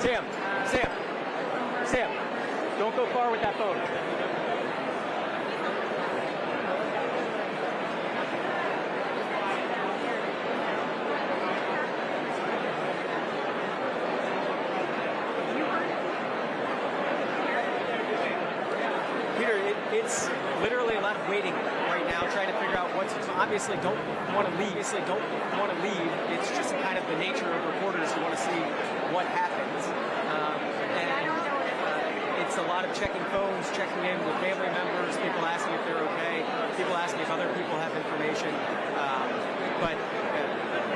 Sam, don't go far with that phone. Peter, it's literally a lot of waiting right now, trying to figure out what's. Obviously, don't want to leave. It's just kind of the nature of reporters who want to see what happens. It's a lot of checking phones, checking in with family members, people asking if they're okay, people asking if other people have information. But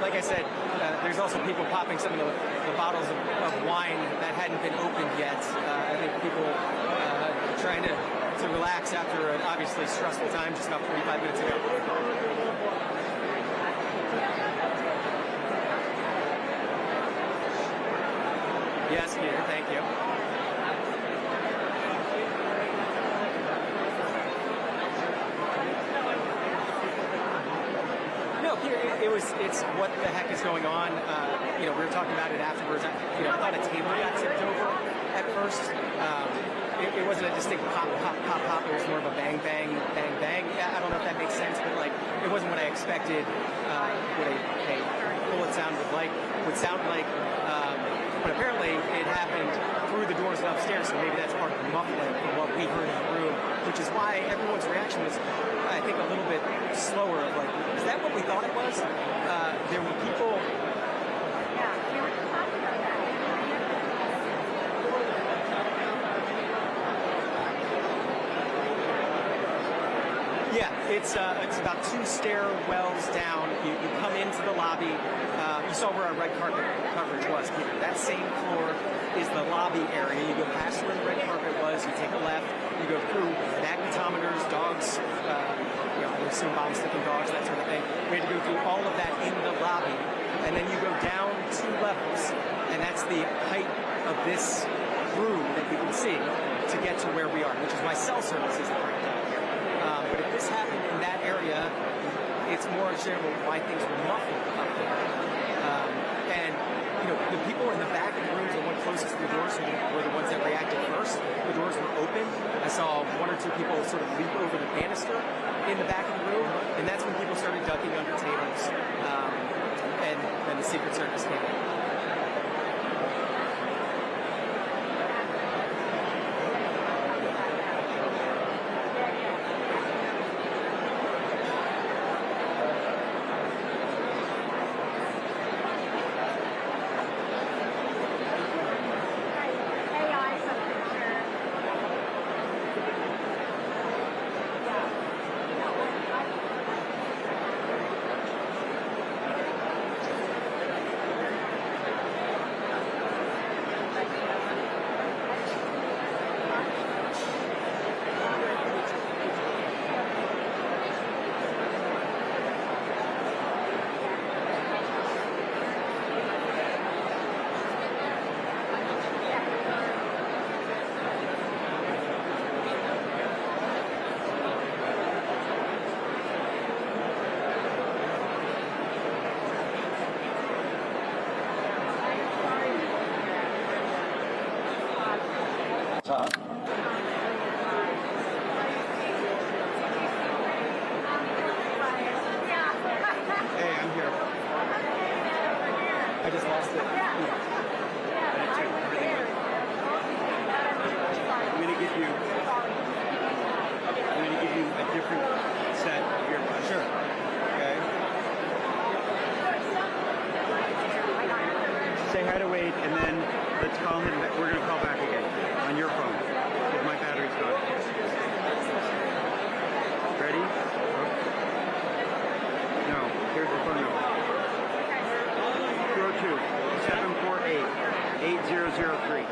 like I said, there's also people popping some of the bottles of wine that hadn't been opened yet. I think people trying to relax after an obviously stressful time just about 45 minutes ago. Yes, Peter, thank you. No, Peter, it's what the heck is going on. We were talking about it afterwards. I thought a table got tipped over at first. It wasn't a distinct pop, pop, pop, pop. It was more of a bang, bang, bang, bang. I don't know if that makes sense, but it wasn't what I expected. What a bullet sound would sound like. But apparently it happened through the doors and upstairs, so maybe that's part of the muffling from what we heard in the room, which is why everyone's reaction was, I think, a little bit slower. Of is that what we thought it was? There were people. Yeah, it's about 2 stairwells down. You come into the lobby. You saw where our red carpet coverage was, Peter. That same floor is the lobby area. You go past where the red carpet was. You take a left. You go through magnetometers, dogs. I assume bomb-sticking dogs, that sort of thing. We had to go through all of that in the lobby, and then you go down 2 levels, and that's the height of this room that you can see to get to where we are, which is why cell service isn't right down here. But if this happened in that area, it's more understandable why things were muffled up there. And the people in the back of the rooms, the one closest to the doors, were the ones that reacted first. The doors were open. I saw 1 or 2 people sort of leap over the banister in the back of the room, and that's when people started ducking under tables, and then the Secret Service came in. I just lost it. I'm going to give you a different set of earbuds. Sure. Okay. Say hi to Wade, and then let's call him. We're going to call back again on your phone because my battery's gone. Ready? No. Here's the phone number. 202-748-8003.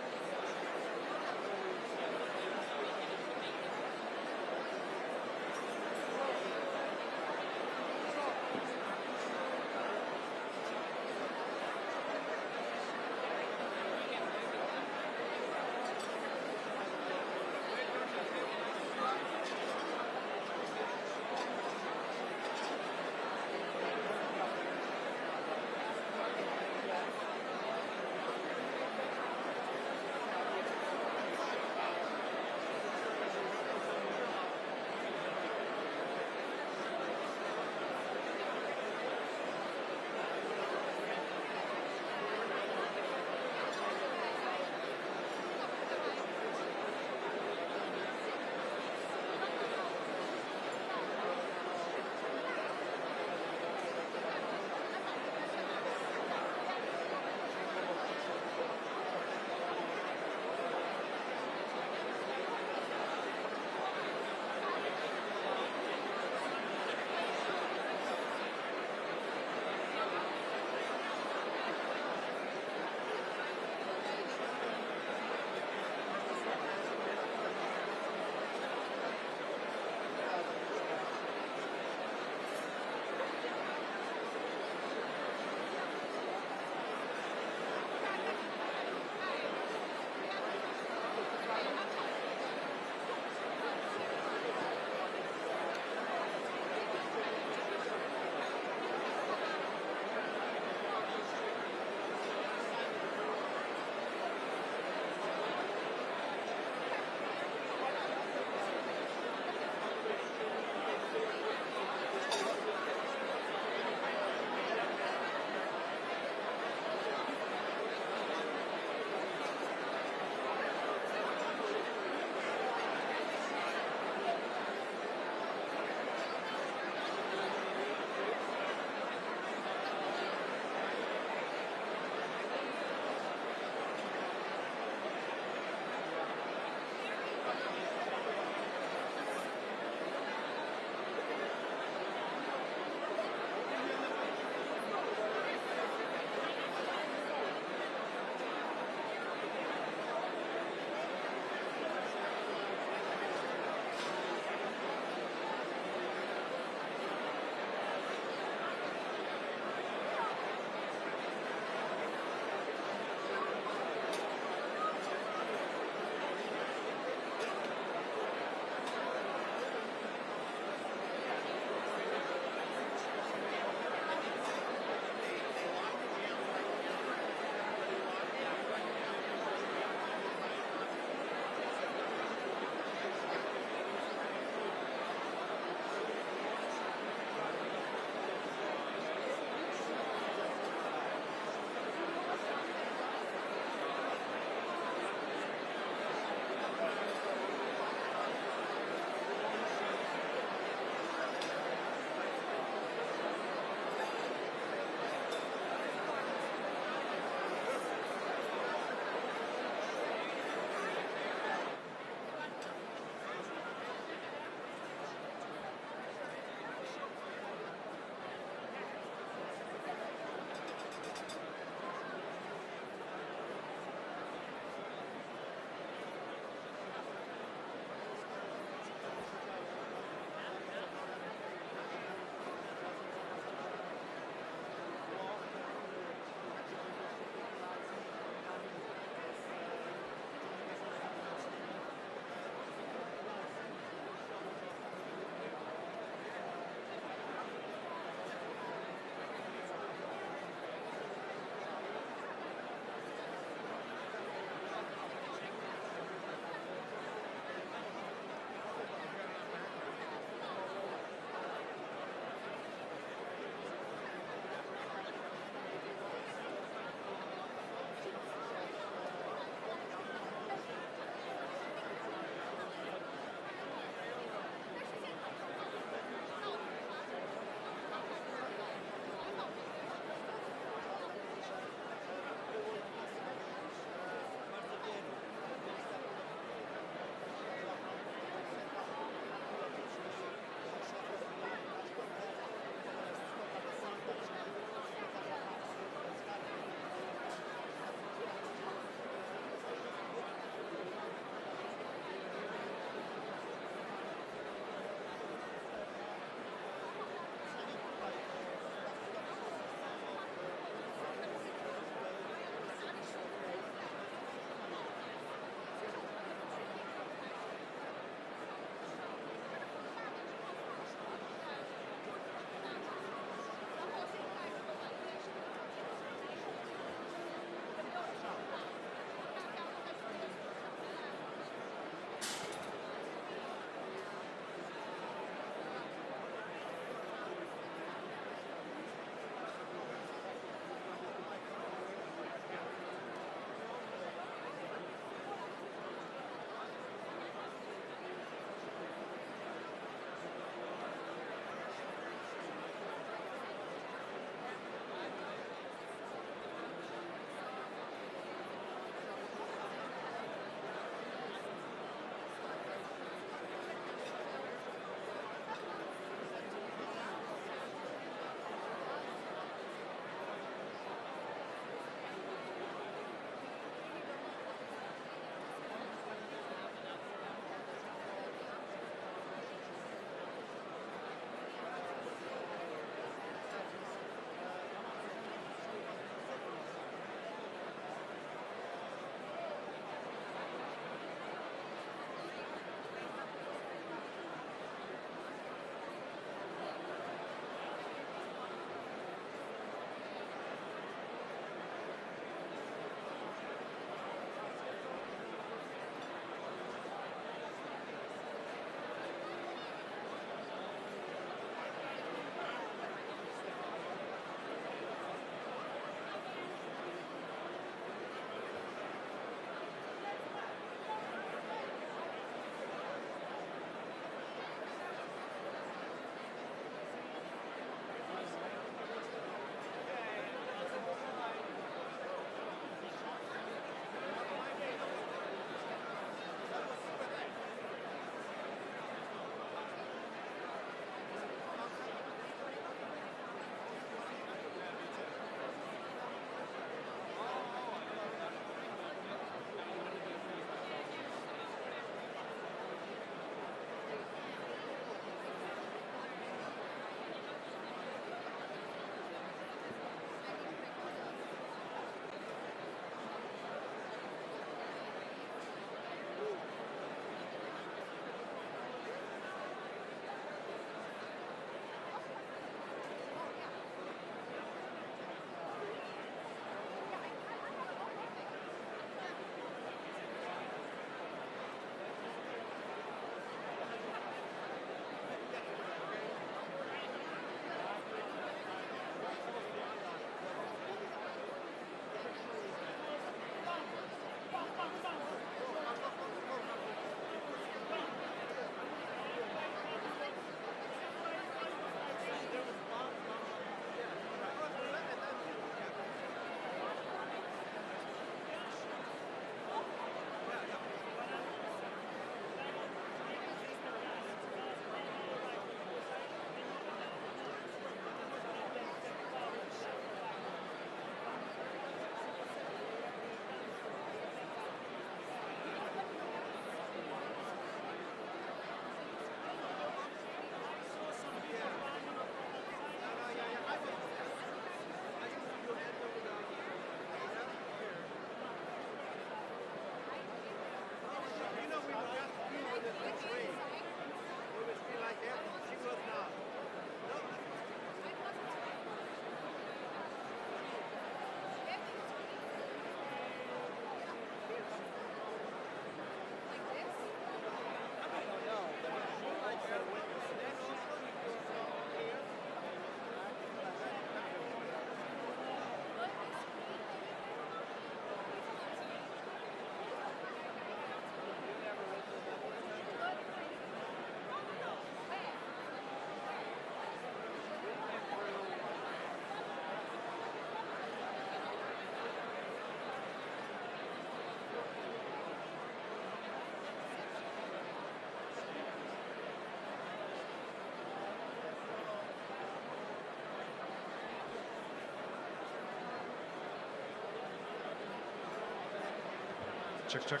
check.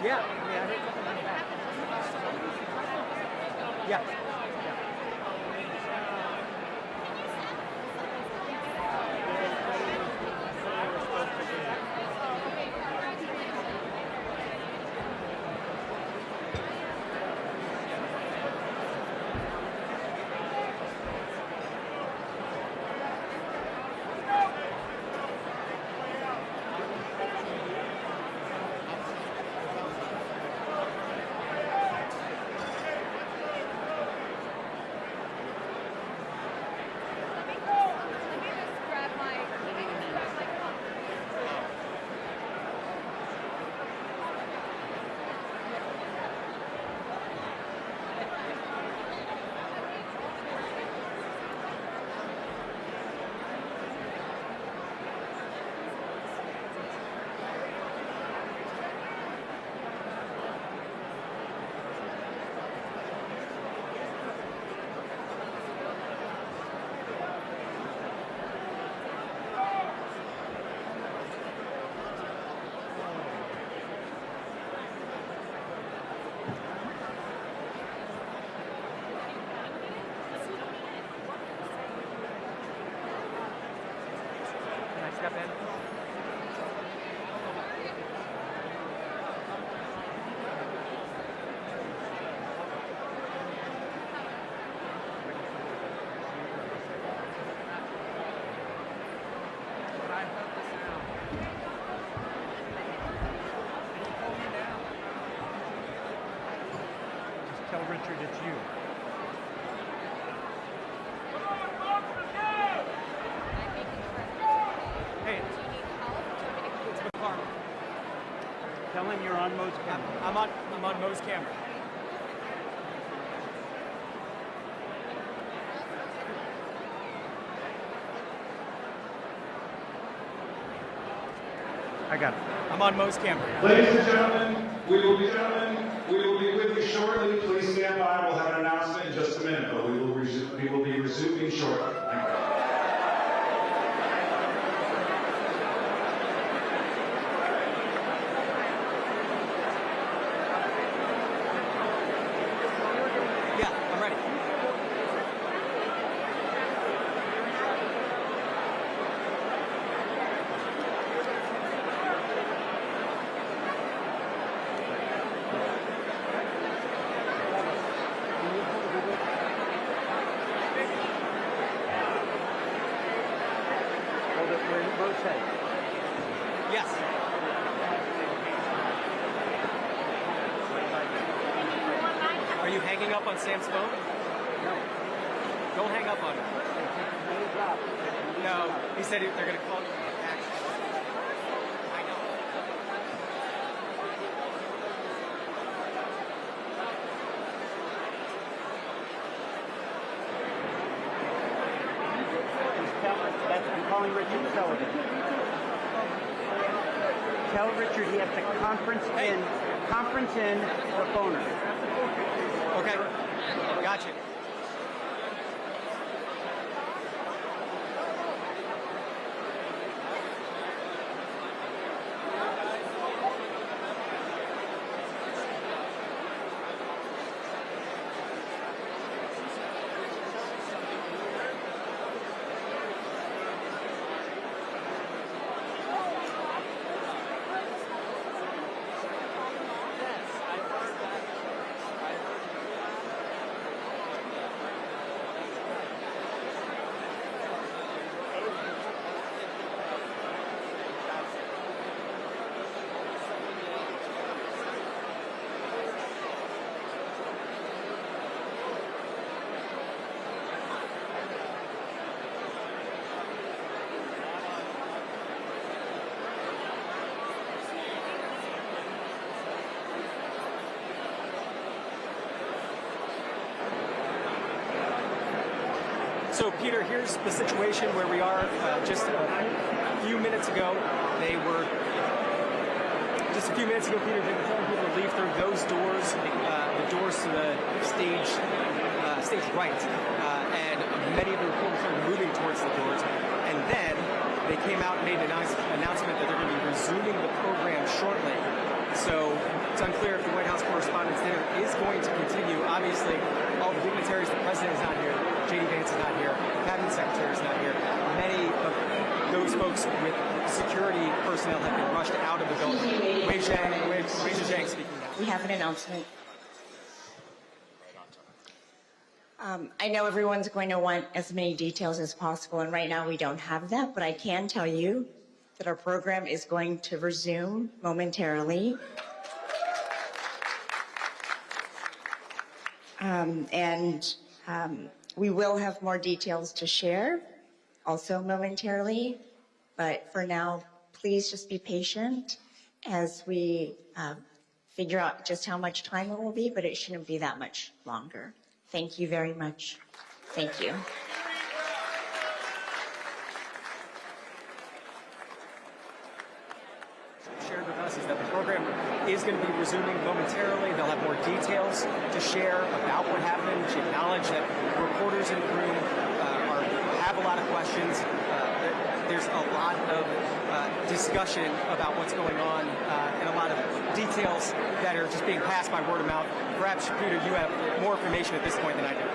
Yeah. Yeah. Step in. Just tell Richard it's you. Tell him you're on Mo's camera. I'm on Mo's camera. I got it. I'm on Mo's camera. Ladies and gentlemen, we will be with you shortly. Please stand by. We'll have an announcement in just a minute, but we will be resuming shortly. Thank you. Yes. Are you hanging up on Sam's phone? No. Don't hang up on him. No, he said they're going to call you back. I know. I'm calling Richard Sullivan. Tell Richard he has to conference in the phoner. Okay. Gotcha. Peter, here's the situation where we are. Just a few minutes ago, Just a few minutes ago, Peter, they were telling people to leave through those doors, the doors to the stage right, and many of the reporters are moving towards the doors. And then they came out and made an announcement that they're going to be resuming the program shortly. So it's unclear if the White House Correspondents' Dinner is going to continue. Obviously, all the dignitaries, the president is not here, J.D. Vance is not here, the cabinet secretary is not here. Many of those folks with security personnel have been rushed out of the building. Wei Zhang speaking now. We have an announcement. I know everyone's going to want as many details as possible, and right now we don't have that, but I can tell you that our program is going to resume momentarily. We will have more details to share also momentarily, but for now, please just be patient as we figure out just how much time it will be, but it shouldn't be that much longer. Thank you very much. Thank you. Shared with us is that the program is going to be resuming momentarily. They'll have more details to share about what happened. She acknowledged that reporters in the room have a lot of questions. There's a lot of discussion about what's going on and a lot of details that are just being passed by word of mouth. Perhaps, Peter, you have more information at this point than I do.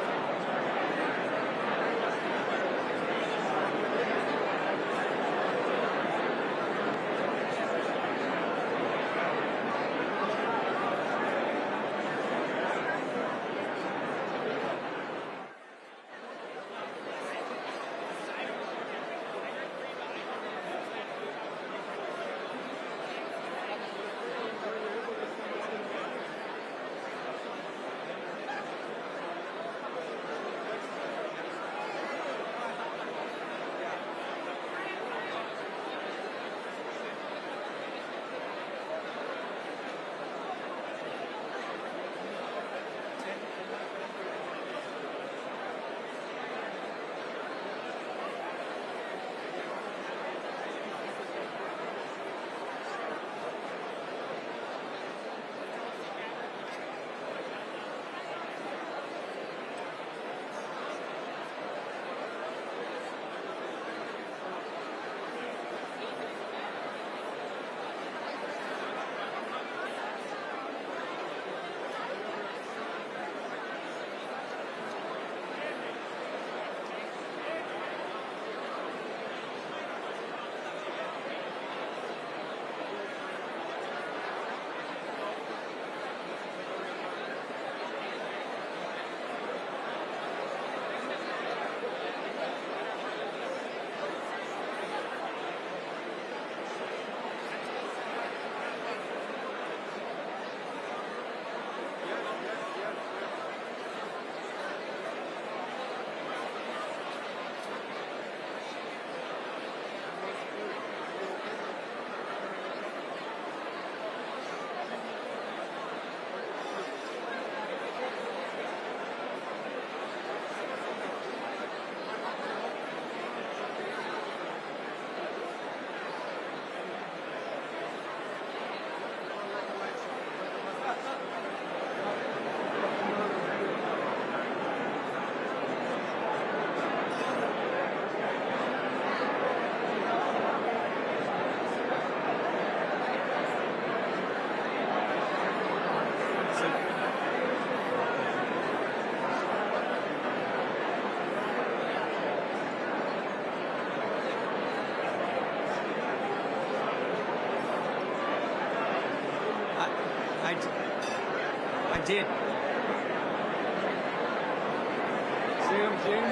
I did.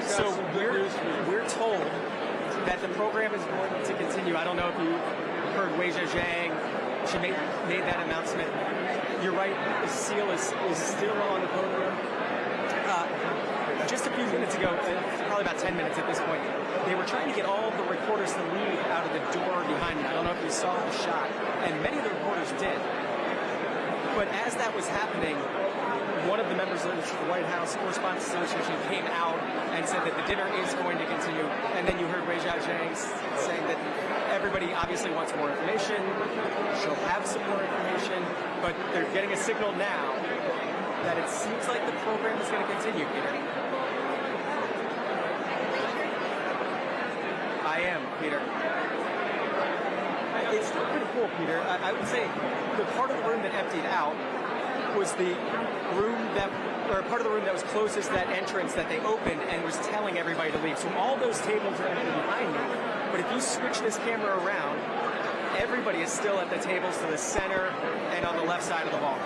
So we're told that the program is going to continue. I don't know if you heard Wei Zhang. She made that announcement. You're right. The seal is still on the program. Just a few minutes ago, probably about 10 minutes at this point, they were trying to get all the reporters to leave out of the door behind me. I don't know if you saw the shot, and many of the reporters did. But as that was happening, one of the members of the White House Correspondents Association came out and said that the dinner is going to continue. And then you heard Wei Jiazhang saying that everybody obviously wants more information. She'll have some more information, but they're getting a signal now that it seems like the program is going to continue, Peter. I am, Peter. It's still pretty cool, Peter. I would say the part of the room that emptied out was the room that, or part of the room that was closest to that entrance that they opened and was telling everybody to leave. So all those tables are empty behind me. But if you switch this camera around, everybody is still at the tables to the center and on the left side of the hall.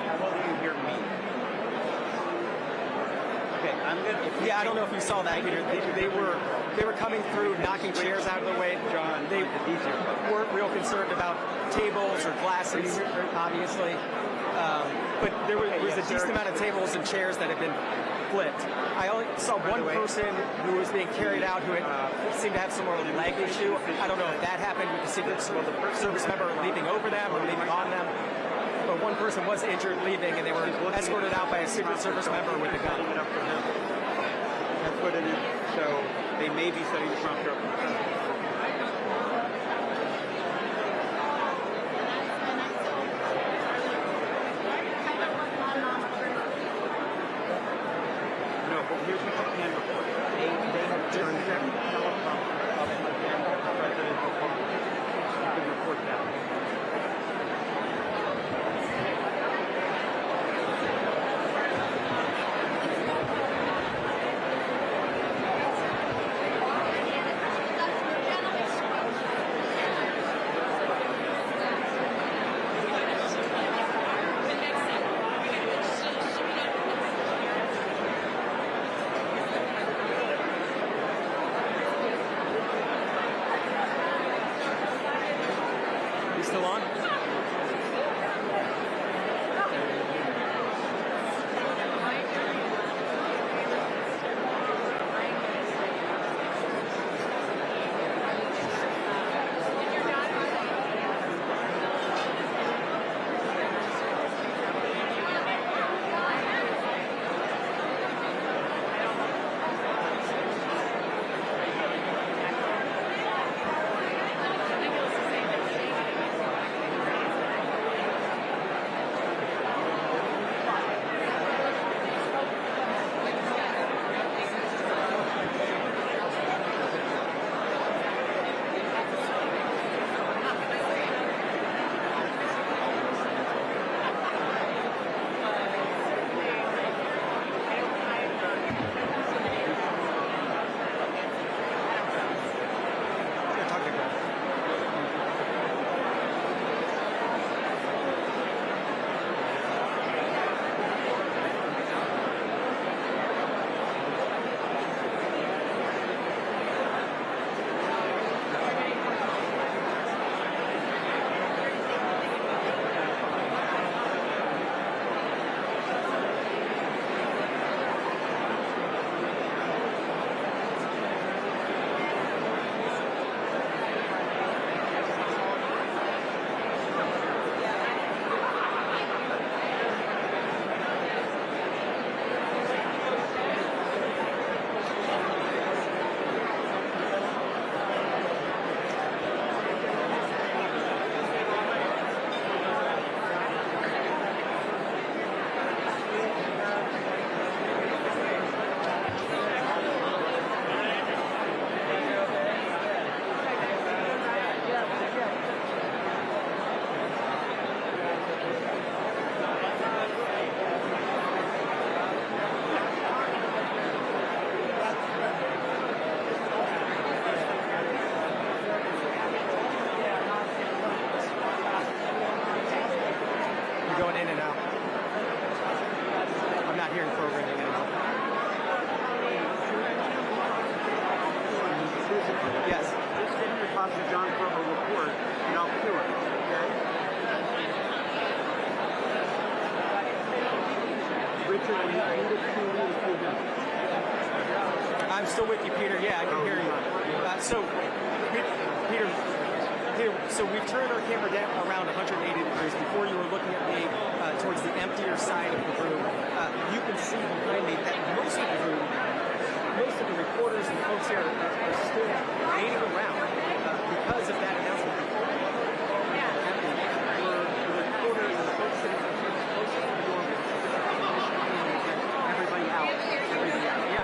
How well do you hear me? Okay, I'm good. Yeah, I don't know if you saw that, Peter. They were coming through, knocking chairs out of the way. John, they weren't real concerned about tables or glasses, obviously. But there was a decent amount of tables and chairs that had been flipped. I only saw one person who was being carried out who seemed to have some more leg issue. I don't know if that happened with the Secret Service member leaving over them or leaving on them. But one person was injured leaving, and they were escorted out by a Secret Service member with a gun. I put it in, so they may be setting the prompter up. No, but here's what you can report. They have turned their teleprompter up and the presidential phone. You can report that. Still on? Going in and out. I'm not hearing programming anymore. Yes. Just send your Pastor John from a report, and I'll cure it, okay? Richard, we need to tune in a few minutes. I'm still with you, Peter. Yeah, I can hear you. So, Peter, so we've turned our camera down around 180 degrees. Before you were looking at me towards the emptier side of the room. You can see behind me that most of the room, most of the reporters and folks here are still waiting around because of that announcement. The reporters and the folks sitting close to the door, everybody out, everybody out. Yeah.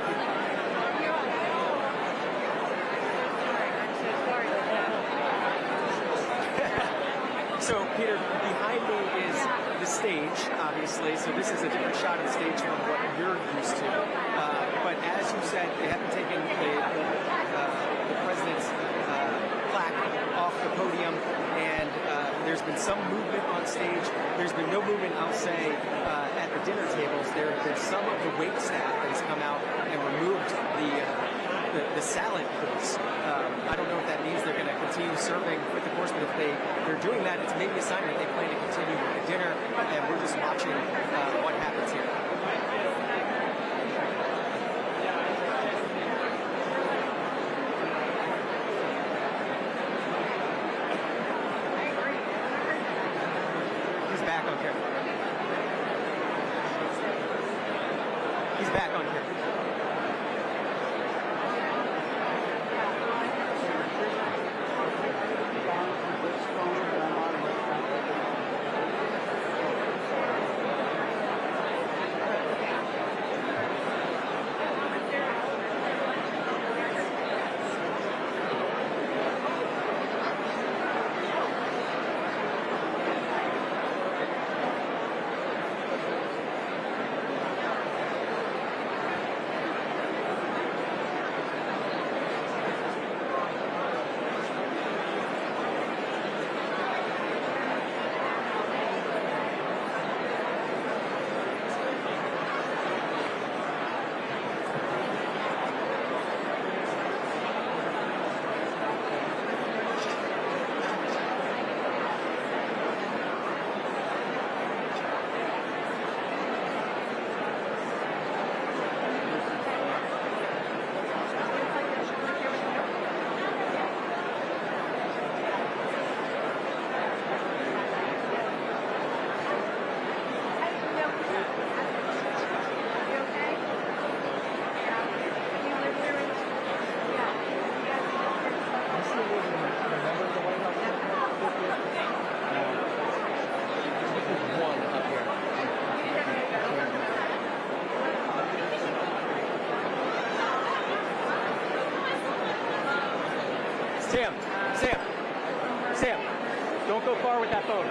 So, Peter, behind me is the stage, obviously, so this is a different shot of the stage from what you're used to. But as you said, they haven't taken the president's plaque off the podium, and there's been some movement on stage. There's been no movement, I'll say, at the dinner tables. There's some of the wait staff that has come out and removed the salad course. I don't know if that means they're going to continue serving with the course, but if they're doing that, it's maybe a sign that they plan to continue with the dinner, and we're just watching what happens here. He's back on camera. He's back on camera. Sam, don't go far with that phone.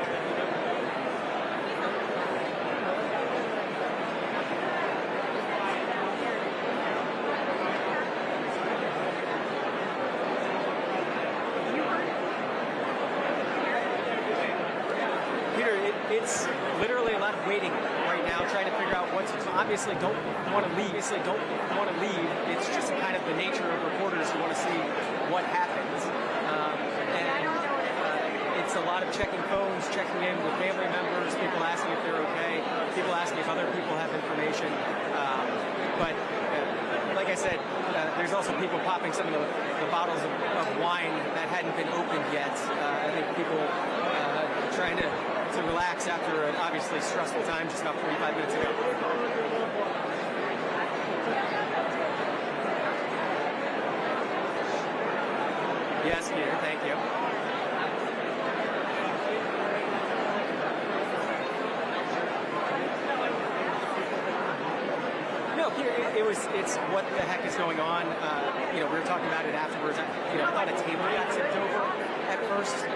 Peter, it's literally a lot of waiting right now, trying to figure out what's obviously don't want to leave. It's just kind of the nature of reporters who want to see what happens. It's a lot of checking phones, checking in with family members, people asking if they're okay, people asking if other people have information. But like I said, there's also people popping some of the bottles of wine that hadn't been opened yet. I think people trying to relax after an obviously stressful time just about 45 minutes ago. Yes, Peter, thank you. No, Peter, it's what the heck is going on. We were talking about it afterwards. I thought a table got tipped over at first.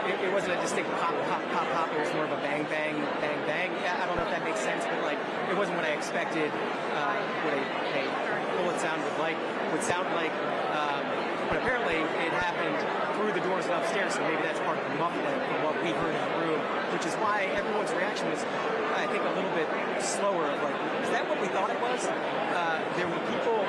It wasn't a distinct pop, pop, pop, pop. It was more of a bang, bang, bang, bang. I don't know if that makes sense, but it wasn't what I expected. What a bullet sound would sound like. But apparently it happened through the doors and upstairs, so maybe that's part of the muffling from what we heard in the room, which is why everyone's reaction was, I think, a little bit slower. Is that what we thought it was? There were people.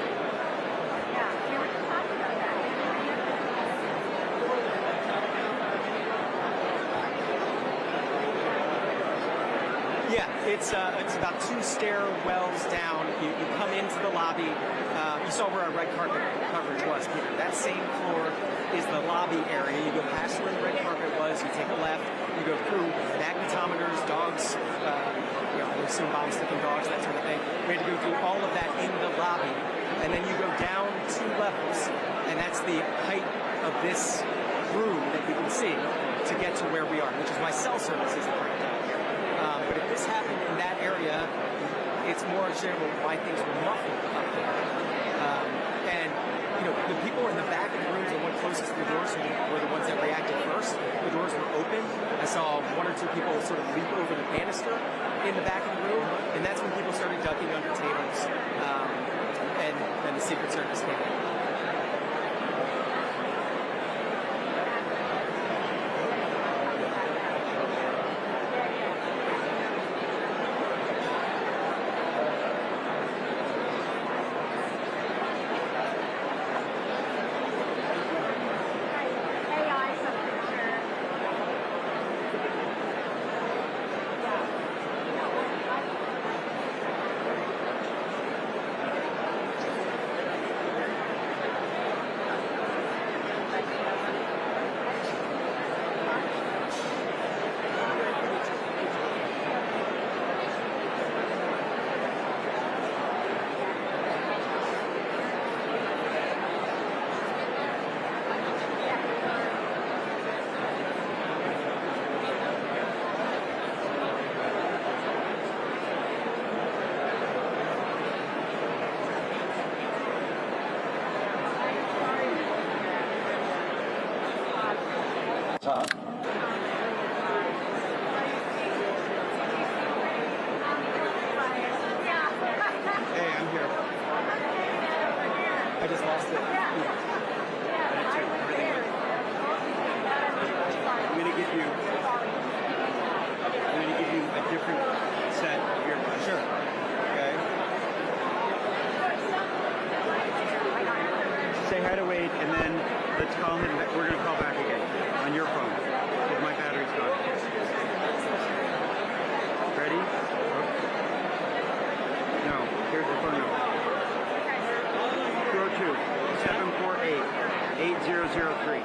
Yeah. It's about 2 stairwells down. You come into the lobby. You saw where our red carpet coverage was, Peter. That same floor is the lobby area. You go past where the red carpet was. You take a left. You go through magnetometers, dogs. There's some bomb-sticking dogs, that sort of thing. We had to go through all of that in the lobby, and then you go down 2 levels, and that's the height of this room that you can see to get to where we are, which is why cell service isn't right down here. But if this happened in that area, it's more understandable why things were muffled up there. And the people in the back of the rooms, the one closest to the doors, were the ones that reacted first. The doors were open. I saw 1 or 2 people sort of leap over the banister in the back of the room, and that's when people started ducking under tables, and then the Secret Service came in. Hey, I'm here. I just lost it. I'm going to give you a different set of earbuds. Sure. Okay. Say hi to Wade, and then let's call him. We're going to call back again on your phone because my battery's gone. Ready? No. Here's the phone number. 202-748-8003.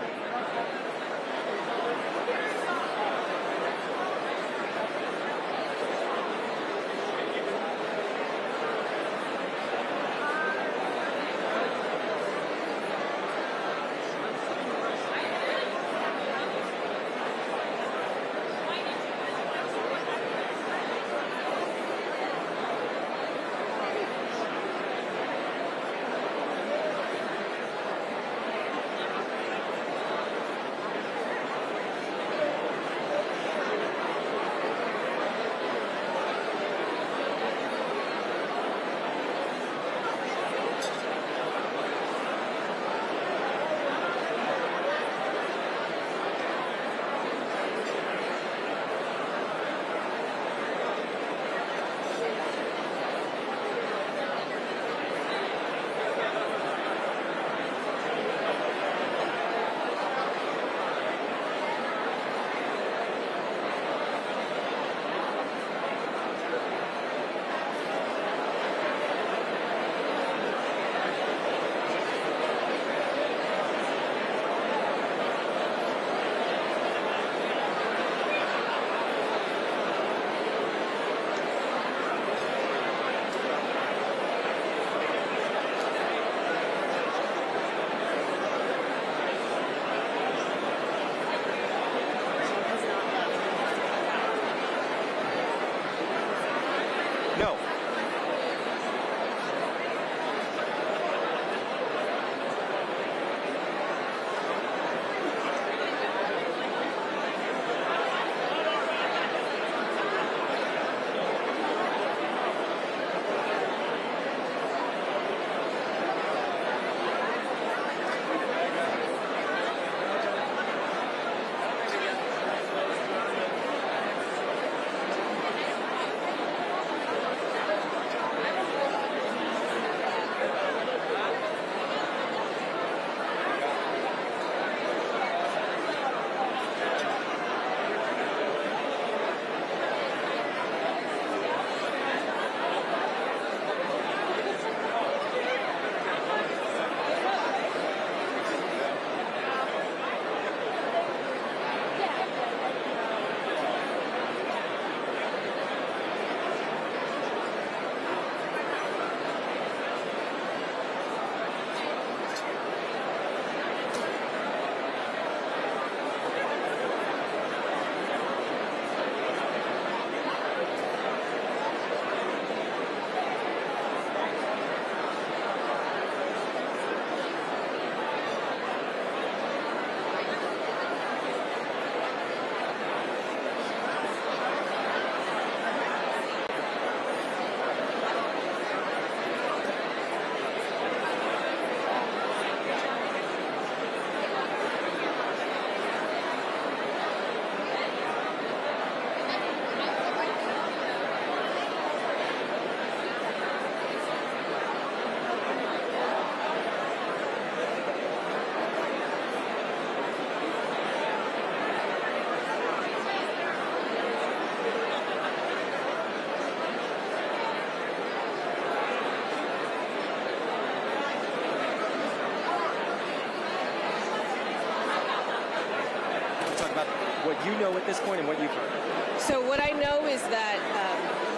what you know at this point and what you've heard. So what I know is that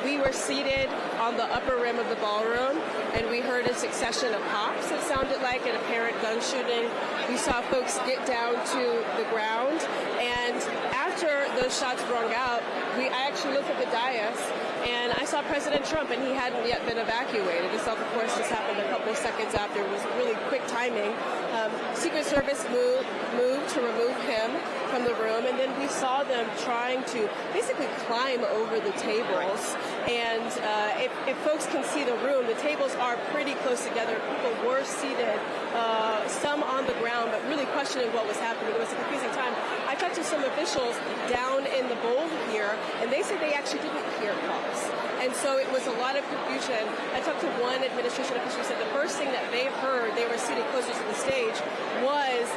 we were seated on the upper rim of the ballroom, and we heard a succession of pops, it sounded like, an apparent gun shooting. We saw folks get down to the ground, and after those shots rung out, I actually looked at the dais, and I saw President Trump, and he hadn't yet been evacuated. This, of course, just happened a couple of seconds after. It was really quick timing. Secret Service moved to remove him from the room, and then we saw them trying to basically climb over the tables. And if folks can see the room, the tables are pretty close together. People were seated, some on the ground, but really questioning what was happening. It was a confusing time. I talked to some officials down in the bowl here, and they said they actually didn't hear pops. And so it was a lot of confusion. I talked to one administration official who said the first thing that they heard, they were seated closer to the stage, was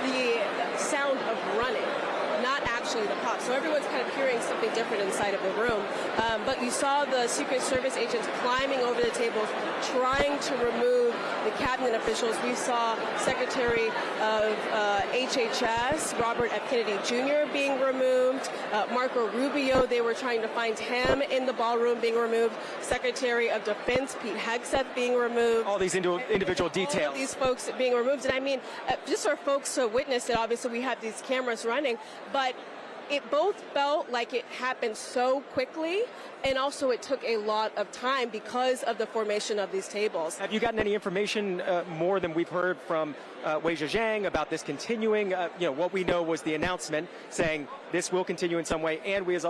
the sound of running, not actually the pop. So everyone's kind of hearing something different inside of the room. But you saw the Secret Service agents climbing over the tables, trying to remove the cabinet officials. We saw Secretary of HHS, Robert F. Kennedy Jr. being removed. Marco Rubio, they were trying to find him in the ballroom being removed. Secretary of Defense Pete Hegseth being removed. All these individual details. All of these folks being removed. And I mean, just for folks to witness it, obviously we have these cameras running, but it both felt like it happened so quickly, and also it took a lot of time because of the formation of these tables. Have you gotten any information more than we've heard from Wei Zhejiang about this continuing? What we know was the announcement saying this will continue in some way, and we have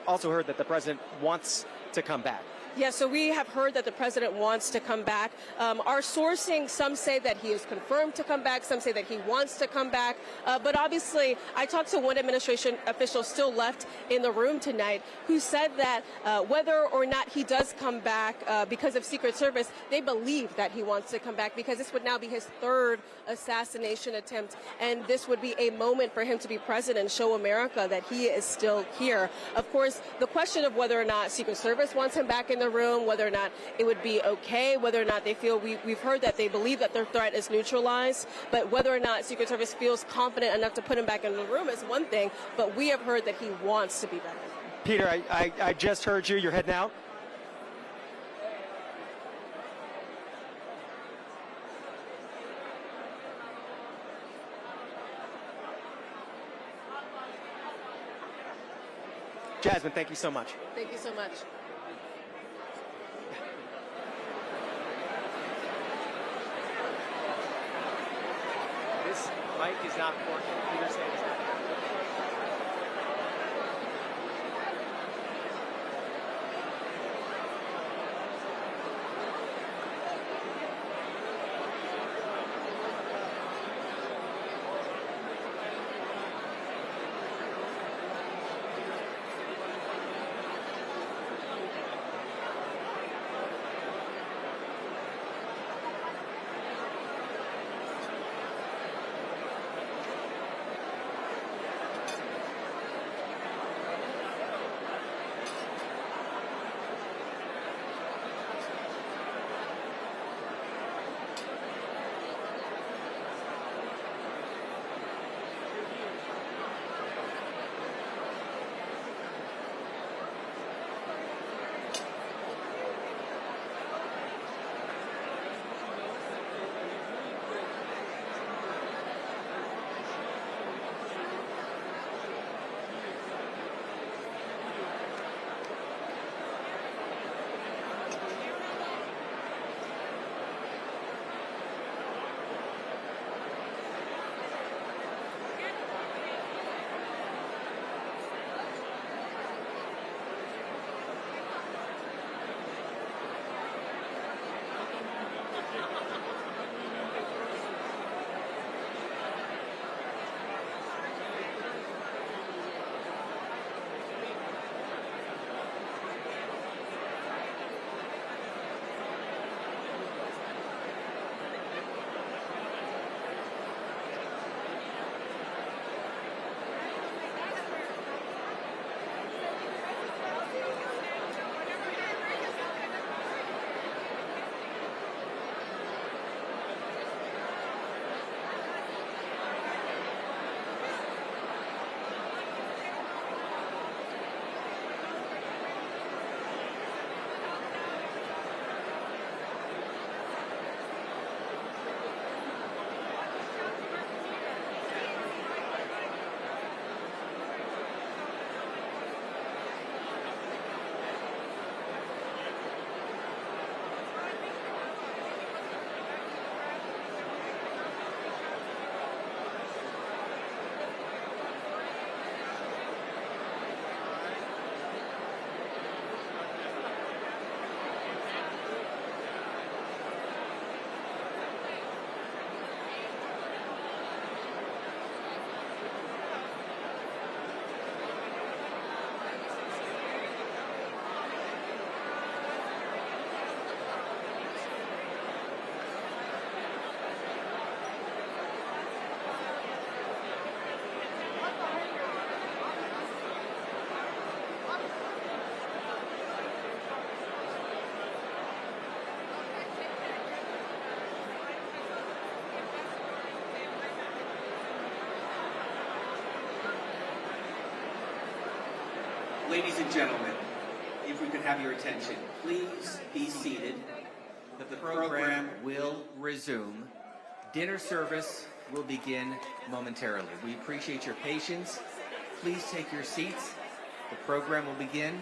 also heard that the president wants to come back. Yeah, so we have heard that the president wants to come back. Our sourcing, some say that he is confirmed to come back, some say that he wants to come back. But obviously, I talked to one administration official still left in the room tonight who said that whether or not he does come back because of Secret Service, they believe that he wants to come back because this would now be his third assassination attempt. And this would be a moment for him to be president, show America that he is still here. Of course, the question of whether or not Secret Service wants him back in the room, whether or not it would be okay, whether or not they feel, we've heard that they believe that their threat is neutralized, but whether or not Secret Service feels confident enough to put him back in the room is one thing, but we have heard that he wants to be back. Peter, I just heard you. You're heading out? Jasmine, thank you so much. Thank you so much. This mic is not working. Peter says it's not. and gentlemen, if we could have your attention, please be seated. The program will resume. Dinner service will begin momentarily. We appreciate your patience. Please take your seats. The program will begin.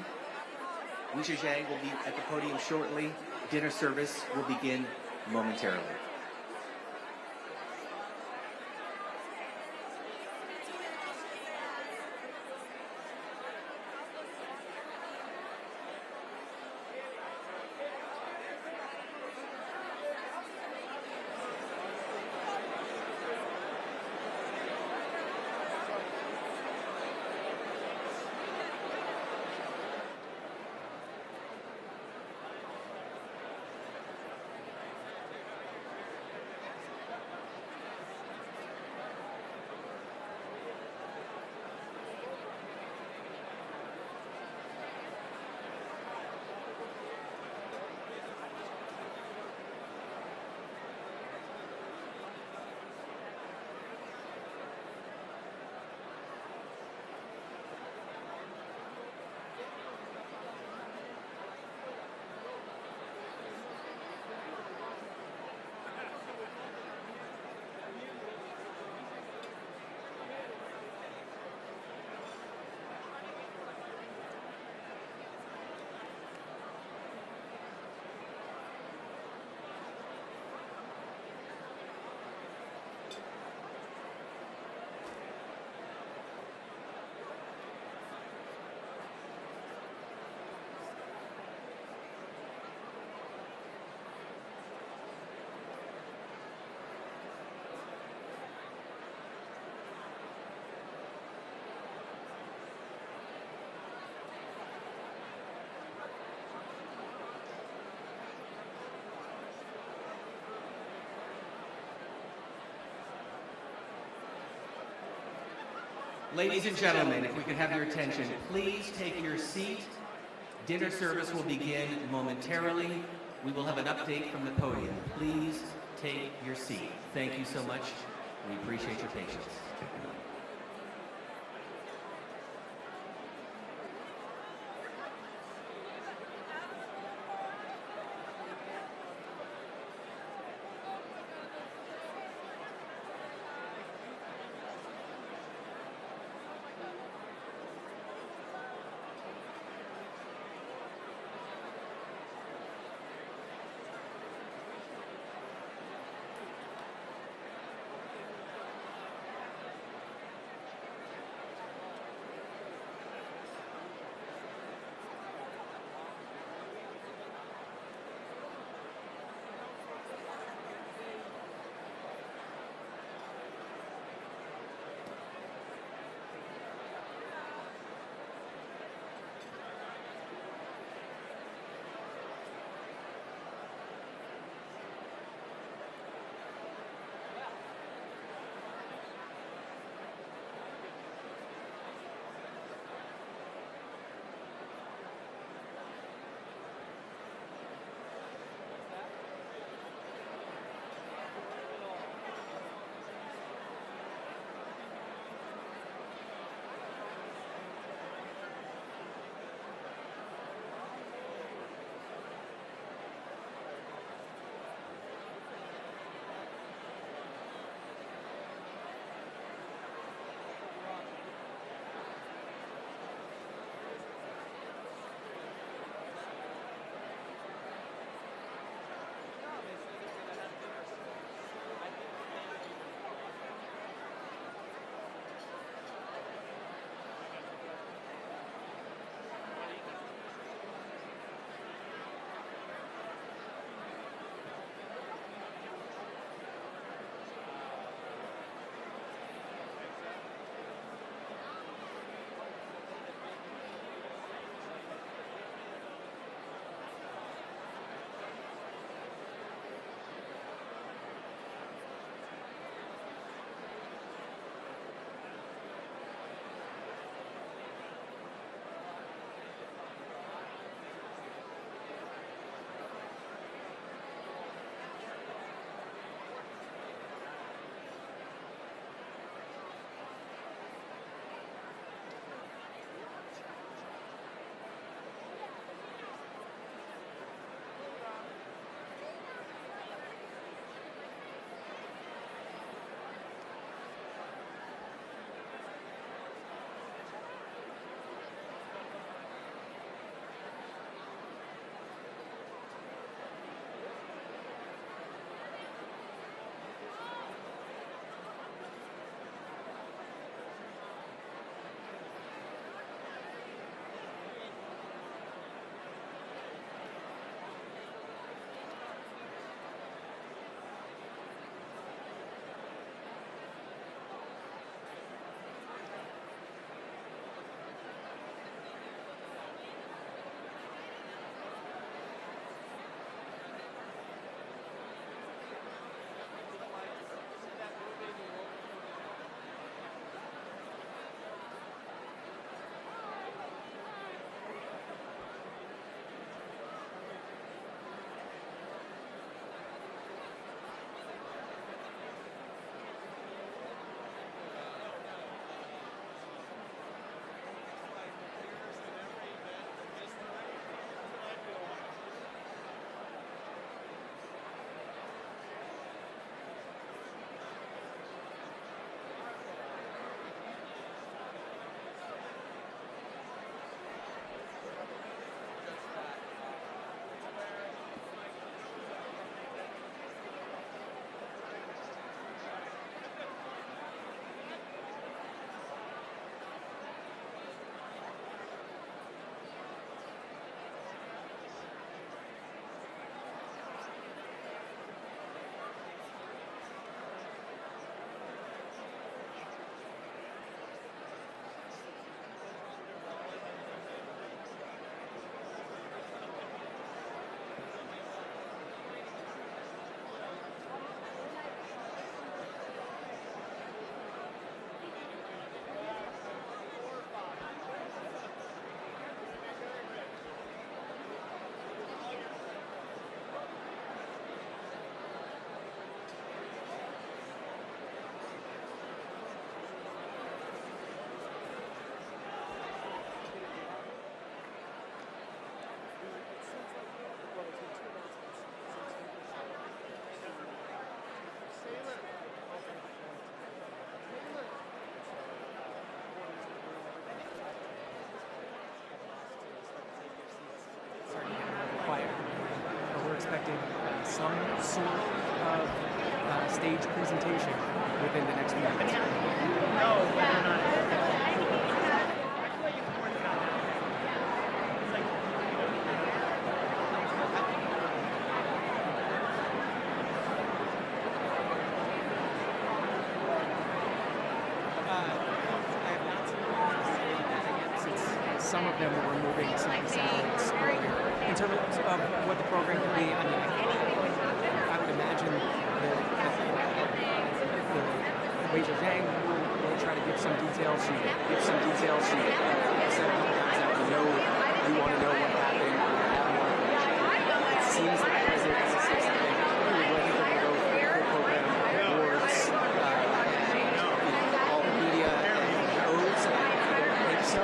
Wisha Zhang will be at the podium shortly. Dinner service will begin momentarily. Ladies and gentlemen, if we could have your attention, please take your seat. Dinner service will begin momentarily. We will have an update from the podium. Please take your seat. Thank you so much. We appreciate your patience. expecting some sort of stage presentation within the next few minutes. Some of them were removing some salads earlier. In terms of what the program could be, I mean, I would imagine the Wager Zhang will try to give some details. She said a couple times that you want to know what happened. It seems like the president has to say something. I think they're going to go for the program towards all the media and those. I don't think so.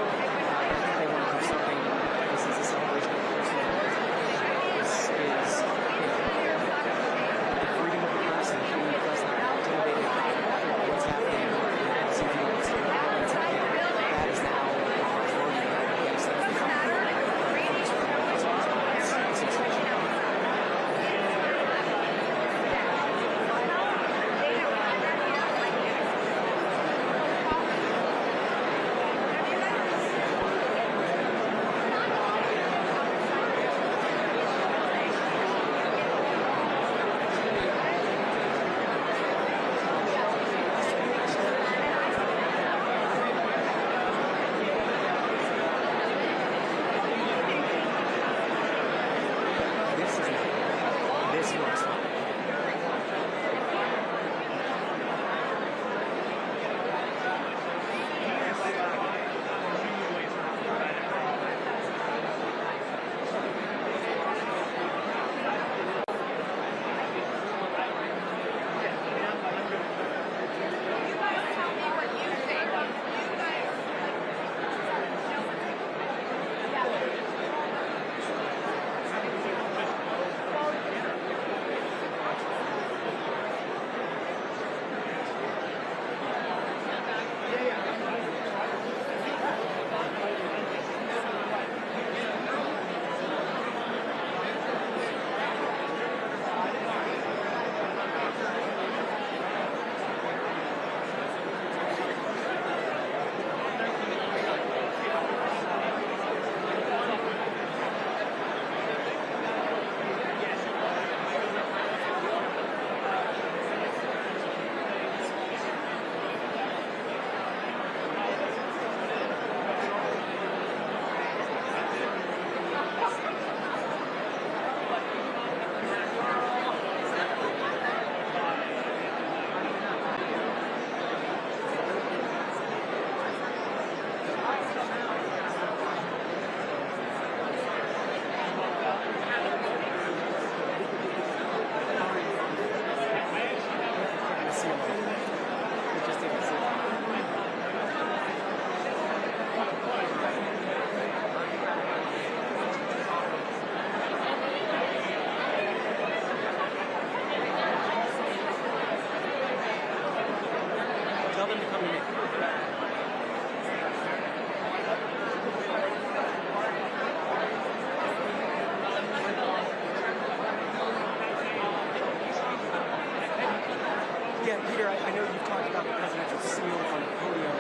I know you've talked about the presidential seal on the podium.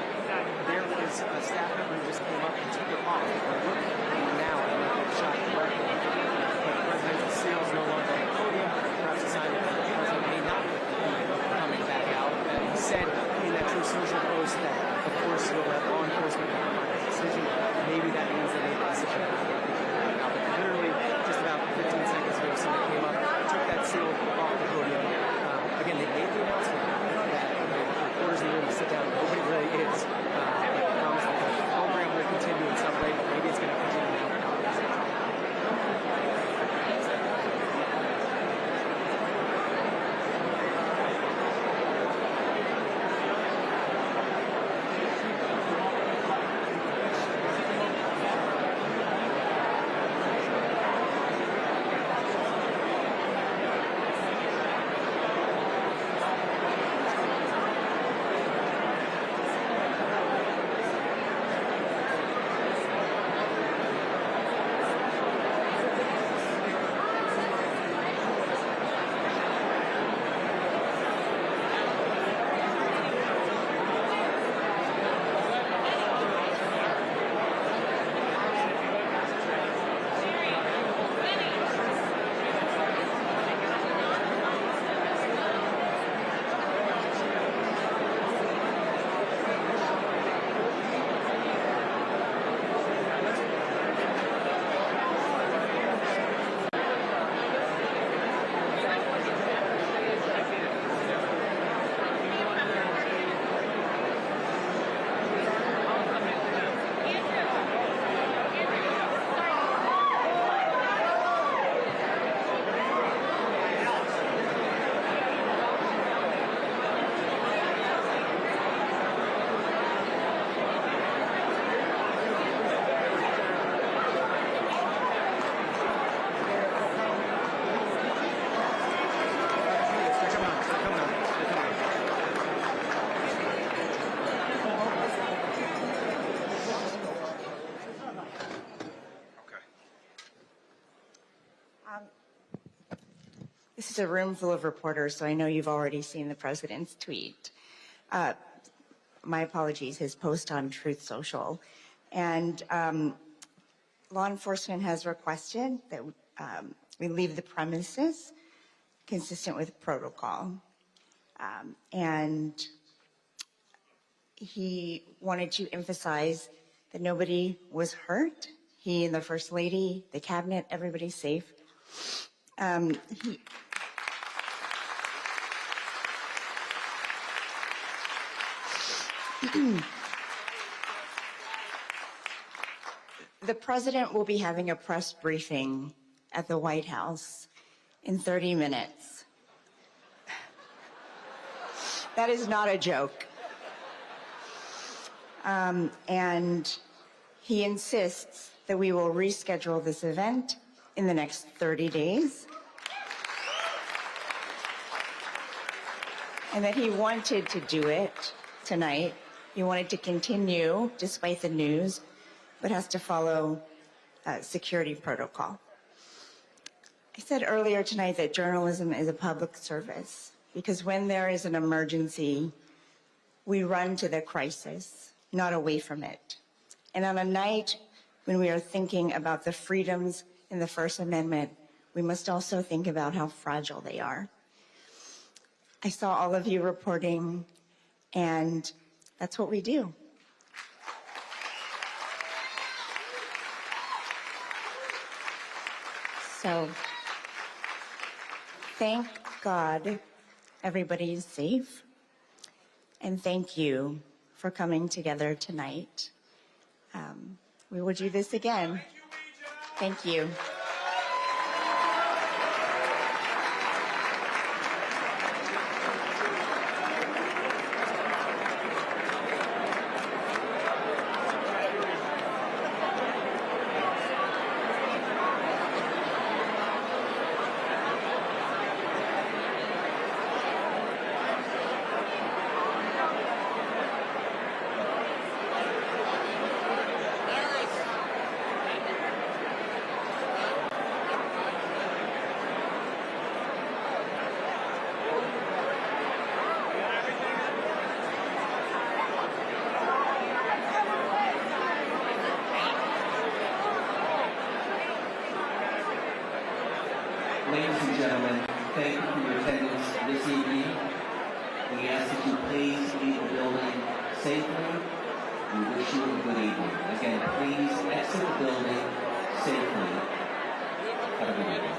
There was a staff member who just came up and took it off. Now, I don't know if it's shot correctly, but the presidential seal is no longer on the podium. Perhaps a sign that the president may not be coming back out. And he said in that Truth Social post that, of course, he'll let law enforcement make a final decision. Maybe that means that they have a decision now. But literally, just about 15 seconds ago, someone came up, took that seal off the podium. Again, they made the announcement that the reporters in the room to sit down. Nobody really is. They promised that the program will continue in some way, but maybe it's going to continue now. This is a room full of reporters, so I know you've already seen the president's tweet. My apologies, his post on Truth Social. And law enforcement has requested that we leave the premises consistent with protocol. And he wanted to emphasize that nobody was hurt. He and the First Lady, the cabinet, everybody's safe. The president will be having a press briefing at the White House in 30 minutes. That is not a joke. And he insists that we will reschedule this event in the next 30 days. And that he wanted to do it tonight. He wanted to continue despite the news, but has to follow security protocol. I said earlier tonight that journalism is a public service because when there is an emergency, we run to the crisis, not away from it. And on a night when we are thinking about the freedoms in the First Amendment, we must also think about how fragile they are. I saw all of you reporting, and that's what we do. So, thank God everybody is safe, and thank you for coming together tonight. We will do this again. Thank you. Ladies and gentlemen, thank you for your attendance this evening. We ask that you please leave the building safely. We wish you a good evening. Again, please exit the building safely. Have a good evening.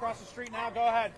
across the street now. Go ahead.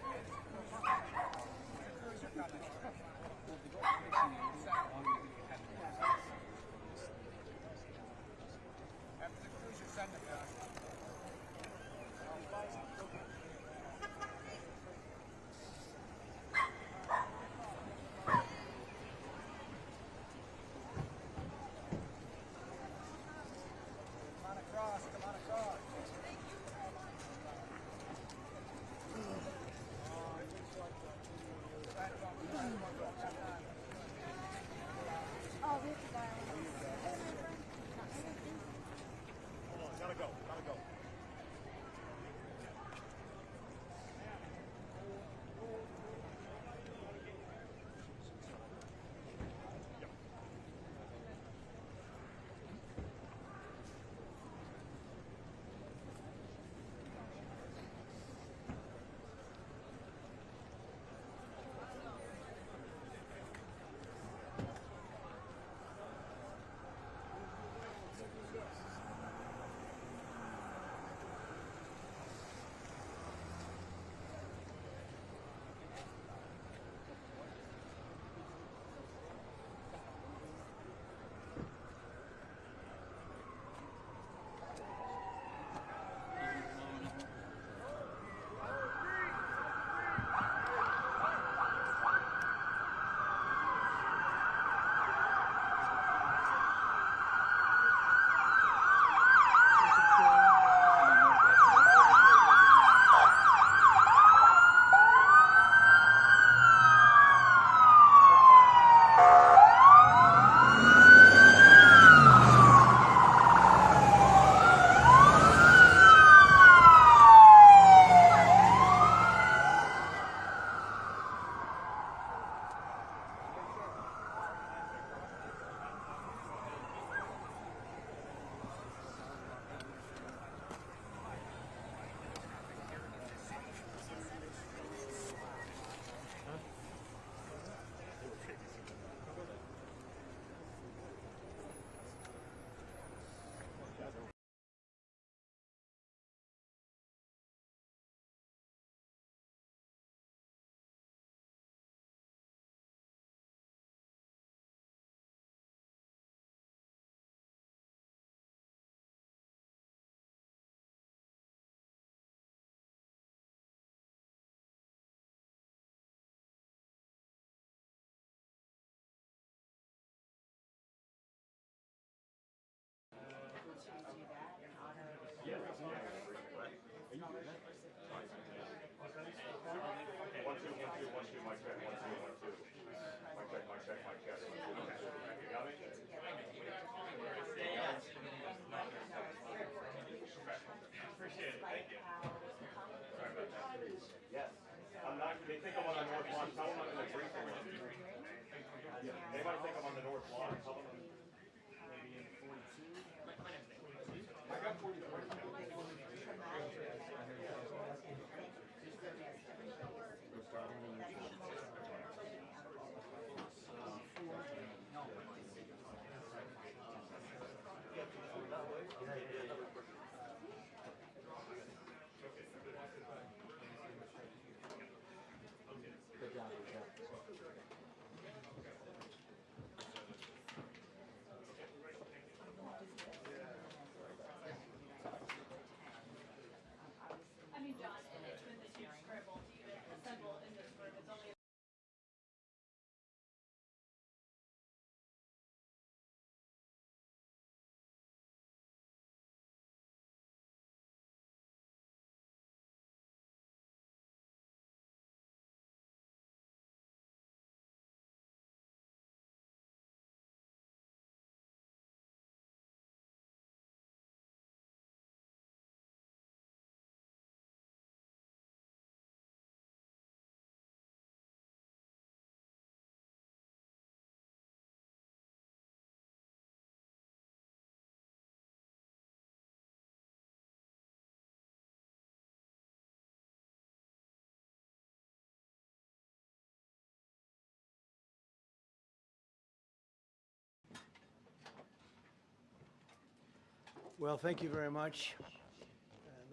Well, thank you very much.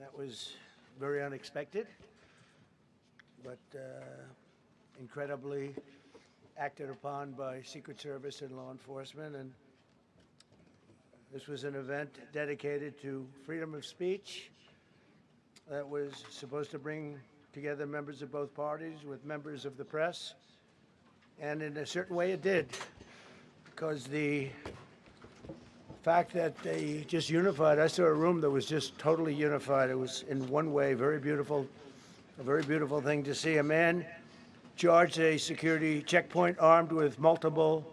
That was very unexpected. but incredibly acted upon by Secret Service and law enforcement. And this was an event dedicated to freedom of speech that was supposed to bring together members of both parties with members of the press. And in a certain way it did, because the fact that they just unified, I saw a room that was just totally unified. It was in one way very beautiful, a very beautiful thing to see. A man charged a security checkpoint armed with multiple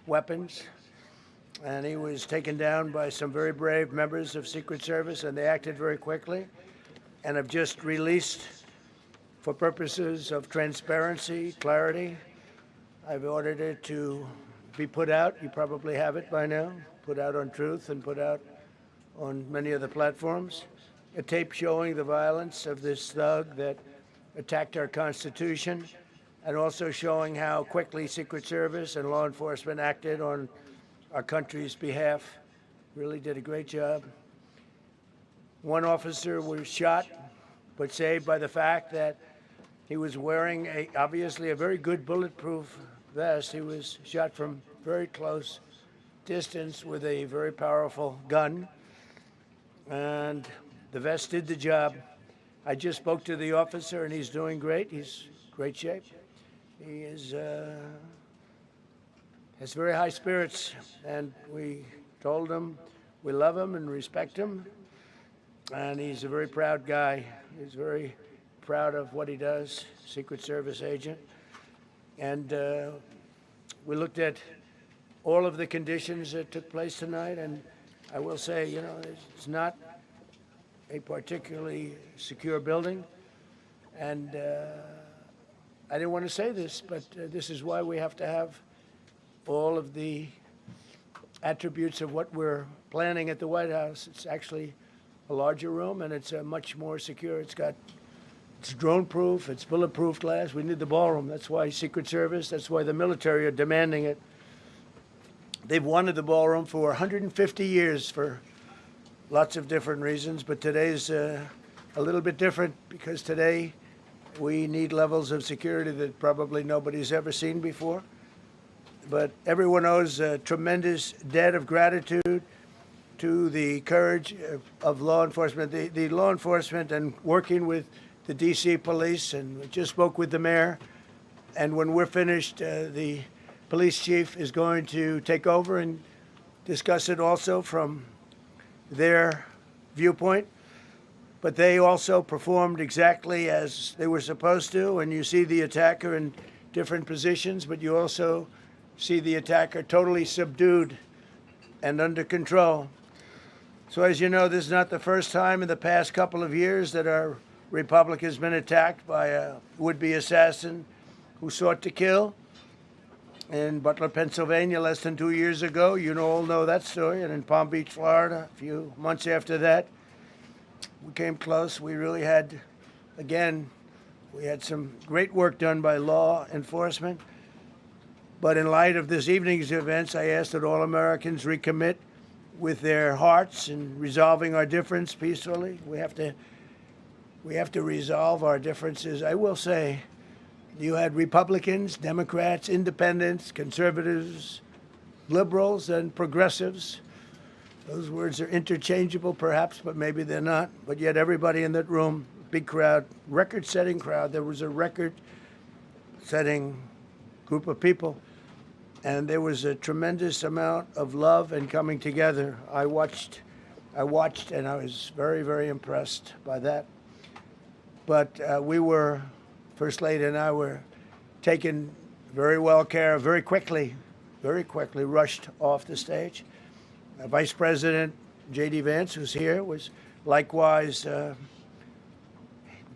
weapons, and he was taken down by some very brave members of Secret Service, and they acted very quickly and have just released, for purposes of transparency, clarity, I've ordered it to be put out. You probably have it by now, put out on Truth and put out on many other platforms. A tape showing the violence of this thug that attacked our Constitution, and also showing how quickly Secret Service and law enforcement acted on our country's behalf. Really did a great job. One officer was shot, but saved by the fact that he was wearing obviously a very good bulletproof vest. He was shot from very close distance with a very powerful gun, and the vest did the job. I just spoke to the officer, and he's doing great. He's in great shape. He is has very high spirits, and we told him we love him and respect him, and he's a very proud guy. He's very proud of what he does, Secret Service agent. And we looked at all of the conditions that took place tonight, and I will say, you know, it's not a particularly secure building, and I didn't want to say this, but this is why we have to have all of the attributes of what we're planning at the White House. It's actually a larger room, and it's much more secure. It's drone-proof, it's bulletproof glass. We need the ballroom. That's why Secret Service, that's why the military are demanding it. They've wanted the ballroom for 150 years for lots of different reasons, but today's a little bit different, because today we need levels of security that probably nobody's ever seen before. But everyone owes a tremendous debt of gratitude to the courage of law enforcement, the law enforcement, and working with the D.C. police. And we just spoke with the mayor, and when we're finished, the police chief is going to take over and discuss it also from their viewpoint. But they also performed exactly as they were supposed to, and you see the attacker in different positions, but you also see the attacker totally subdued and under control. So as you know, this is not the first time in the past couple of years that our republic has been attacked by a would-be assassin who sought to kill. In Butler, Pennsylvania, less than 2 years ago, you all know that story, and in Palm Beach, Florida, a few months after that, we came close. We really had, again, we had some great work done by law enforcement. But in light of this evening's events, I ask that all Americans recommit with their hearts in resolving our difference peacefully. We have to resolve our differences. I will say, you had Republicans, Democrats, independents, conservatives, liberals, and progressives. Those words are interchangeable, perhaps, but maybe they're not. But yet everybody in that room, big crowd, record-setting crowd. There was a record-setting group of people, and there was a tremendous amount of love and coming together. I watched, and I was very, very impressed by that. But we were, First Lady and I were taken very well care of, very quickly rushed off the stage. Vice President J.D. Vance, who's here, was likewise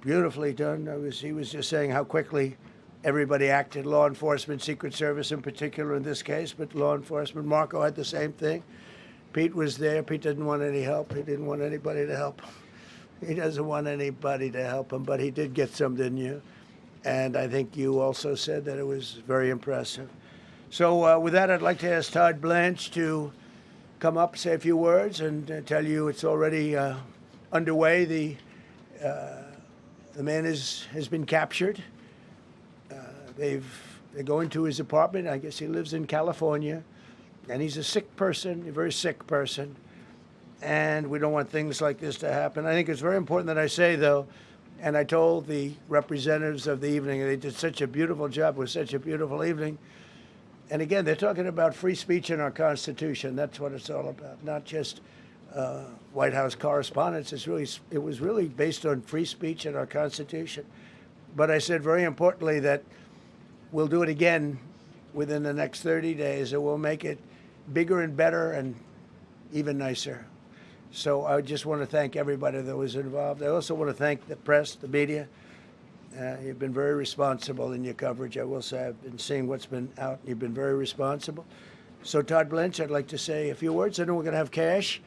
beautifully done. He was just saying how quickly everybody acted, law enforcement, Secret Service in particular in this case, but law enforcement. Marco had the same thing. Pete was there. Pete didn't want any help. He didn't want anybody to help him. He doesn't want anybody to help him, but he did get some, didn't you? And I think you also said that it was very impressive. So with that, I'd like to ask Todd Blanche to come up, say a few words, and tell you it's already underway. The man has been captured. They're going to his apartment. I guess he lives in California, and he's a sick person, a very sick person, and we don't want things like this to happen. I think it's very important that I say, though, and I told the representatives of the evening, they did such a beautiful job. It was such a beautiful evening. And again, they're talking about free speech in our Constitution. That's what it's all about, not just White House correspondents. It was really based on free speech in our Constitution. But I said very importantly that we'll do it again within the next 30 days, and we'll make it bigger and better and even nicer. So I just want to thank everybody that was involved. I also want to thank the press, the media. You've been very responsible in your coverage. I will say I've been seeing what's been out. You've been very responsible. So Todd Blanche, I'd like to say a few words. I know we're going to have cash,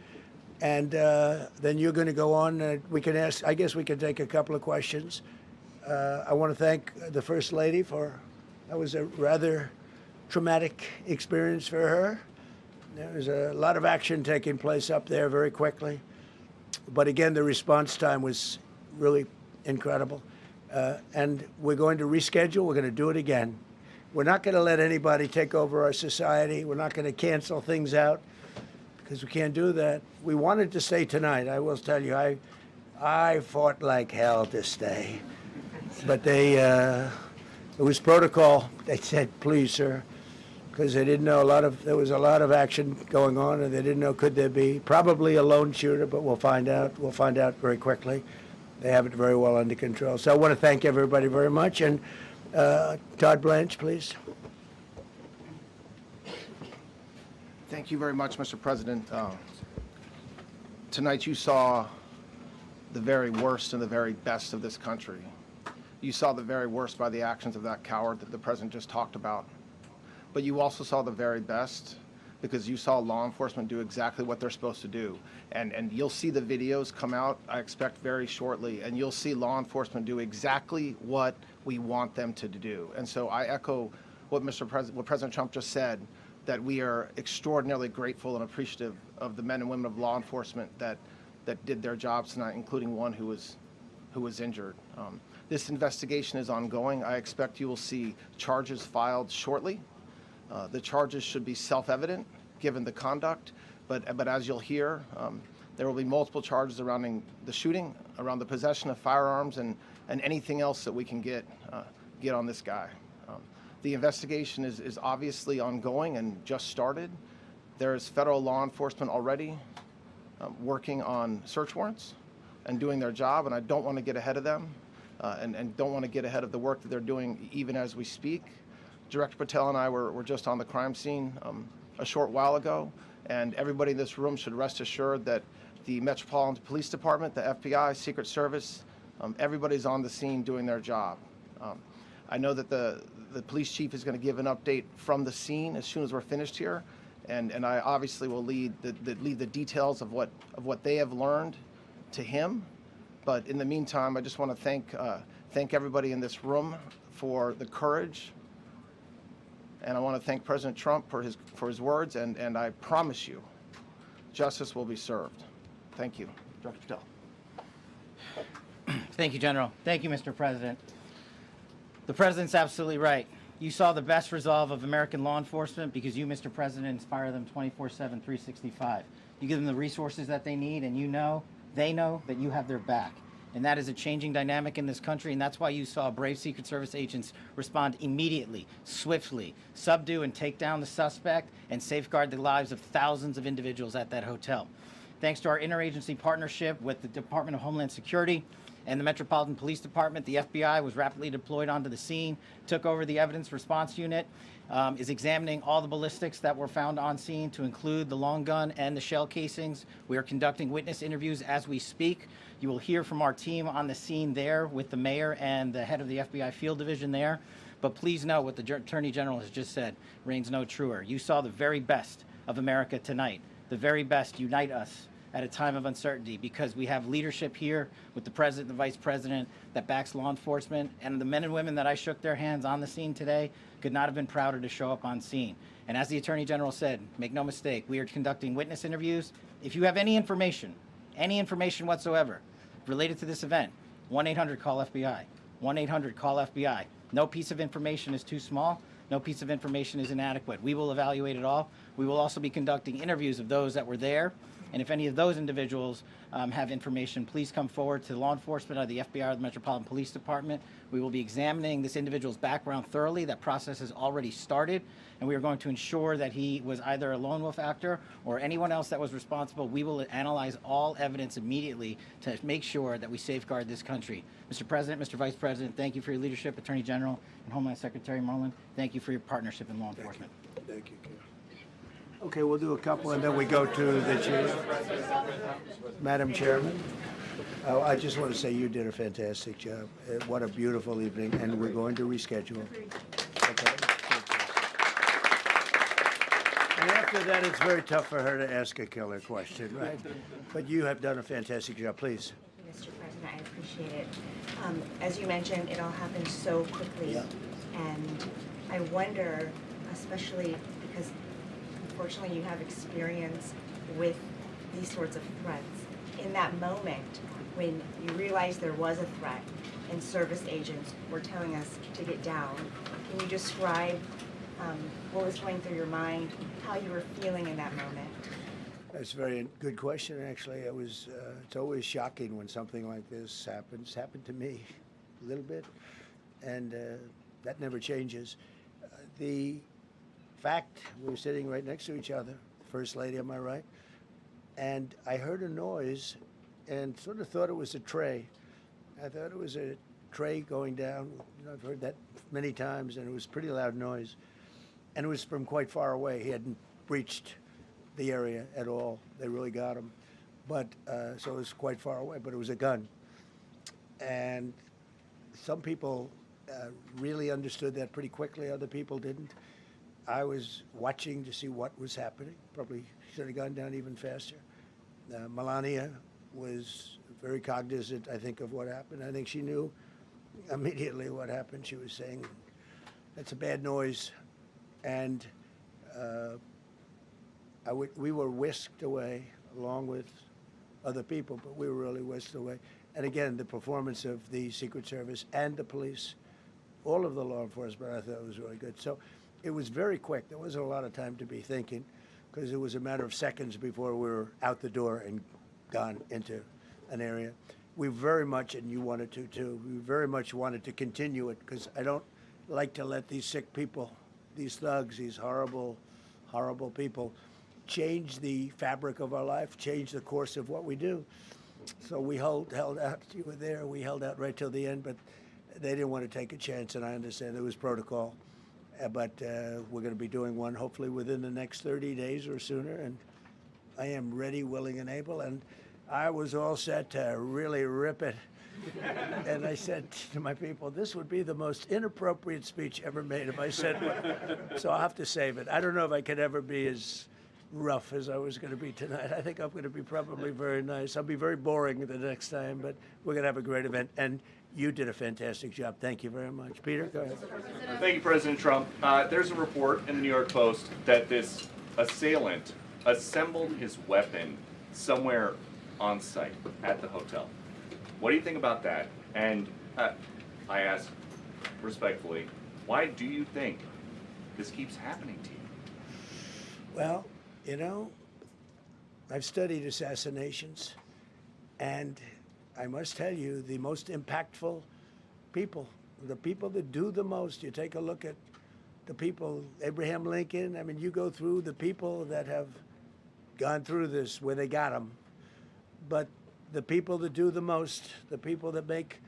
and then you're going to go on. We can ask. I guess we can take a couple of questions. I want to thank the First Lady that was a rather traumatic experience for her. There was a lot of action taking place up there very quickly. But again, the response time was really incredible. And we're going to reschedule. We're going to do it again. We're not going to let anybody take over our society. We're not going to cancel things out because we can't do that. We wanted to stay tonight. I will tell you, I fought like hell to stay. But it was protocol. They said, please, sir, because they didn't know there was a lot of action going on, and they didn't know could there be probably a lone shooter, but we'll find out. We'll find out very quickly. They have it very well under control. So I want to thank everybody very much. And Todd Blanche, please. Thank you very much, Mr. President. Tonight you saw the very worst and the very best of this country. You saw the very worst by the actions of that coward that the President just talked about. But you also saw the very best because you saw law enforcement do exactly what they're supposed to do. And you'll see the videos come out, I expect, very shortly, and you'll see law enforcement do exactly what we want them to do. And so I echo what what President Trump just said, that we are extraordinarily grateful and appreciative of the men and women of law enforcement that did their jobs tonight, including one who was injured. This investigation is ongoing. I expect you will see charges filed shortly. The charges should be self-evident given the conduct, but as you'll hear, there will be multiple charges surrounding the shooting, around the possession of firearms, and anything else that we can get on this guy. The investigation is obviously ongoing and just started. There is federal law enforcement already working on search warrants and doing their job, and I don't want to get ahead of them and don't want to get ahead of the work that they're doing even as we speak. Director Patel and I were just on the crime scene a short while ago, and everybody in this room should rest assured that the Metropolitan Police Department, the FBI, Secret Service, everybody's on the scene doing their job. I know that the police chief is going to give an update from the scene as soon as we're finished here, and I obviously will lead the details of what they have learned to him. But in the meantime, I just want to thank everybody in this room for the courage. And I want to thank President Trump for his words, and I promise you, justice will be served. Thank you. Director Patel. Thank you, General. Thank you, Mr. President. The President's absolutely right. You saw the best resolve of American law enforcement because you, Mr. President, inspire them 24/7, 365. You give them the resources that they need, and they know that you have their back. And that is a changing dynamic in this country, and that's why you saw brave Secret Service agents respond immediately, swiftly, subdue and take down the suspect, and safeguard the lives of thousands of individuals at that hotel. Thanks to our interagency partnership with the Department of Homeland Security and the Metropolitan Police Department, the FBI was rapidly deployed onto the scene, took over the evidence response unit, is examining all the ballistics that were found on scene to include the long gun and the shell casings. We are conducting witness interviews as we speak. You will hear from our team on the scene there with the mayor and the head of the FBI field division there. But please know what the Attorney General has just said reigns no truer. You saw the very best of America tonight. The very best unite us at a time of uncertainty because we have leadership here with the President and the Vice President that backs law enforcement, and the men and women that I shook their hands on the scene today could not have been prouder to show up on scene. And as the Attorney General said, make no mistake, we are conducting witness interviews. If you have any information whatsoever related to this event, 1-800-CALL-FBI, 1-800-CALL-FBI. No piece of information is too small. No piece of information is inadequate. We will evaluate it all. We will also be conducting interviews of those that were there. And if any of those individuals have information, please come forward to law enforcement or the FBI or the Metropolitan Police Department. We will be examining this individual's background thoroughly. That process has already started, and we are going to ensure that he was either a lone wolf actor or anyone else that was responsible. We will analyze all evidence immediately to make sure that we safeguard this country. Mr. President, Mr. Vice President, thank you for your leadership. Attorney General and Homeland Secretary Merlin, thank you for your partnership in law enforcement. Thank you, Ken. Okay, we'll do a couple, and then we go to the chief. Madam Chairman, I just want to say you did a fantastic job. What a beautiful evening, and we're going to reschedule. Okay. And after that, it's very tough for her to ask a killer question, right? But you have done a fantastic job. Please. Mr. President, I appreciate it. As you mentioned, it all happened so quickly, and I wonder, especially because unfortunately you have experience with these sorts of threats. In that moment, when you realized there was a threat and service agents were telling us to get down, can you describe what was going through your mind, how you were feeling in that moment? That's a very good question, actually. It's always shocking when something like this happens. It's happened to me a little bit, and that never changes. The fact, we were sitting right next to each other, First Lady on my right, and I heard a noise and sort of thought it was a tray. I thought it was a tray going down. You know, I've heard that many times, and it was a pretty loud noise. And it was from quite far away. He hadn't breached the area at all. They really got him. But, so it was quite far away, but it was a gun. And some people really understood that pretty quickly. Other people didn't. I was watching to see what was happening. Probably should have gone down even faster. Melania was very cognizant, I think, of what happened. I think she knew immediately what happened. She was saying, that's a bad noise. And we were whisked away along with other people, but we were really whisked away. And again, the performance of the Secret Service and the police, all of the law enforcement, I thought was really good. So it was very quick. There wasn't a lot of time to be thinking, because it was a matter of seconds before we were out the door and gone into an area. We very much, and you wanted to too, we very much wanted to continue it, because I don't like to let these sick people, these thugs, these horrible, horrible people, change the fabric of our life, change the course of what we do. So we held out. You were there. We held out right till the end, but they didn't want to take a chance, and I understand there was protocol. But we're going to be doing one hopefully within the next 30 days or sooner, and I am ready, willing, and able. And I was all set to really rip it. And I said to my people, this would be the most inappropriate speech ever made if I said one. So I'll have to save it. I don't know if I could ever be as rough as I was going to be tonight. I think I'm going to be probably very nice. I'll be very boring the next time, but we're going to have a great event. And you did a fantastic job. Thank you very much. Peter, go ahead. Thank you, President Trump. There's a report in the New York Post that this assailant assembled his weapon somewhere on site at the hotel. What do you think about that? And I ask respectfully, why do you think this keeps happening to you? Well, you know, I've studied assassinations, and I must tell you, the most impactful people, the people that do the most, you take a look at the people, Abraham Lincoln, I mean, you go through the people that have gone through this where they got them, but the people that do the most, the people that make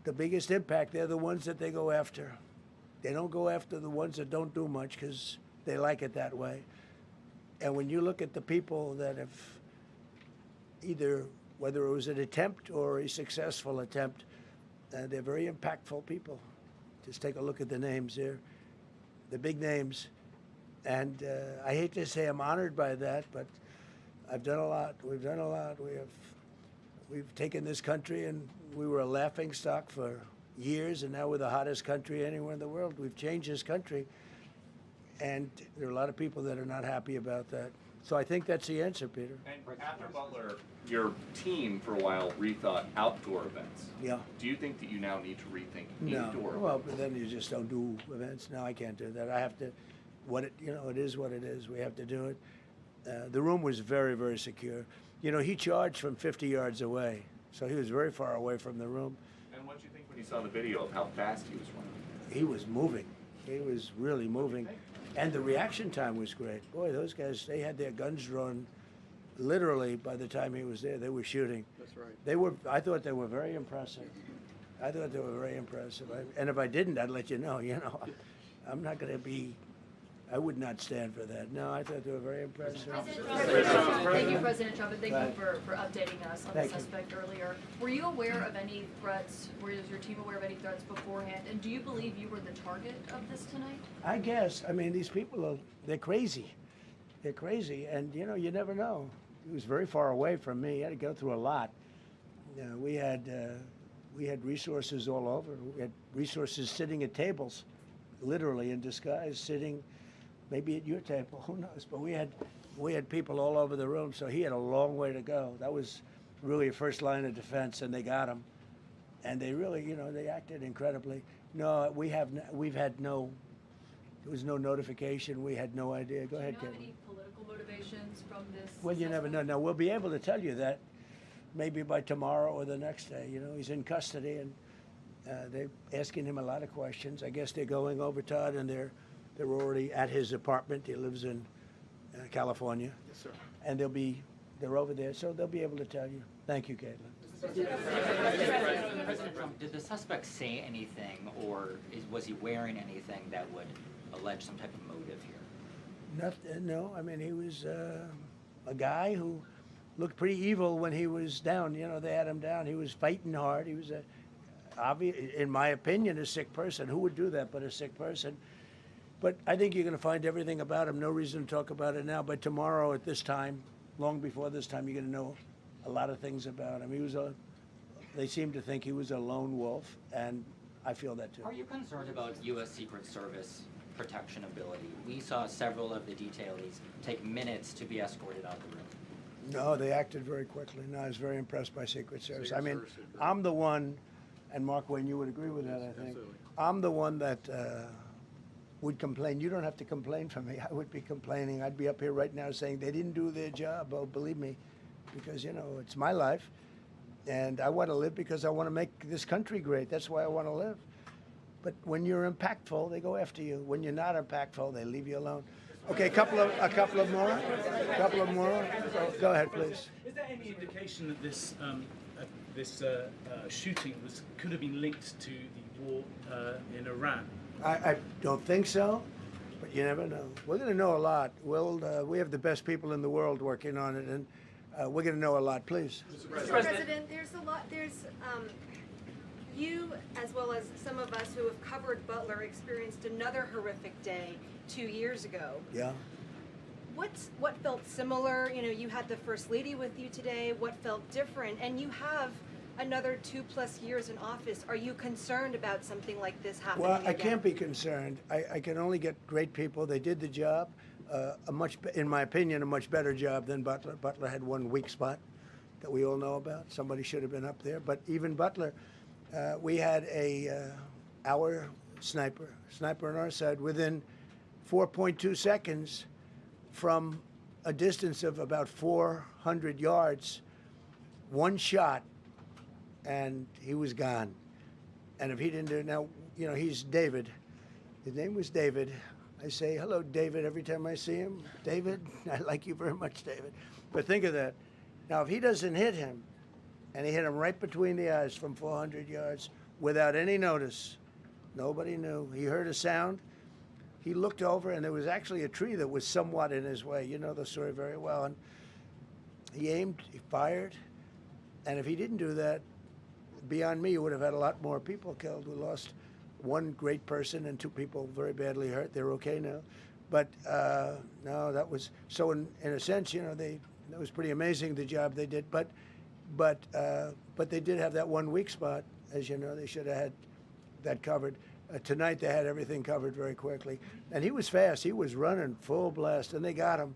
the biggest impact, they're the ones that they go after. They don't go after the ones that don't do much because they like it that way. And when you look at the people that have either, whether it was an attempt or a successful attempt, they're very impactful people. Just take a look at the names there, the big names. And I hate to say I'm honored by that, but I've done a lot. We've done a lot. We've taken this country, and we were a laughing stock for years, and now we're the hottest country anywhere in the world. We've changed this country, and there are a lot of people that are not happy about that. So I think that's the answer, Peter. And after Butler, your team for a while rethought outdoor events. Yeah. Do you think that you now need to rethink No. indoor Well, events? but then you just don't do events. No, I can't do that. I have to. It is what it is. We have to do it. The room was very, very secure. He charged from 50 yards away, so he was very far away from the room. And what did you think when you saw the video of how fast he was running? He was moving. He was really moving. And the reaction time was great. Boy, those guys, they had their guns drawn literally by the time he was there. They were shooting. That's right. I thought they were very impressive. And if I didn't, I'd let you know, I'm not going to be, I would not stand for that. No, I thought they were very impressive. Thank you, President Trump, and thank you for updating us on the Thank you. suspect earlier. Were you aware of any threats? Was your team aware of any threats beforehand? And do you believe you were the target of this tonight? I guess. I mean, these people they're crazy. They're crazy, and you never know. He was very far away from me. He had to go through a lot. We had resources all over. We had resources sitting at tables, literally in disguise, sitting maybe at your table, who knows? But we had people all over the room, so he had a long way to go. That was really a first line of defense, and they got him. And they really, they acted incredibly. No, there was no notification. We had no idea. Go ahead, Do you Kevin. know any political motivations from this? Well, you never know. Now, we'll be able to tell you that maybe by tomorrow or the next day. He's in custody, and they're asking him a lot of questions. I guess they're going over, Todd, and they're already at his apartment. He lives in California. Yes, sir. And they're over there, so they'll be able to tell you. Thank you, Caitlin. President Trump, did the suspect say anything, or was he wearing anything that would allege some type of motive here? No, I mean, he was a guy who looked pretty evil when he was down. They had him down. He was fighting hard. He was, in my opinion, a sick person. Who would do that but a sick person? But I think you're going to find everything about him. No reason to talk about it now. But tomorrow at this time, long before this time, you're going to know a lot of things about him. They seem to think he was a lone wolf, and I feel that too. Are you concerned about U.S. Secret Service protection ability? We saw several of the detailees take minutes to be escorted out the room. No, they acted very quickly. No, I was very impressed by Secret Service. I mean, I'm the one, and Mark Wayne, you would agree with that, I think. Absolutely. I'm the one that would complain. You don't have to complain for me. I would be complaining. I'd be up here right now saying they didn't do their job. Oh, believe me, because, it's my life, and I want to live because I want to make this country great. That's why I want to live. But when you're impactful, they go after you. When you're not impactful, they leave you alone. Okay, a couple of more. Go ahead, please. Is there any indication that this shooting could have been linked to the war in Iran? I don't think so, but you never know. We're going to know a lot. We have the best people in the world working on it, and we're going to know a lot. Please. Mr. President, there's you, as well as some of us who have covered Butler, experienced another horrific day 2 years ago. Yeah. What felt similar? You had the First Lady with you today. What felt different? And you have another 2+ years in office. Are you concerned about something like this happening Well, I again? can't be concerned. I can only get great people. They did the job, in my opinion, a much better job than Butler. Butler had one weak spot that we all know about. Somebody should have been up there. But even Butler, we had our sniper on our side within 4.2 seconds from a distance of about 400 yards, one shot, and he was gone. And if he didn't do it, now, he's David. His name was David. I say, hello, David, every time I see him. David, I like you very much, David. But think of that. Now, if he doesn't hit him, and he hit him right between the eyes from 400 yards without any notice, nobody knew. He heard a sound. He looked over, and there was actually a tree that was somewhat in his way. You know the story very well. And he aimed, he fired, and if he didn't do that, beyond me, you would have had a lot more people killed. We lost one great person and 2 people very badly hurt. They're okay now. But no, that was, so in a sense, it was pretty amazing the job they did. But they did have that one weak spot. As you know, they should have had that covered. Tonight they had everything covered very quickly. And he was fast. He was running full blast, and they got him.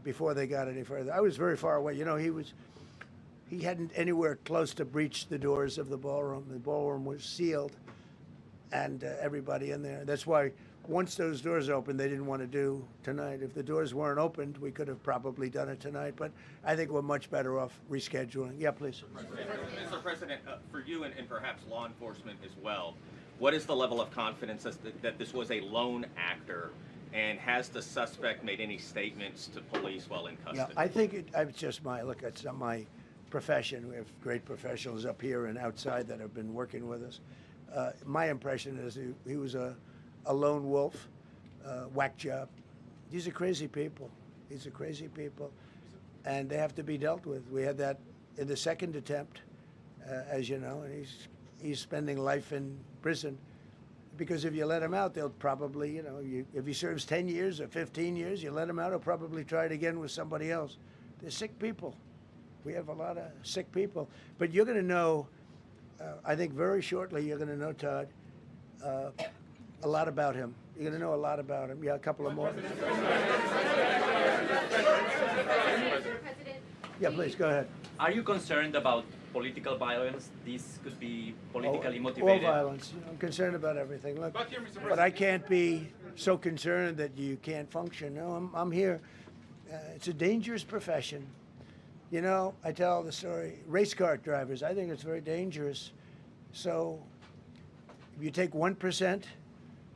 before they got any further. I was very far away. You know, he hadn't anywhere close to breach the doors of the ballroom. The ballroom was sealed, and everybody in there. That's why once those doors opened, they didn't want to do tonight. If the doors weren't opened, we could have probably done it tonight, but I think we're much better off rescheduling. Yeah, please. Mr. President, for you and perhaps law enforcement as well, what is the level of confidence that this was a lone actor, and has the suspect made any statements to police while in custody? Yeah, I think it's just it's not my profession. We have great professionals up here and outside that have been working with us. My impression is he was a lone wolf, whack job. These are crazy people. These are crazy people, and they have to be dealt with. We had that in the second attempt, as you know, and he's spending life in prison, because if you let him out, they'll probably, you know, if he serves 10 years or 15 years, you let him out, he'll probably try it again with somebody else. They're sick people. We have a lot of sick people. But you're going to know, I think very shortly, you're going to know, Todd, a lot about him. You're going to know a lot about him. Yeah, a couple of more. Yeah, please, go ahead. Are you concerned about political violence? This could be politically motivated. All violence. I'm concerned about everything. Look, but I can't be so concerned that you can't function. No, I'm here. It's a dangerous profession. You know, I tell the story, race car drivers, I think it's very dangerous. So if you take 1%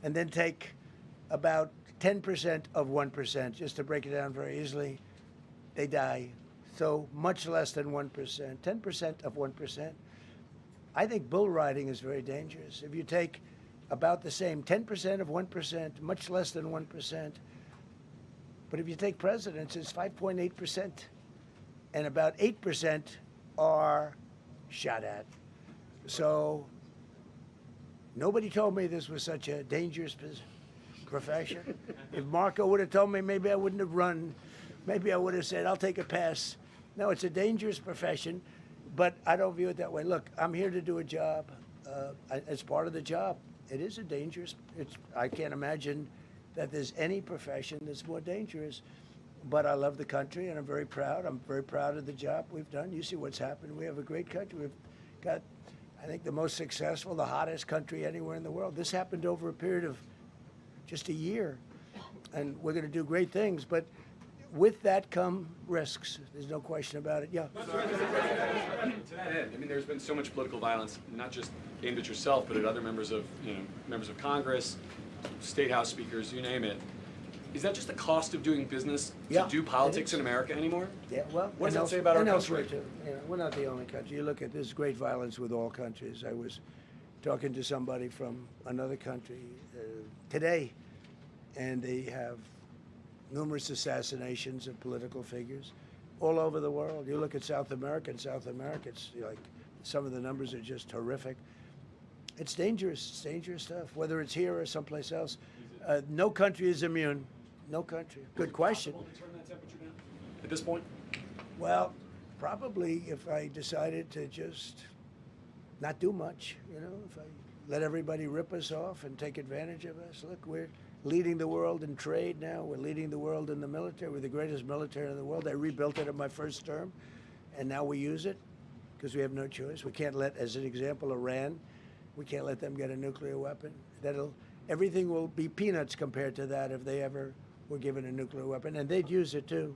and then take about 10% of 1%, just to break it down very easily, they die. So much less than 1%, 10% of 1%. I think bull riding is very dangerous. If you take about the same, 10% of 1%, much less than 1%. But if you take presidents, it's 5.8%. And about 8% are shot at. So nobody told me this was such a dangerous profession. If Marco would have told me, maybe I wouldn't have run. Maybe I would have said, I'll take a pass. No, it's a dangerous profession, but I don't view it that way. Look, I'm here to do a job. As part of the job, it is a dangerous, I can't imagine that there's any profession that's more dangerous. But I love the country, and I'm very proud. I'm very proud of the job we've done. You see what's happened. We have a great country. We've got, I think, the most successful, the hottest country anywhere in the world. This happened over a period of just a year, and we're going to do great things. But with that come risks. There's no question about it. Yeah. To that end, I mean, there's been so much political violence, not just aimed at yourself, but at other members of Congress, state house speakers, you name it. Is that just the cost of doing business to do politics in America anymore? Yeah, well, what does that say about our country? Too. You know, we're not the only country. You look at this great violence with all countries. I was talking to somebody from another country today, and they have numerous assassinations of political figures all over the world. You look at South America, it's like some of the numbers are just horrific. It's dangerous. It's dangerous stuff, whether it's here or someplace else. No country is immune. No country. Good question. Is it possible to turn that temperature down at this point? Well, probably if I decided to just not do much, you know, if I let everybody rip us off and take advantage of us. Look, we're leading the world in trade now. We're leading the world in the military. We're the greatest military in the world. I rebuilt it in my first term, and now we use it because we have no choice. We can't let, as an example, Iran, we can't let them get a nuclear weapon. Everything will be peanuts compared to that if they ever were given a nuclear weapon, and they'd use it too.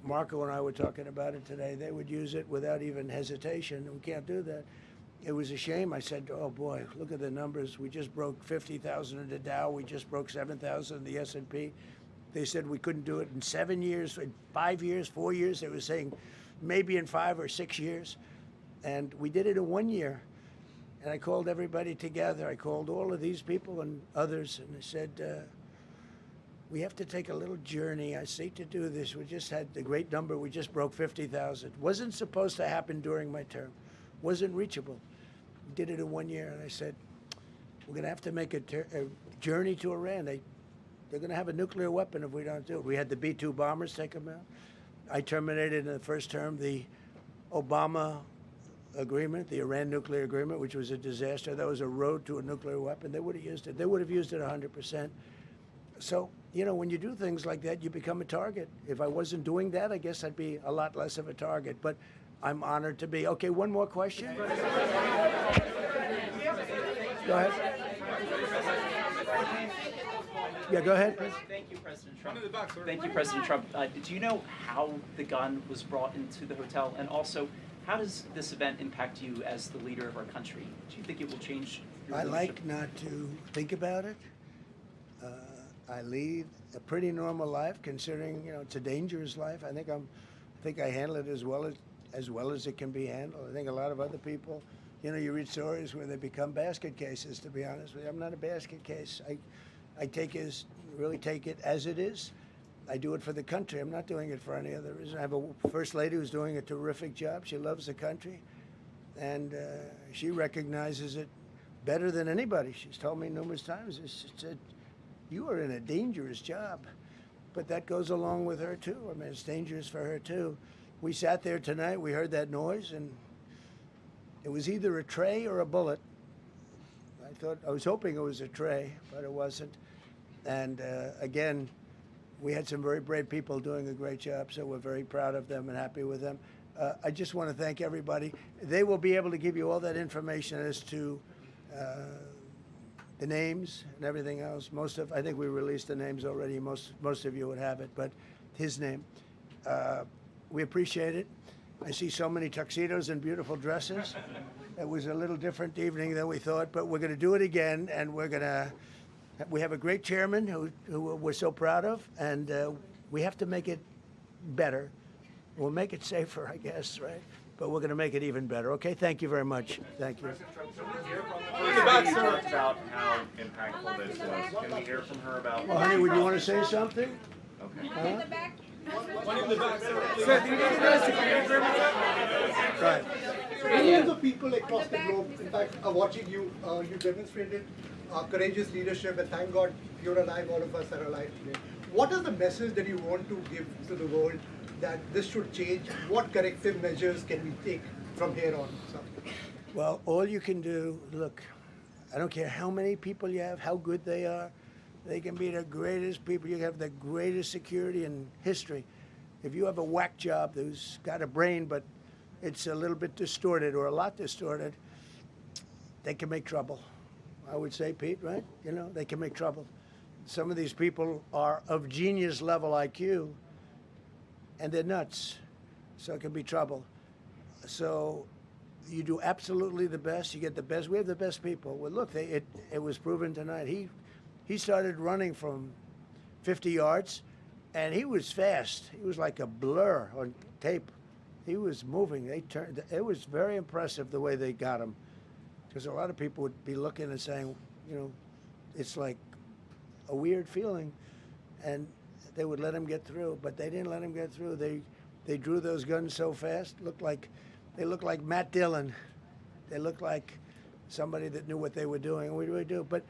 Marco and I were talking about it today. They would use it without even hesitation. We can't do that. It was a shame. I said, oh boy, look at the numbers. We just broke 50,000 in the Dow. We just broke 7,000 in the S&P. They said we couldn't do it in 7 years, in 5 years, 4 years. They were saying maybe in 5 or 6 years. And we did it in 1 year. And I called everybody together. I called all of these people and others, and I said, we have to take a little journey. I say to do this. We just had the great number. We just broke 50,000. Wasn't supposed to happen during my term. Wasn't reachable. We did it in 1 year, and I said, we're going to have to make a journey to Iran. They're going to have a nuclear weapon if we don't do it. We had the B-2 bombers take them out. I terminated in the first term the Obama agreement, the Iran nuclear agreement, which was a disaster. That was a road to a nuclear weapon. They would have used it. They would have used it 100%. So you know, when you do things like that, you become a target. If I wasn't doing that, I guess I'd be a lot less of a target. But I'm honored to be. Okay, one more question. Go ahead. Yeah, go ahead. Thank you, President Trump. Thank you, President Trump. Did you know how the gun was brought into the hotel? And also, how does this event impact you as the leader of our country? Do you think it will change your I leadership? like not to think about it. I lead a pretty normal life, considering, you know, it's a dangerous life. I think I handle it as well as it can be handled. I think a lot of other people, you know, you read stories where they become basket cases. To be honest with you, I'm not a basket case. I really take it as it is. I do it for the country. I'm not doing it for any other reason. I have a first lady who's doing a terrific job. She loves the country, and she recognizes it better than anybody. She's told me numerous times. She said, "You are in a dangerous job," but that goes along with her too. I mean, it's dangerous for her too. We sat there tonight. We heard that noise, and it was either a tray or a bullet. I was hoping it was a tray, but it wasn't. And again, we had some very brave people doing a great job, so we're very proud of them and happy with them. I just want to thank everybody. They will be able to give you all that information as to the names and everything else. I think we released the names already. Most of you would have it, but his name. We appreciate it. I see so many tuxedos and beautiful dresses. It was a little different evening than we thought, but we're going to do it again, and we have a great chairman who we're so proud of, and we have to make it better. We'll make it safer, I guess, right? But we're going to make it even better. Okay, thank you very much. Thank you. About how impactful this was. Can we hear from her about? Well, honey, would you want to say something? Okay. Huh? Right. Millions of people across the globe, in fact, are watching you. You demonstrated courageous leadership, and thank God you're alive. All of us are alive today. What is the message that you want to give to the world that this should change? What corrective measures can we take from here on? Well, all you can do, look, I don't care how many people you have, how good they are. They can be the greatest people. You have the greatest security in history. If you have a whack job who's got a brain, but it's a little bit distorted or a lot distorted, they can make trouble. I would say, Pete, right? You know, they can make trouble. Some of these people are of genius level IQ, and they're nuts. So it can be trouble. So you do absolutely the best. You get the best. We have the best people. Well, look, it was proven tonight. He started running from 50 yards, and he was fast. He was like a blur on tape. He was moving. It was very impressive the way they got him, because a lot of people would be looking and saying, you know, it's like a weird feeling, and they would let him get through, but they didn't let him get through. They drew those guns so fast. They looked like Matt Dillon. They looked like somebody that knew what they were doing, and we really do. But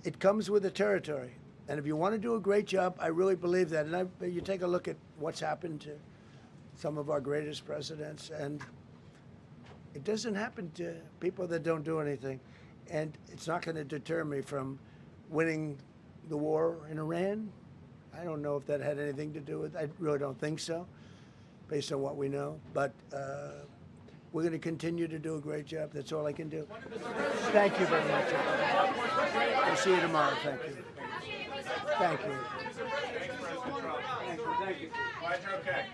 it comes with the territory. And if you want to do a great job, I really believe that. And you take a look at what's happened to some of our greatest presidents, and it doesn't happen to people that don't do anything. And it's not going to deter me from winning the war in Iran. I don't know if that had anything to do with it. I really don't think so, based on what we know. But we're going to continue to do a great job. That's all I can do. Thank you very much. We'll see you tomorrow. Thank you. Thank you. Thank you. Glad you're okay.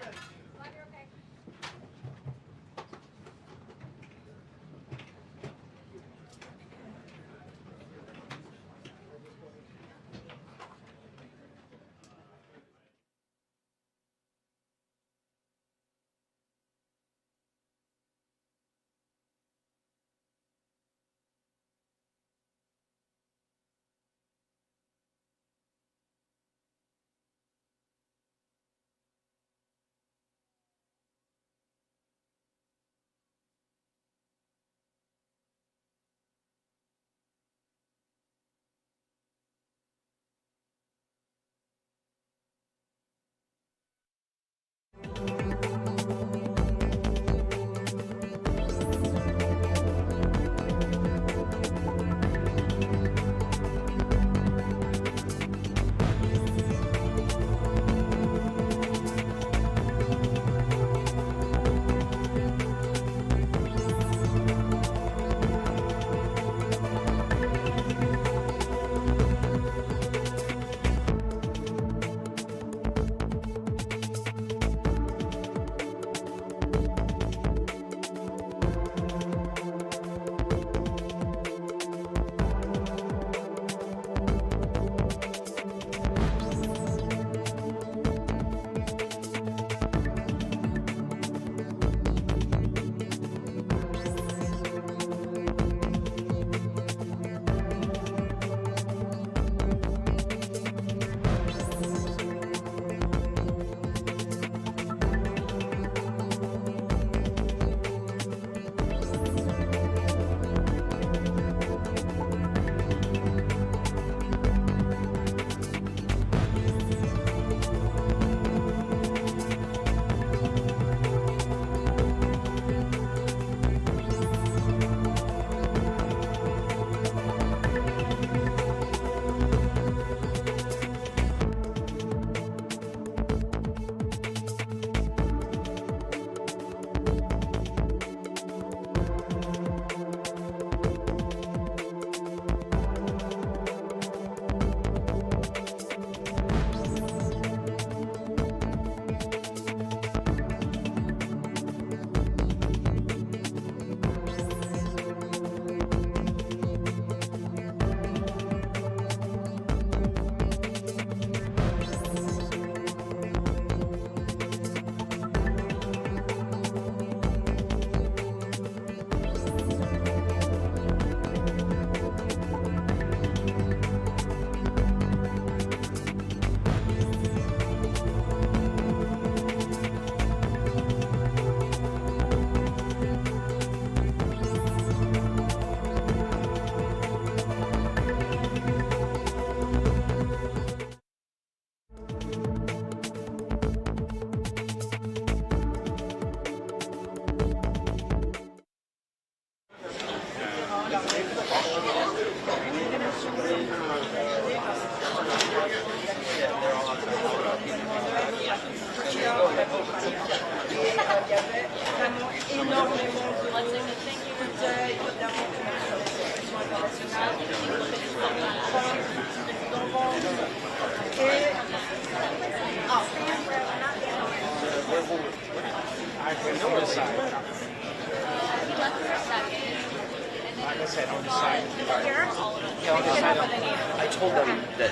I told them that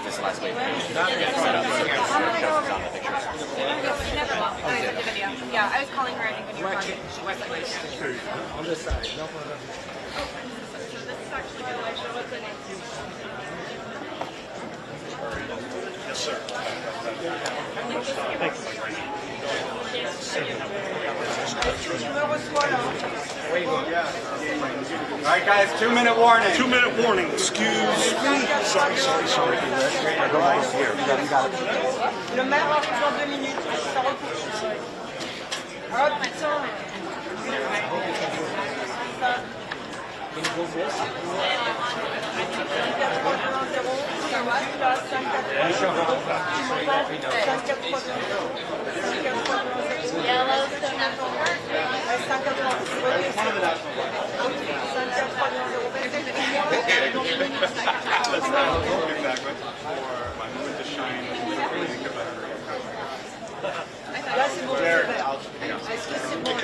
this last week. Yeah, I was calling her, I think, when you were talking. On this side, no Yes, sir. Thank you. All right, guys, 2-minute warning. 2-minute warning. Excuse me. Sorry. Right here. You got it. Le maire arrive dans 2 minutes. Ça repousse. Oh putain.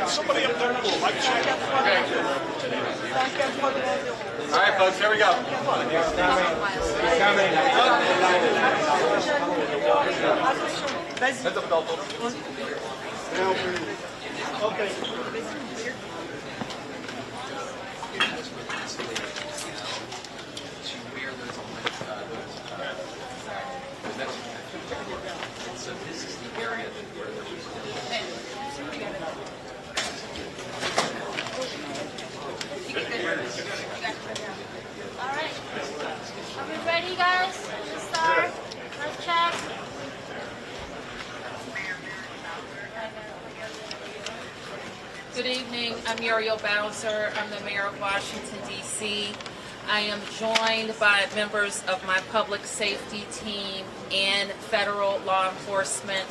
Somebody up there will mic check. All right, folks, here we go. Okay. So this is the area where there was All right. Are we ready, guys? To start? Let's check. Good evening. I'm Muriel Bowser. I'm the mayor of Washington, D.C. I am joined by members of my public safety team and federal law enforcement,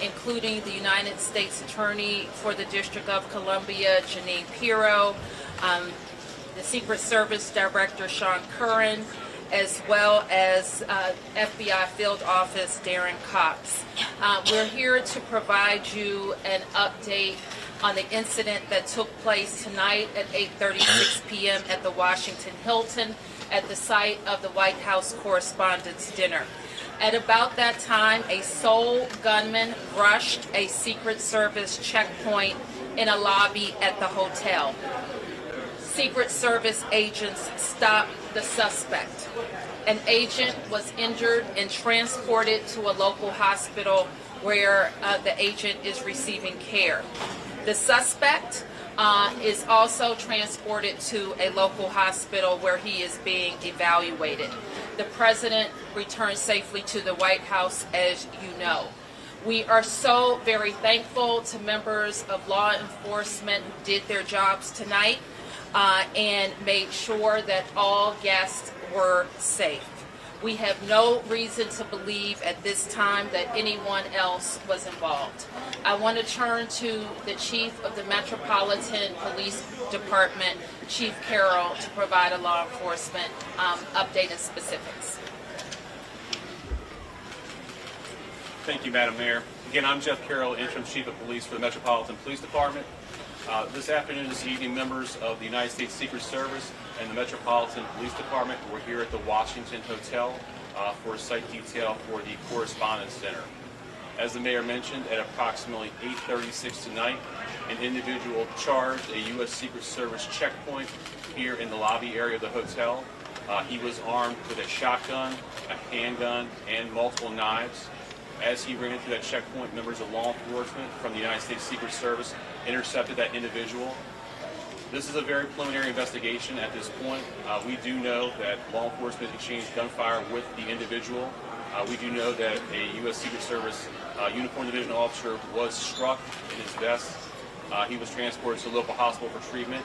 including the United States Attorney for the District of Columbia, Janine Pirro, the Secret Service Director, Sean Curran, as well as FBI Field Office, Darren Cox. We're here to provide you an update on the incident that took place tonight at 8:36 p.m. at the Washington Hilton at the site of the White House Correspondents Dinner. At about that time, a sole gunman rushed a Secret Service checkpoint in a lobby at the hotel. Secret Service agents stopped the suspect. An agent was injured and transported to a local hospital where the agent is receiving care. The suspect is also transported to a local hospital where he is being evaluated. The president returned safely to the White House, as you know. We are so very thankful to members of law enforcement who did their jobs tonight and made sure that all guests were safe. We have no reason to believe at this time that anyone else was involved. I want to turn to the Chief of the Metropolitan Police Department, Chief Carroll, to provide a law enforcement update and specifics. Thank you, Madam Mayor. Again, I'm Jeff Carroll, Interim Chief of Police for the Metropolitan Police Department. This afternoon and this evening, members of the United States Secret Service and the Metropolitan Police Department were here at the Washington Hotel for a site detail for the Correspondents Dinner. As the Mayor mentioned, at approximately 8:36 tonight, an individual charged a U.S. Secret Service checkpoint here in the lobby area of the hotel. He was armed with a shotgun, a handgun, and multiple knives. As he ran through that checkpoint, members of law enforcement from the United States Secret Service intercepted that individual. This is a very preliminary investigation at this point. We do know that law enforcement exchanged gunfire with the individual. We do know that a U.S. Secret Service uniformed division officer was struck in his vest. He was transported to a local hospital for treatment.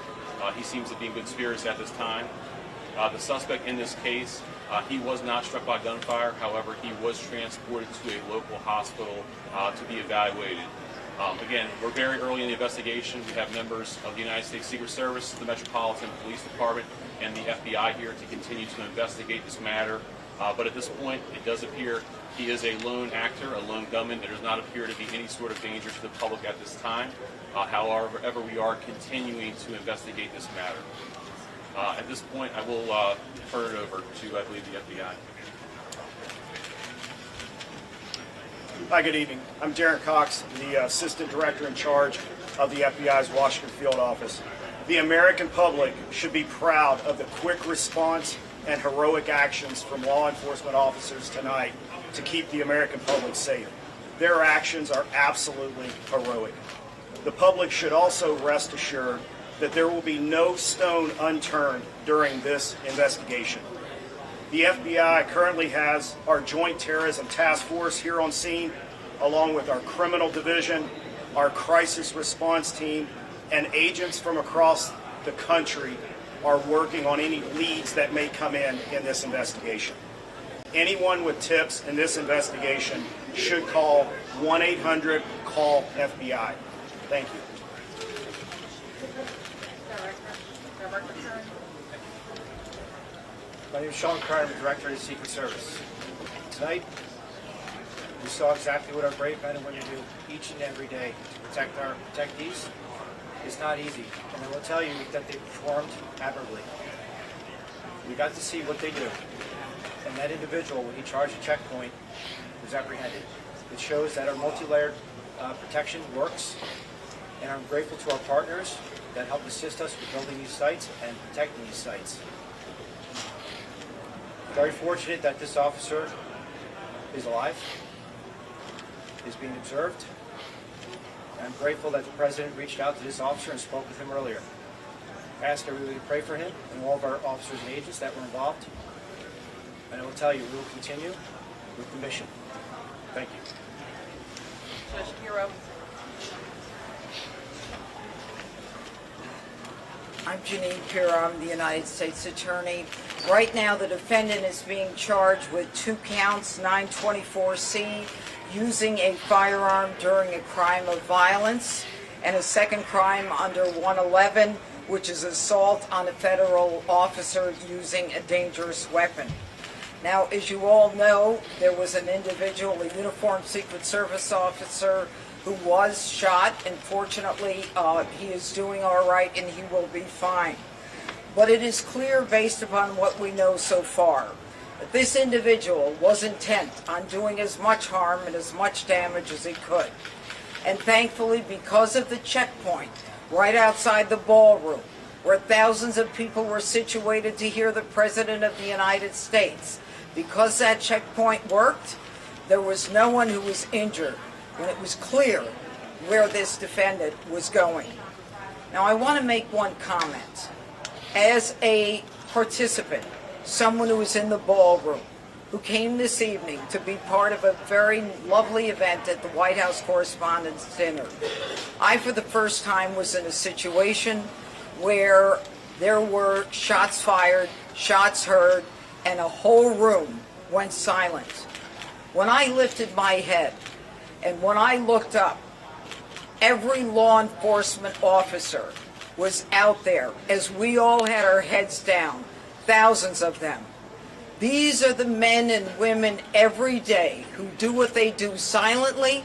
He seems to be in good spirits at this time. The suspect in this case, he was not struck by gunfire. However, he was transported to a local hospital to be evaluated. Again, we're very early in the investigation. We have members of the United States Secret Service, the Metropolitan Police Department, and the FBI here to continue to investigate this matter. But at this point, it does appear he is a lone actor, a lone gunman. There does not appear to be any sort of danger to the public at this time. However, we are continuing to investigate this matter. At this point, I will turn it over to, I believe, the FBI. Hi, good evening. I'm Darren Cox, the Assistant Director in charge of the FBI's Washington Field Office. The American public should be proud of the quick response and heroic actions from law enforcement officers tonight to keep the American public safe. Their actions are absolutely heroic. The public should also rest assured that there will be no stone unturned during this investigation. The FBI currently has our Joint Terrorism Task Force here on scene, along with our Criminal Division, our Crisis Response Team, and agents from across the country are working on any leads that may come in this investigation. Anyone with tips in this investigation should call 1-800-CALL-FBI. Thank you. My name is Sean Carter, I'm the Director of the Secret Service. Tonight, we saw exactly what our brave men and women do each and every day to protect these. It's not easy, and I will tell you that they performed admirably. We got to see what they do, and that individual, when he charged a checkpoint, was apprehended. It shows that our multi-layered protection works, and I'm grateful to our partners that helped assist us with building these sites and protecting these sites. Very fortunate that this officer is alive, is being observed. I'm grateful that the President reached out to this officer and spoke with him earlier. I ask everybody to pray for him and all of our officers and agents that were involved. And I will tell you, we will continue with the mission. Thank you. Judge Hero. I'm Janine Pirro, I'm the United States Attorney. Right now, the defendant is being charged with 2 counts, 924C, using a firearm during a crime of violence, and a second crime under 111, which is assault on a federal officer using a dangerous weapon. Now, as you all know, there was an individual, a uniformed Secret Service officer, who was shot, and fortunately he is doing all right and he will be fine. But it is clear, based upon what we know so far, that this individual was intent on doing as much harm and as much damage as he could. And thankfully, because of the checkpoint right outside the ballroom, where thousands of people were situated to hear the President of the United States, because that checkpoint worked, there was no one who was injured when it was clear where this defendant was going. Now, I want to make one comment. As a participant, someone who was in the ballroom, who came this evening to be part of a very lovely event at the White House Correspondents Dinner, I, for the first time, was in a situation where there were shots fired, shots heard, and a whole room went silent. When I lifted my head and when I looked up, every law enforcement officer was out there as we all had our heads down, thousands of them. These are the men and women every day who do what they do silently,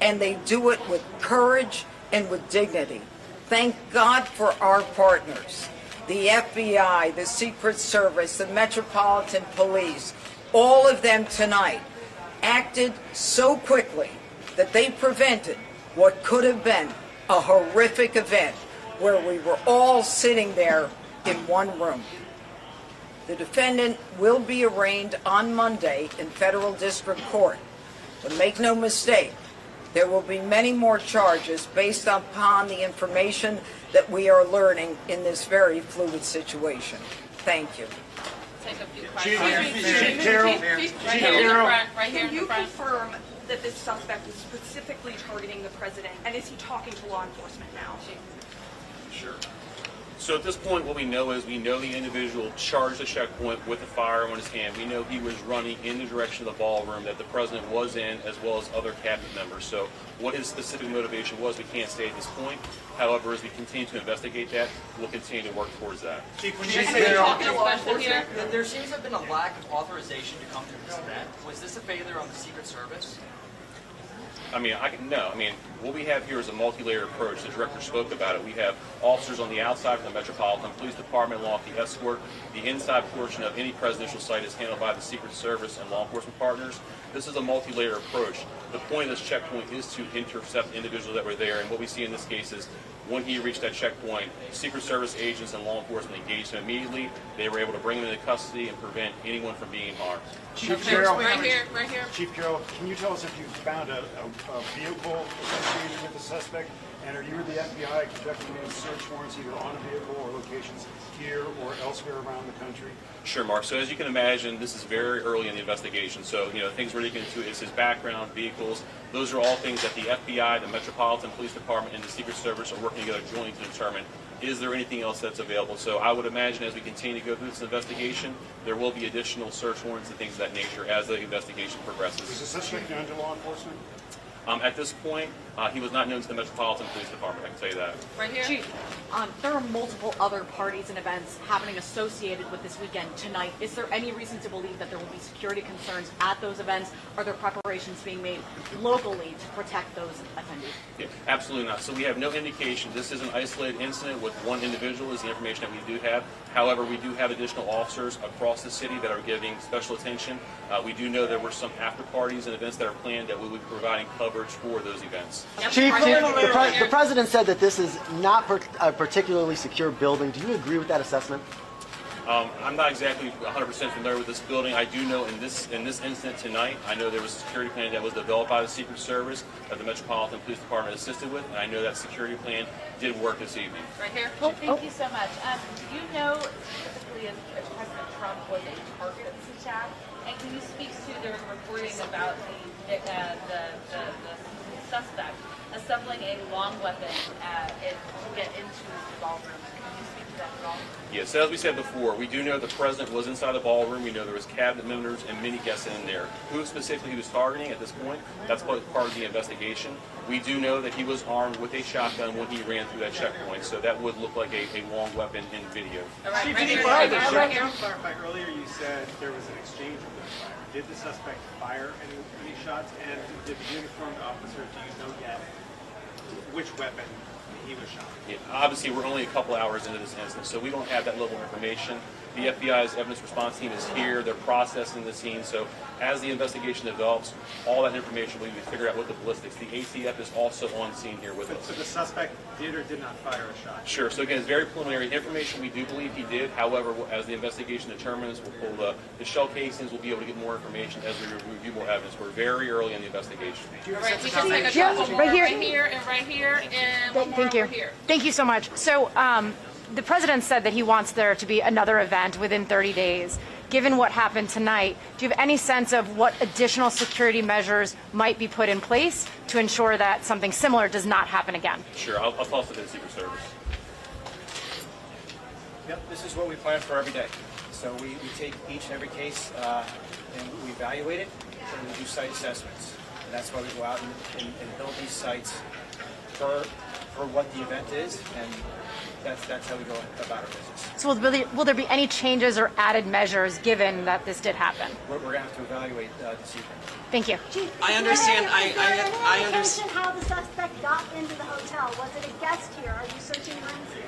and they do it with courage and with dignity. Thank God for our partners, the FBI, the Secret Service, the Metropolitan Police. All of them tonight acted so quickly that they prevented what could have been a horrific event where we were all sitting there in one room. The defendant will be arraigned on Monday in federal district court. But make no mistake, there will be many more charges based upon the information that we are learning in this very fluid situation. Thank you. Take a few Chief questions. Carroll. Right here in the front. Right here Can in the you front. confirm that this suspect is specifically targeting the president, and is he talking to law enforcement now? Sure. So at this point, what we know is we know the individual charged the checkpoint with a firearm in his hand. We know he was running in the direction of the ballroom that the president was in, as well as other cabinet members. So what his specific motivation was, we can't say at this point. However, as we continue to investigate that, we'll continue to work towards that. Chief, when you say talking to law enforcement, there seems to have been a lack of authorization to come to this event. Was this a failure on the Secret Service? What we have here is a multi-layered approach. The director spoke about it. We have officers on the outside from the Metropolitan Police Department, along with the escort. The inside portion of any presidential site is handled by the Secret Service and law enforcement partners. This is a multi-layered approach. The point of this checkpoint is to intercept individuals that were there, and what we see in this case is when he reached that checkpoint, Secret Service agents and law enforcement engaged him immediately. They were able to bring him into custody and prevent anyone from being harmed. Chief Carroll, right here. Chief Carroll, can you tell us if you found a vehicle associated with the suspect? And are you or the FBI conducting any search warrants either on a vehicle or locations here or elsewhere around the country? Sure, Mark. So as you can imagine, this is very early in the investigation. So, things we're looking into is his background, vehicles. Those are all things that the FBI, the Metropolitan Police Department, and the Secret Service are working together jointly to determine, is there anything else that's available? So I would imagine as we continue to go through this investigation, there will be additional search warrants and things of that nature as the investigation progresses. Is the suspect known to law enforcement? At this point, he was not known to the Metropolitan Police Department, I can tell you that. Right here. Chief, there are multiple other parties and events happening associated with this weekend tonight. Is there any reason to believe that there will be security concerns at those events? Are there preparations being made locally to protect those attendees? Yeah, absolutely not. So we have no indication. This is an isolated incident with one individual is the information that we do have. However, we do have additional officers across the city that are giving special attention. We do know there were some after parties and events that are planned that we will be providing coverage for those events. Chief, the president said that this is not a particularly secure building. Do you agree with that assessment? I'm not exactly 100% familiar with this building. I do know in this incident tonight, I know there was a security plan that was developed by the Secret Service that the Metropolitan Police Department assisted with, and I know that security plan did work this evening. Right here. Thank you so much. Do you know specifically if President Trump was a target of this attack? And can you speak to there was reporting about the suspect assembling a long weapon to get into the ballroom? Can you speak to that at all? Yes, as we said before, we do know the president was inside the ballroom. We know there was cabinet members and many guests in there. Who specifically he was targeting at this point, that's part of the investigation. We do know that he was armed with a shotgun when he ran through that checkpoint, so that would look like a long weapon in video. Chief, can you clarify earlier you said there was an exchange of gunfire. Did the suspect fire any shots, and did the uniformed officer, do you know yet which weapon he was shot? Yeah, obviously, we're only a couple hours into this incident, so we don't have that level of information. The FBI's evidence response team is here. They're processing the scene. So as the investigation develops, all that information will be figured out with the ballistics. The ATF is also on scene here with us. So the suspect did or did not fire a shot? Sure. So again, it's very preliminary information. We do believe he did. However, as the investigation determines, we'll pull the shell casings. We'll be able to get more information as we review more evidence. We're very early in the investigation. All right, we can take a couple more. Right here and right here and one more over here. Thank you so much. So the president said that he wants there to be another event within 30 days. Given what happened tonight, do you have any sense of what additional security measures might be put in place to ensure that something similar does not happen again? Sure. I'll toss it to the Secret Service. Yep, this is what we plan for every day. So we take each and every case and we evaluate it, and we do site assessments. And that's why we go out and build these sites for what the event is, and that's how we go about our business. So will there be any changes or added measures given that this did happen? We're going to have to evaluate this evening. Thank you. Chief, I understand. I understand how the suspect got into the hotel. Was it a guest here? Are you searching rooms here?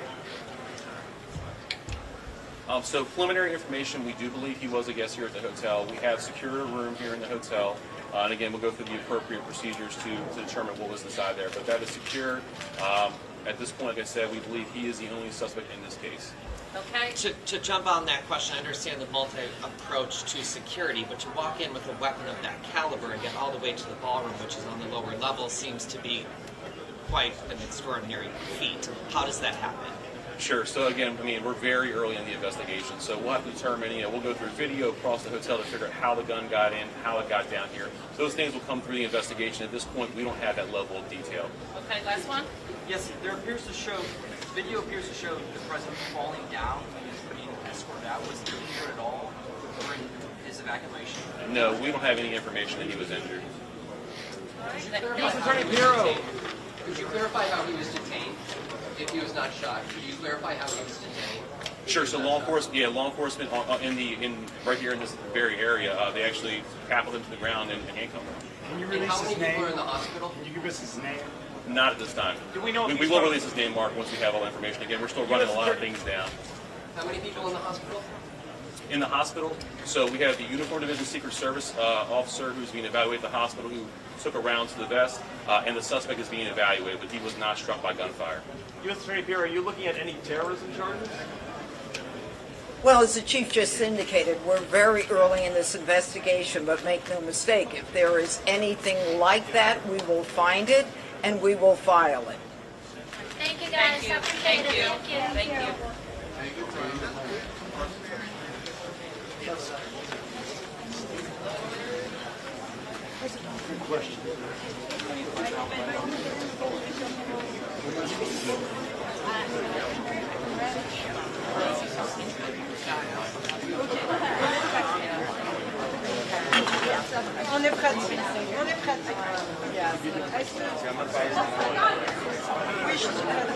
So preliminary information, we do believe he was a guest here at the hotel. We have secured a room here in the hotel. And again, we'll go through the appropriate procedures to determine what was inside there. But that is secure. At this point, like I said, we believe he is the only suspect in this case. Okay. To jump on that question, I understand the multi-approach to security, but to walk in with a weapon of that caliber and get all the way to the ballroom, which is on the lower level, seems to be quite an extraordinary feat. How does that happen? Sure. So again, I mean, we're very early in the investigation, so we'll have to determine, we'll go through video across the hotel to figure out how the gun got in, how it got down here. Those things will come through the investigation. At this point, we don't have that level of detail. Okay, last one. Yes, video appears to show the president falling down when he was being escorted out. Was he injured at all during his evacuation? No, we don't have any information that he was injured. Attorney Bureau, could you clarify how he was detained? If he was not shot, could you clarify how he was detained? Sure. So law enforcement right here in this very area, they actually tackled him to the ground and handcuffed him. Can you release how many his name? people are in the hospital? Can you give us his name? Not at this time. Do we know if we will release his name, Mark, once we have all the information. Again, we're still running a lot of things down. How many people in the hospital? In the hospital, so we have the Uniform Division Secret Service officer who's being evaluated at the hospital who took a round to the vest, and the suspect is being evaluated, but he was not struck by gunfire. U.S. Attorney Pierre, are you looking at any terrorism charges? Well, as the chief just indicated, we're very early in this investigation, but make no mistake, if there is anything like that, we will find it and we will file it. Thank you guys. Thank you. Thank you. Good question. On est prête. On est prête. Oui, je suis prête.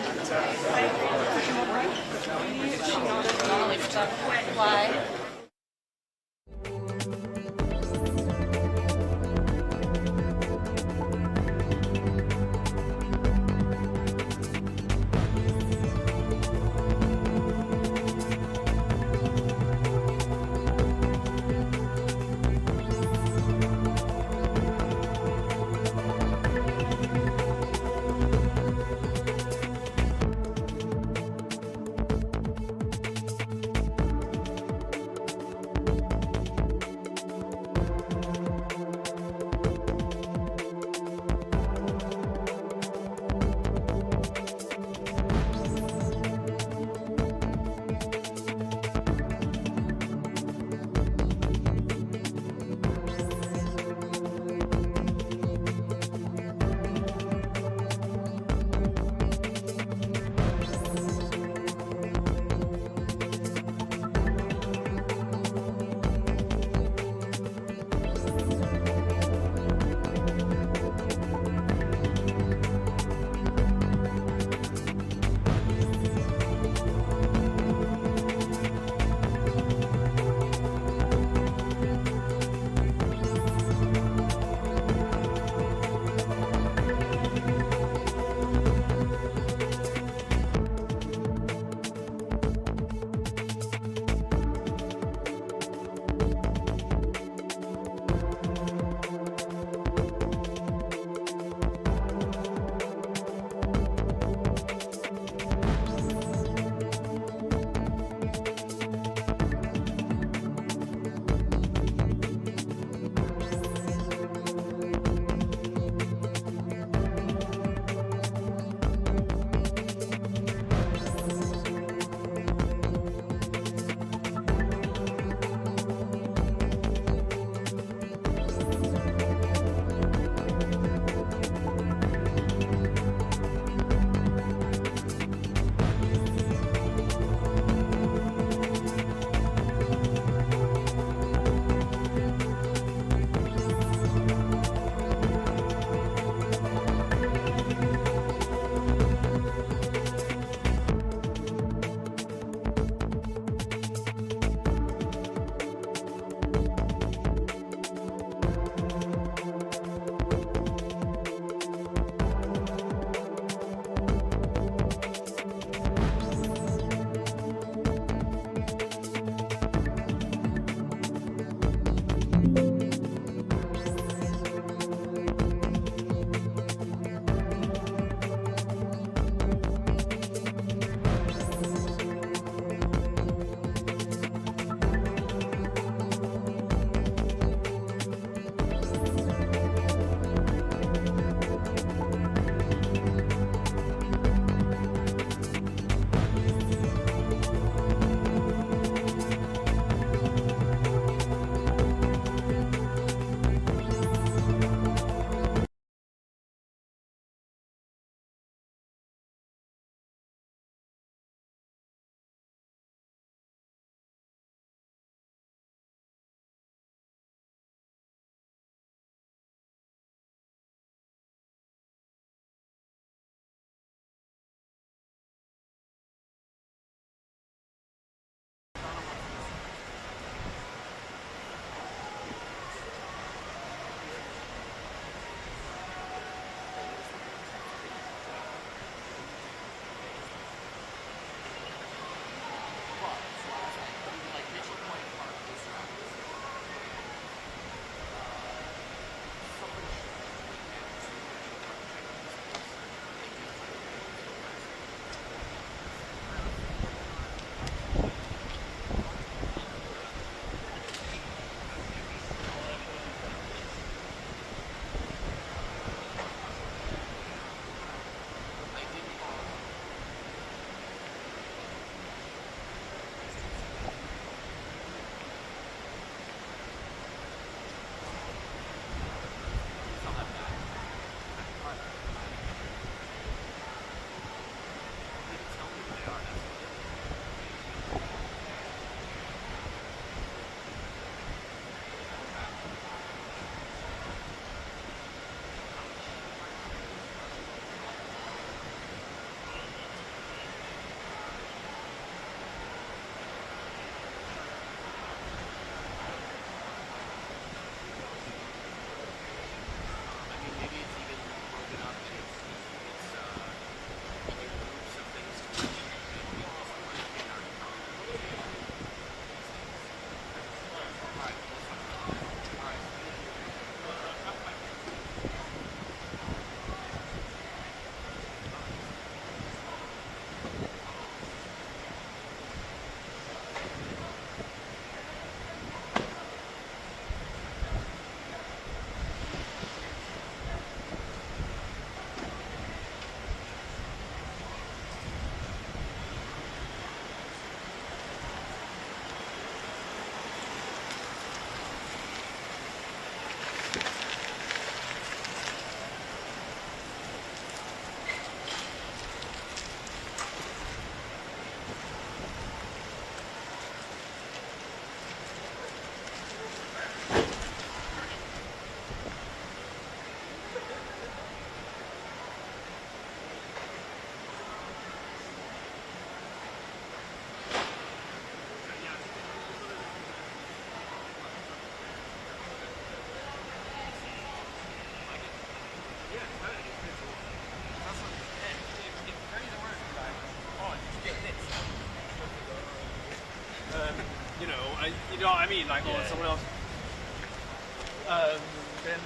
You know what I mean? Like, oh, someone else. Then.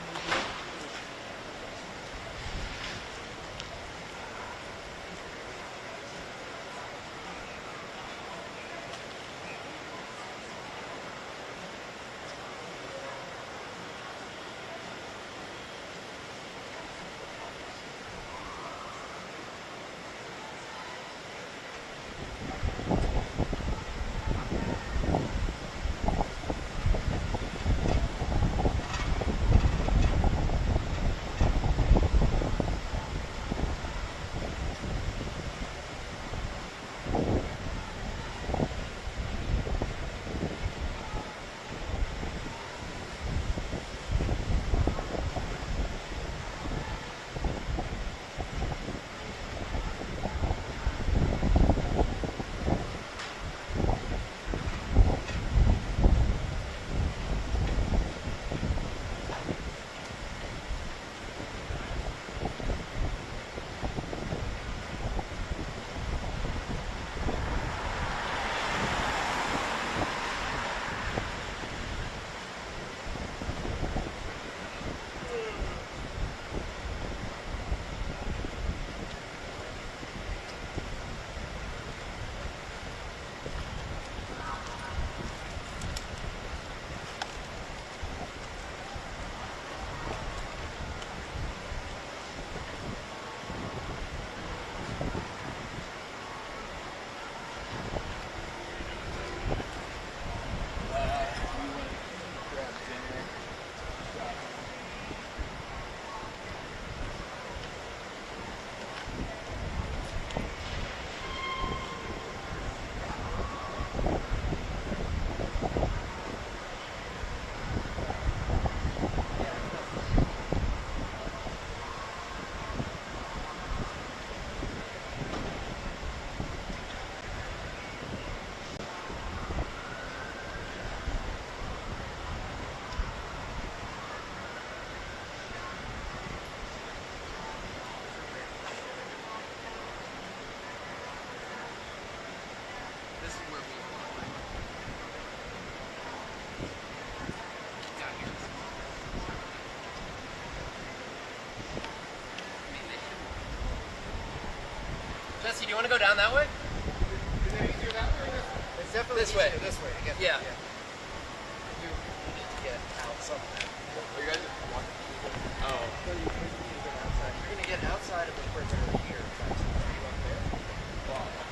Jesse, do you want to go down that way? Is it easier that way or this way? It's definitely This way. This way. I guess. Yeah. You need to get out somehow. Are you guys just walking? Oh. So you need to get outside. You're going to get outside of the perimeter here. Are you up there? Wow.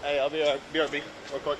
Hey, I'll be BRB real quick.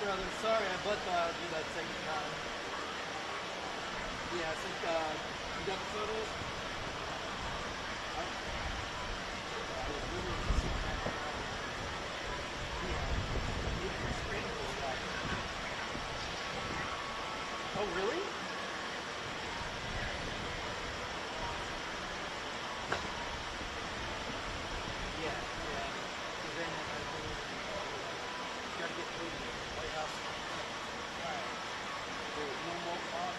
brother. Sorry, I butt dialed you that second time. Yeah, I think you got the photos? Oh, really? Yeah. And then gotta get through the White House. Alright. No more talk.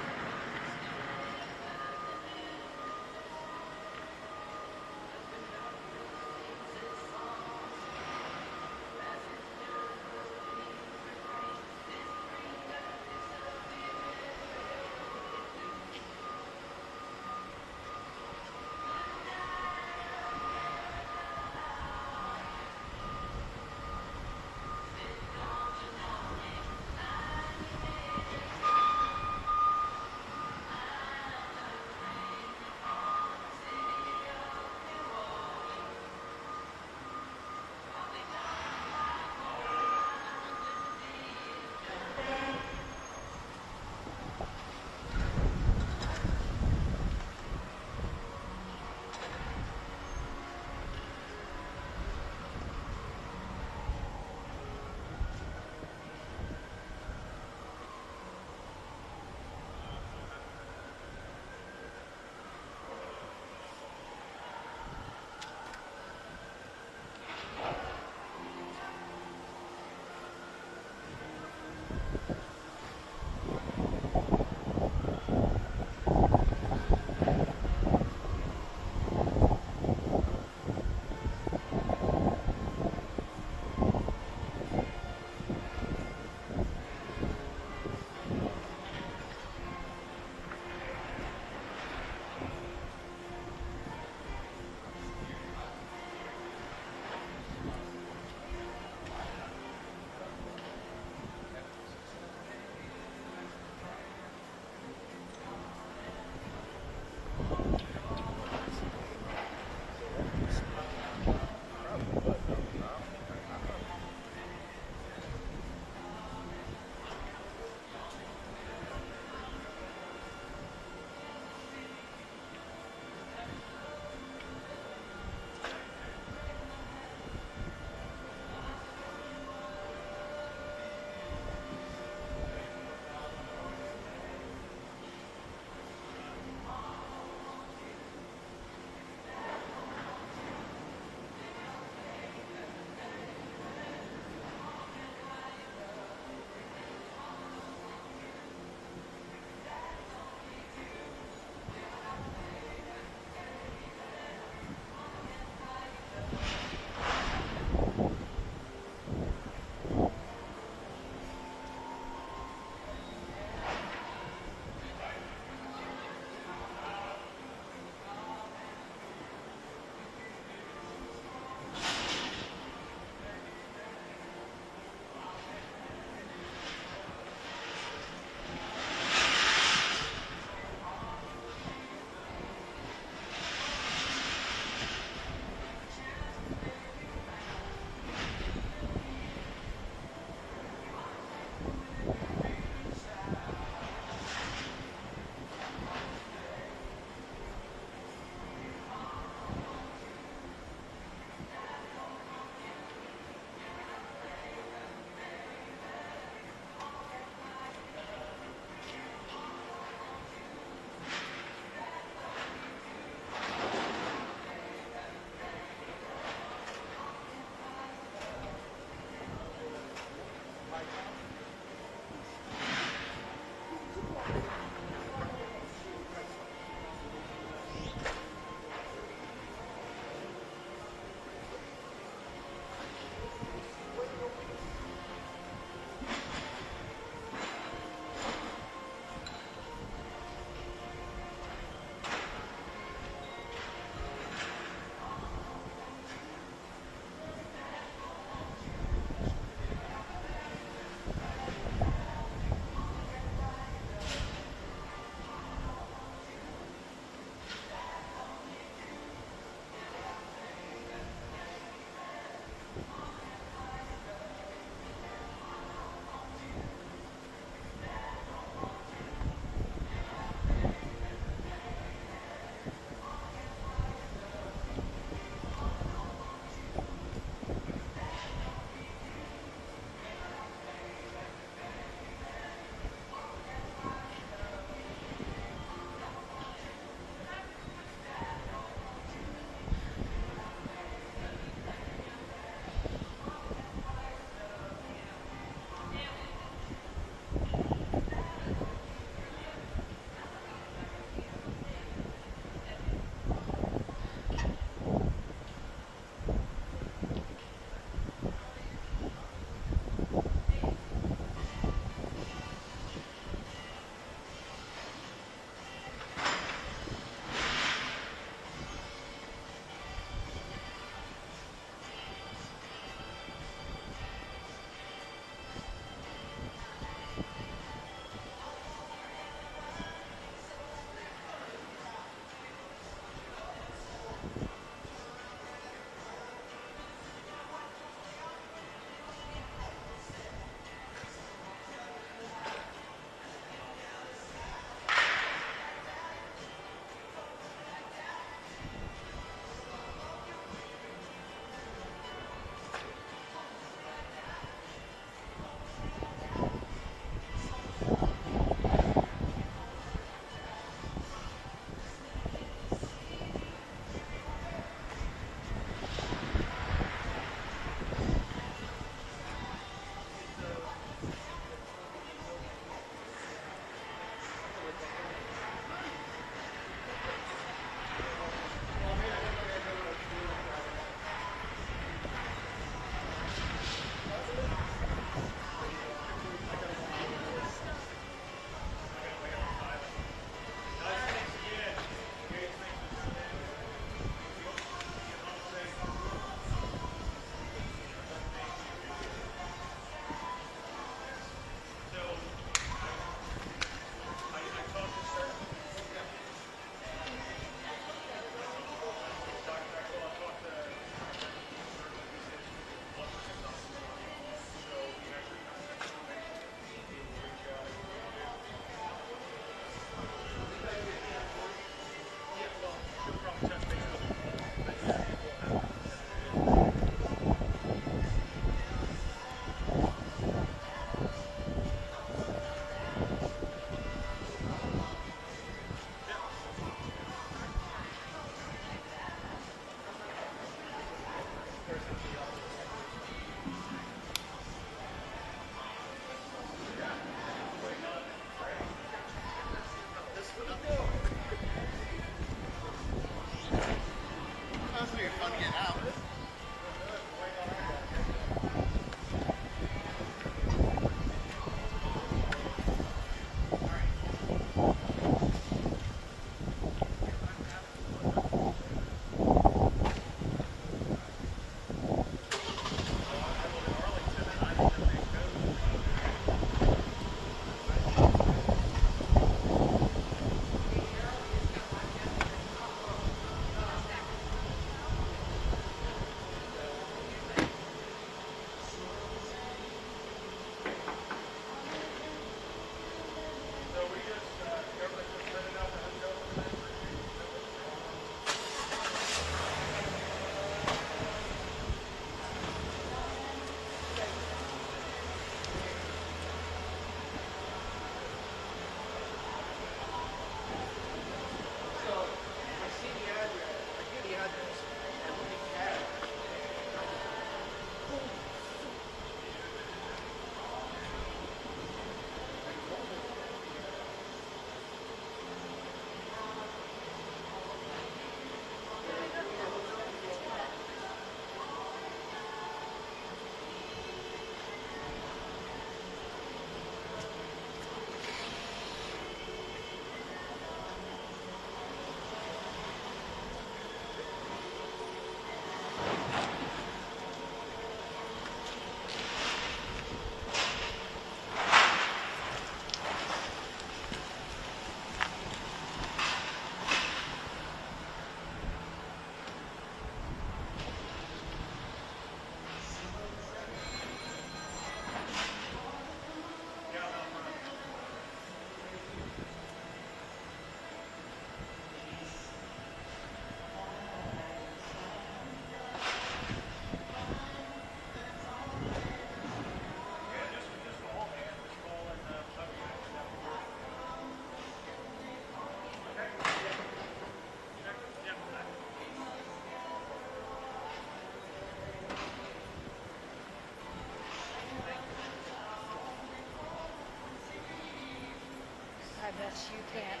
Yes, you can.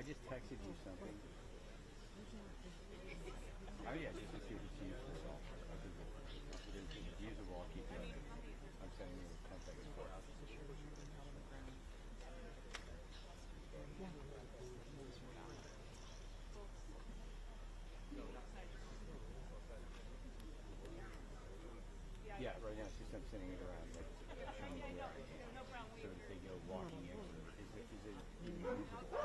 just texted you something. Oh yeah, just to see if it's useful. If it's usable, I'll keep it. I'm sending you a contact report. Yeah, right now she's sending it around, like showing me where, so that they go walking in. Is it usable?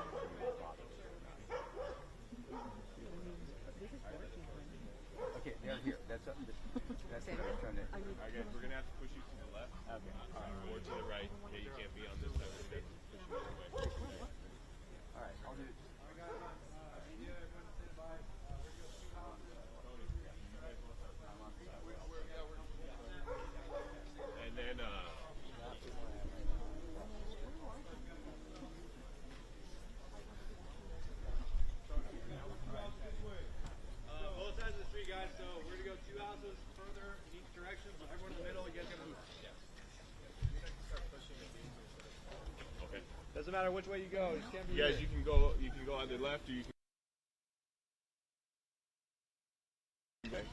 Okay, they're here. That's what I was trying to. Alright guys, we're gonna have to push you to the left. Okay. Or to the right. Okay, you can't be on this side. We're gonna push you the other way. Alright, I'll do it. And then both sides of the street, guys. So we're gonna go 2 houses further in each direction. So everyone in the middle, you guys gotta move. Okay. Doesn't matter which way you go. You can't be You guys, here. you can go either left or you can. Okay.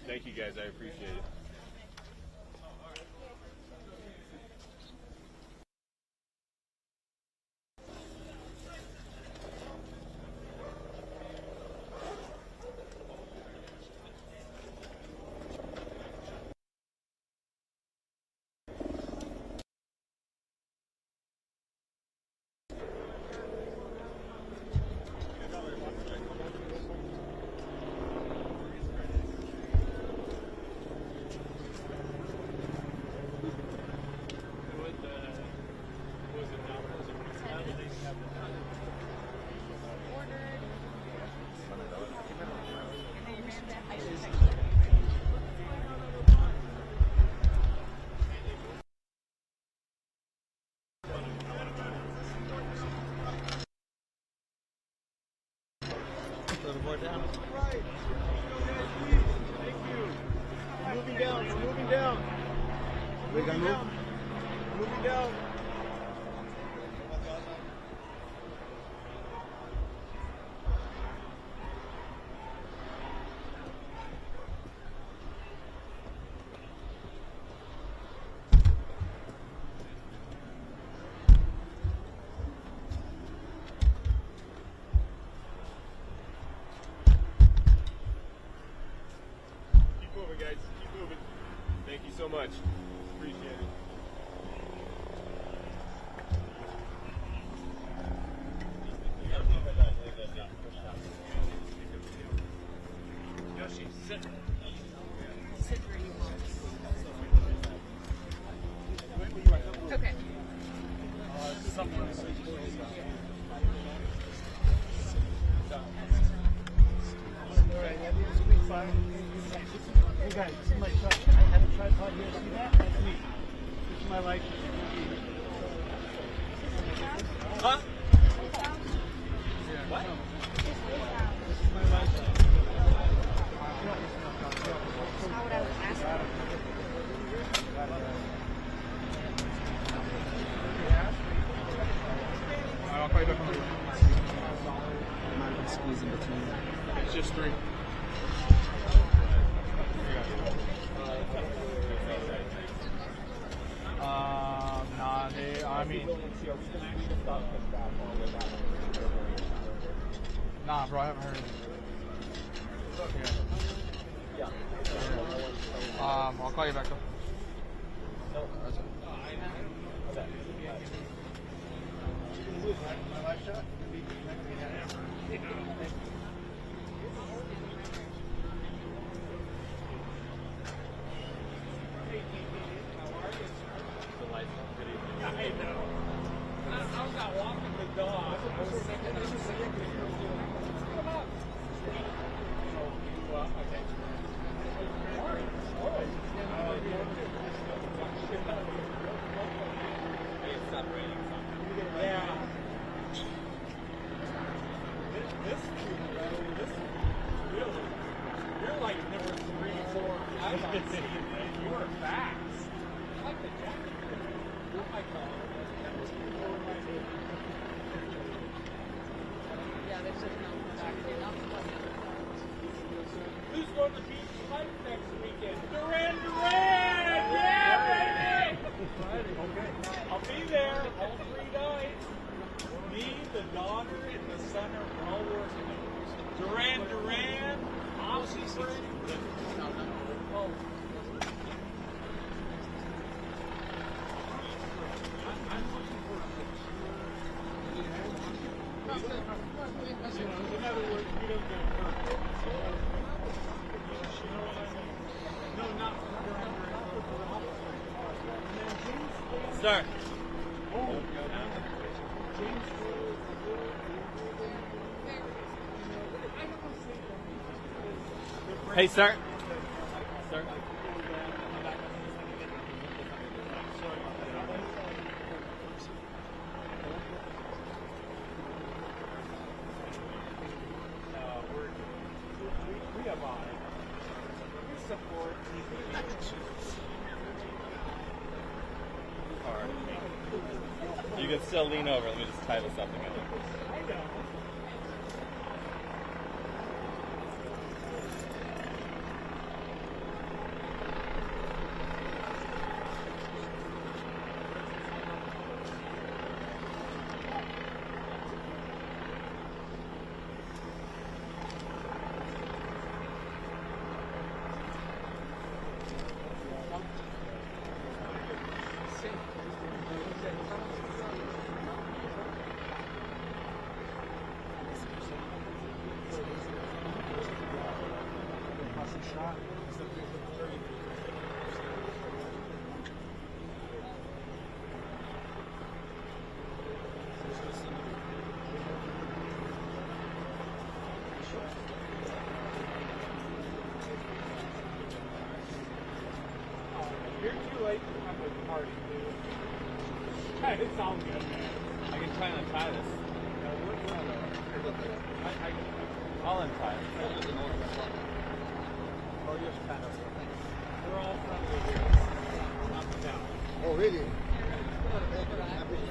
Thank you guys, I appreciate it. Throw the board down. Right. Thank you. Moving down. We're moving down. We gonna move? Moving down. Keep moving, guys. Keep moving. Thank you so much. Appreciate it. Yoshi, sit. Sit where you want. Okay. Hey guys, this is my truck. I have a tripod here. See that? That's me. This is my license. Huh? What? This is my license. How would I ask I'll call you back on the I'm not going to squeeze in between. It's just 3. Nah, I mean, nah, bro, I haven't heard it. Yeah. I'll call you back up. That's it. My live shot? I know. I was out walking the dog. I was thinking this is come up. Well, okay. Stop raining. Yeah. This really, you're like number 3, 4, 5 on scene, man. You are fast. I like the jacket. I call it. Who's going to beach life next weekend? Duran Duran! Yeah, baby! Okay. I'll be there all 3 nights. Me, the daughter, and the son are all working. Duran Duran, Offspring. In other words, we don't get hurt. No, not Start. Hey, start. Start. we have on it. We support Hard. You can still lean over. Let me just tie this up together. I know. You're too late to come to the party, dude. It's all good, man. I can try and untie this. I'll untie it. Or just kind of. We're all friendly here. Up and down. Oh, really?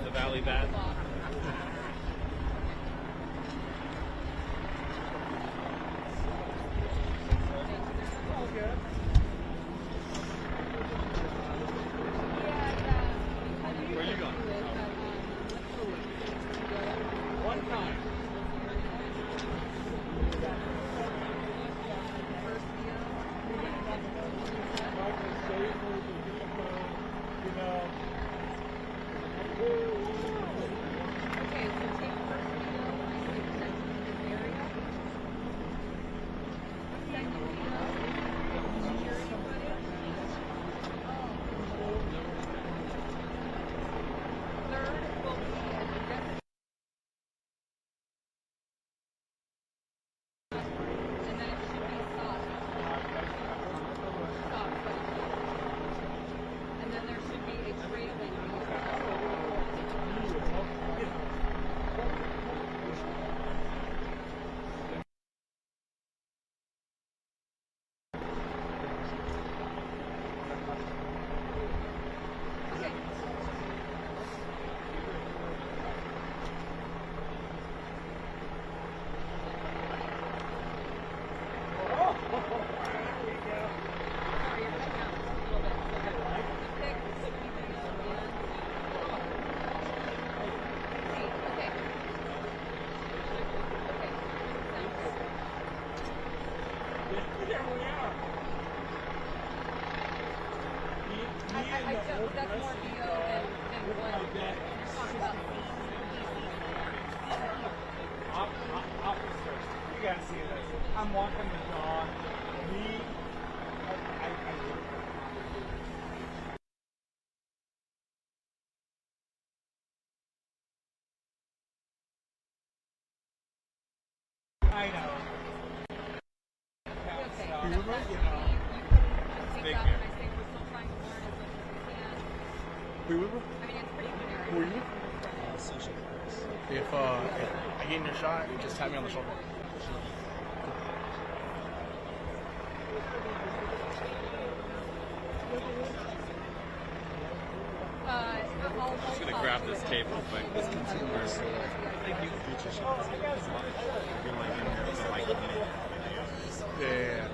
The Valley Bat. All good. Where are you going? One time. I'm walking the dog. I know. Big here. Who are you? If I get in your shot, just tap me on the shoulder. I'm just gonna grab this tape real quick. Yeah.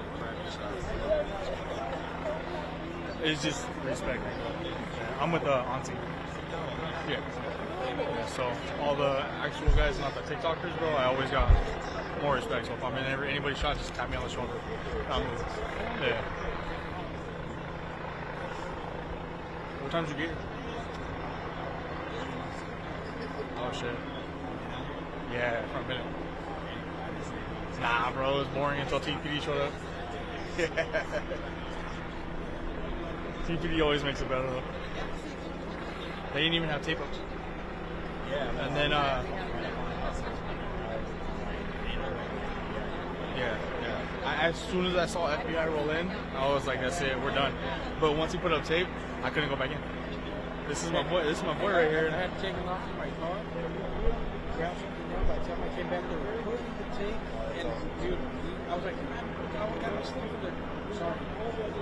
It's just respect. Yeah, I'm with the auntie. Yeah. So all the actual guys, not the TikTokers, bro, I always got more respect. So if I'm in anybody shot, just tap me on the shoulder. Yeah. What time did you get here? Oh shit. Yeah, for a minute. Nah, bro, it was boring until TPD showed up. Yeah. TPD always makes it better though. They didn't even have tape ups. Yeah. And then as soon as I saw FBI roll in, I was like, that's it, we're done. But once he put up tape, I couldn't go back in. This is my boy right here. I had to take him off from my car, grab something there. By the time I came back, they were putting the tape, and dude, I was like, I was thinking, sorry.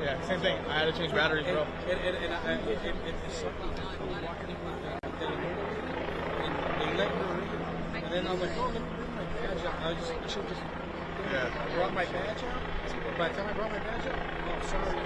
Yeah, same thing. I had to change batteries, bro. And it's something that I'm walking in with that, and they let her in. And then I was like, oh, let me bring my badge out. I should just brought my badge out. By the time I brought my badge out, oh, sorry.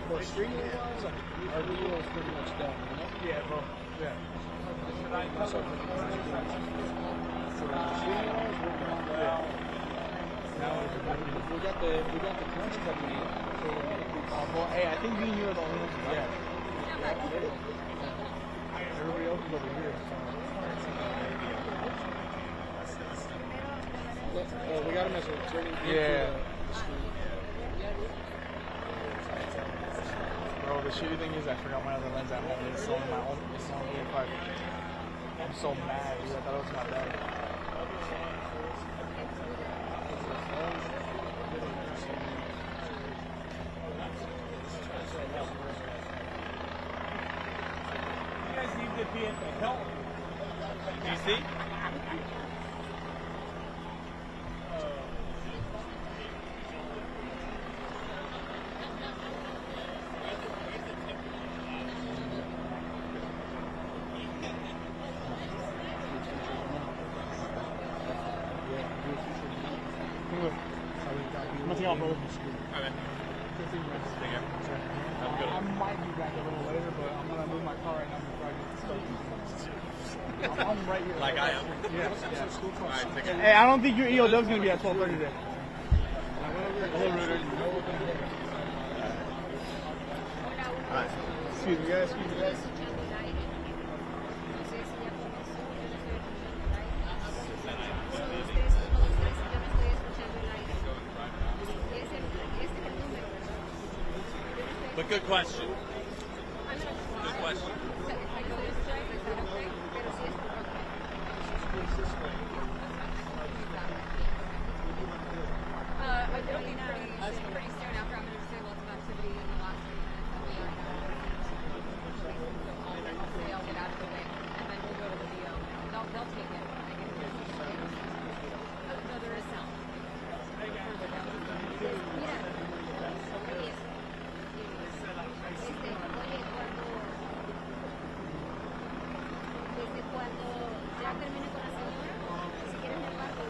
For streaming-wise, our video is pretty much done, you know? Yeah, bro. Yeah. So, for streaming-wise, we're done. Now we got the crunch coming in. Well, hey, I think me and you are the only ones who got it. Everybody else is over here. Well, we got them as we're turning into the stream. Bro, the shitty thing is I forgot my other lens at home. It's only my own. It's only 85. I'm so mad, dude. I thought it was my bag. You guys need to be at the help. DC? Nothing else, brother. I might be back a little later, but I'm gonna move my car right now before I get stuck. I'm right here. Like I am? Yeah. Alright, take care. Hey, I don't think your EOW is gonna be at 12:30 today. Alright. Excuse me, guys. Excuse me, guys. But good question. Good question. It'll be pretty soon after I'm going to say lots of activity in the last 3 minutes. I'll get out of the way, and then we'll go to the VO. They'll take it. No, there is sound. Desde cuando ya termine con la señora, si quieren me parto.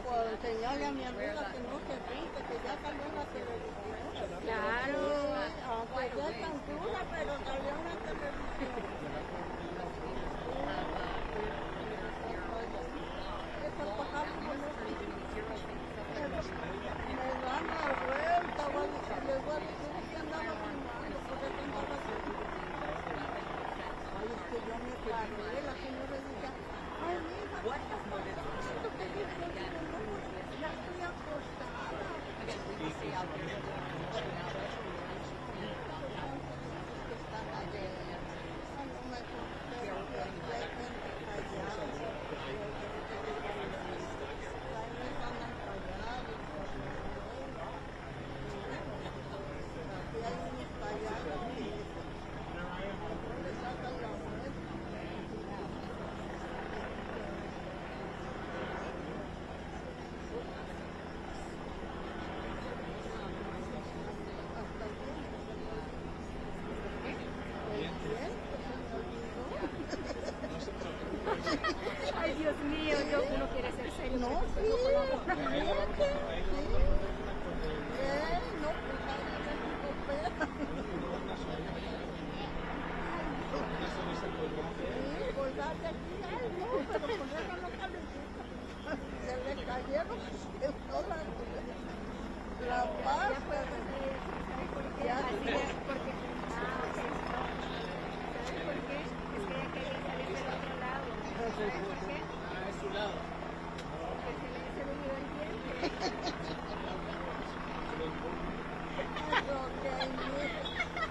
Por enseñarle a mi amiga que no se pinta, que ya salió en la televisión. Claro, aunque ya es tan cruda, pero salió en la televisión. Eso pasaba como no me dan la vuelta, les voy a decir que andaba filmando, porque andaba filmando. Ay, es que yo me paré, la señora dice, ay, mija, ¿qué está pasando? ¿Qué dice? Ya estoy acostada. Ay, Dios mío, uno quiere ser serio. No, sí, no, pues date aquí, no, pero con eso no califica. Se le cayeron todas la pasta. Ya ¿Sabe por qué? Es que ella quería salir del otro lado. ¿Sabes por qué? A su lado. Porque se le dio el diente.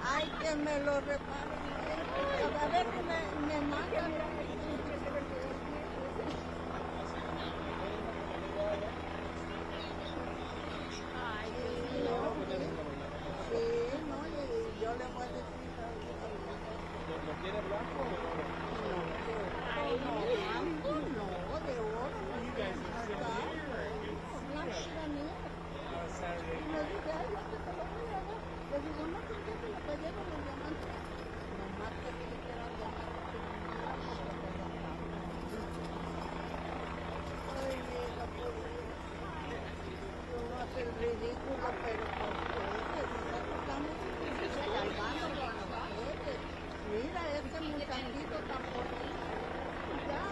Ay, que me lo reparen. A ver que me mandan. Ay, sí, no, y yo le voy a decir. ¿Lo quiere blanco o de oro? Ay, no, blanco no, de oro. Blanco era mío. Y le dije, ay, yo que te lo voy a dar. Le digo, no, ¿por qué te lo cayeron los diamantes? Nomás te dije que eran diamantes. Ay, mira, por Dios. Uno hace el ridículo, pero por ustedes. Nosotros estamos salvando a ustedes. Mira, este muchachito tan bonito. Ya.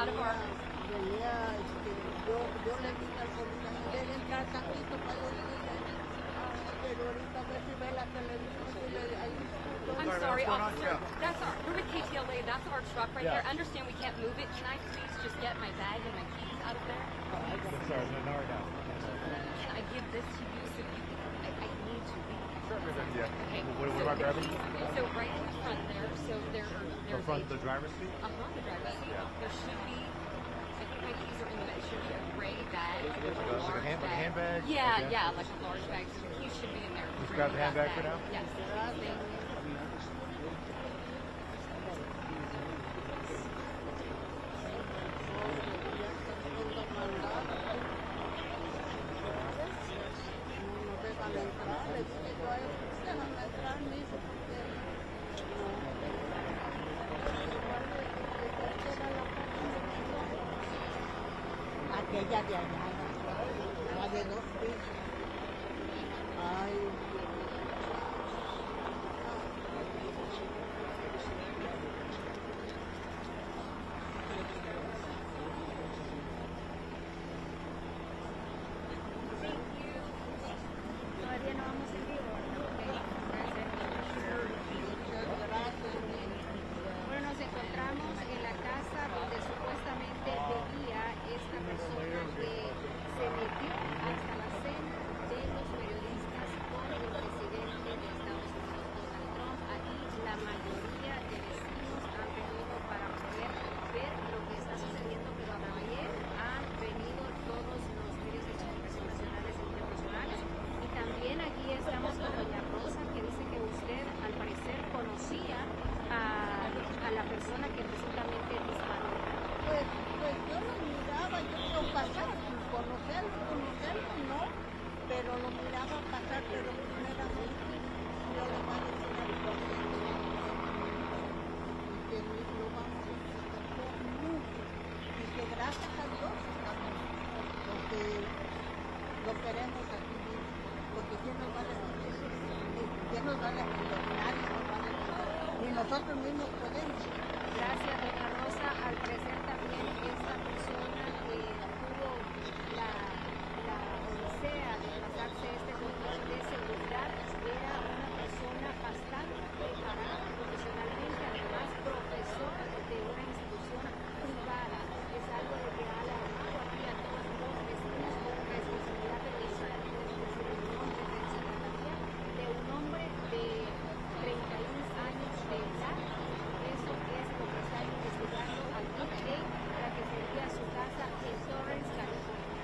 out of our... Yo le dije al policía, debe entrar tantito para yo decirle, pero ahorita a ver si ve la televisión y le ahí. I'm sorry, officer. That's our, we're with KTLA. That's our truck right there. I understand we can't move it. Can I please just get my bag and my keys out of there? Sorry, no, right now. Can I give this to you so you can... I need to leave. Sure, yeah. Okay. What am I grabbing? So right in the front there, so there's front, the driver's seat? the driver's seat. Yeah. There should be, I think my keys are in there. It should be a gray bag. Like a handbag? Yeah, Okay. yeah, like a large bag. So the keys should be in there. Just grab the handbag for now? Yes. Thank you. Aquella de allá, la de 2 pisos. Ay. Todavía no vamos en vivo. Bueno, nos encontramos en la casa donde supuestamente vivía esta persona que se metió hasta la cena de los periodistas con el presidente de Estados Unidos, Donald Trump. Ahí la mayoría de vecinos han venido para poder ver lo que está sucediendo, pero ayer han venido todos los medios de comunicación nacionales e internacionales. Y también aquí estamos con doña Rosa, que dice que usted al parecer conocía a la persona que presuntamente disparó. Pues yo lo miraba, yo lo pasaba, conocerlo no, pero lo miraba pasar, pero primeramente yo le voy a decir al presidente que lo vamos a hacer mucho y que gracias a Dios estamos, porque lo queremos aquí mismo, porque ¿quién nos va a defender? ¿Quién nos va a defender? Nadie nos va a defender, ni nosotros mismos podemos. Gracias, doña Rosa. Al parecer también esta persona que tuvo la odisea de pasarse este control de seguridad era una persona bastante preparada profesionalmente, además profesor de una institución privada. Es algo de que ha alarmado aquí a todos los vecinos con responsabilidad periodística. De un hombre de 31 años de edad. Eso es lo que está investigando al DA para que se envíe a su casa en Torrance, California.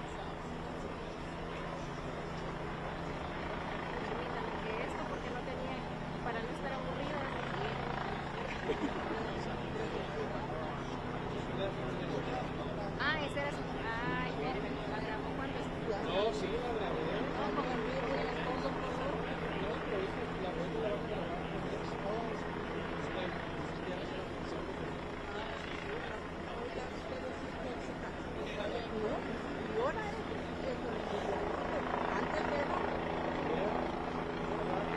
Permítanme que esto, porque no tenía, para no estar aburrida. Ese era su... Ay, perfecto, la grabó cuando... No, sí, la grabé. No, con el video de la foto, por favor. No, pero es que la voz de la y ahora antes era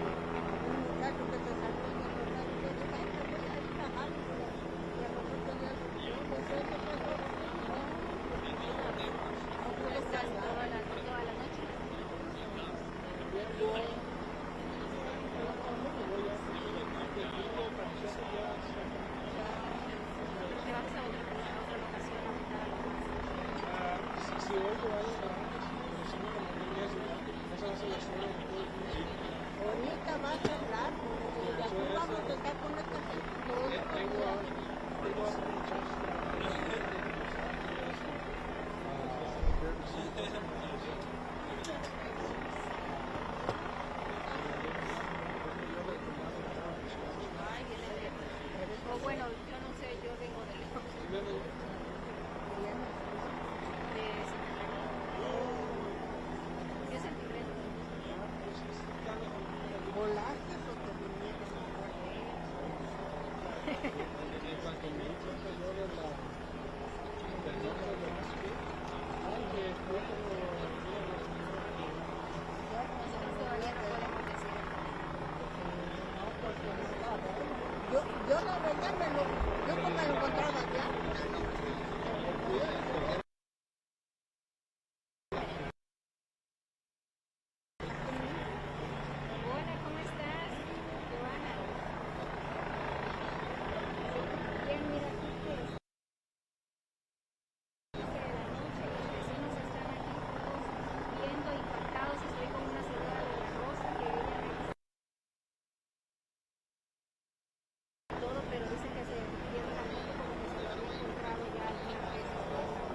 un muchacho que se salió de la ciudad y que dijo, voy a ir a trabajar y a los otros días ¿No puede estar toda la noche? ¿Te vas a otra locación ahorita? Si hoy te vayas a esa va a ser la zona de todo el mundo. ahorita va a cerrar y aquí vamos a estar con esta gente todo el Tengo a muchachos Bueno, yo no sé, yo vengo de lejos. ¿Qué es el timbre? ¿Volaste o te vinieron? En cuanto me di cuenta yo del nombre de la ciudad, que fue como Todavía no podemos decir. Yo la verdad yo como lo encontraba allá. Hola, ¿cómo estás? Joana. Bien, mira, aquí que es 11 de la noche, los vecinos están aquí todos viendo impactados. Estoy con una señora de la Rosa que ella revisó todo, pero dice que se pierde la moto como que se lo había encontrado ya algunas veces.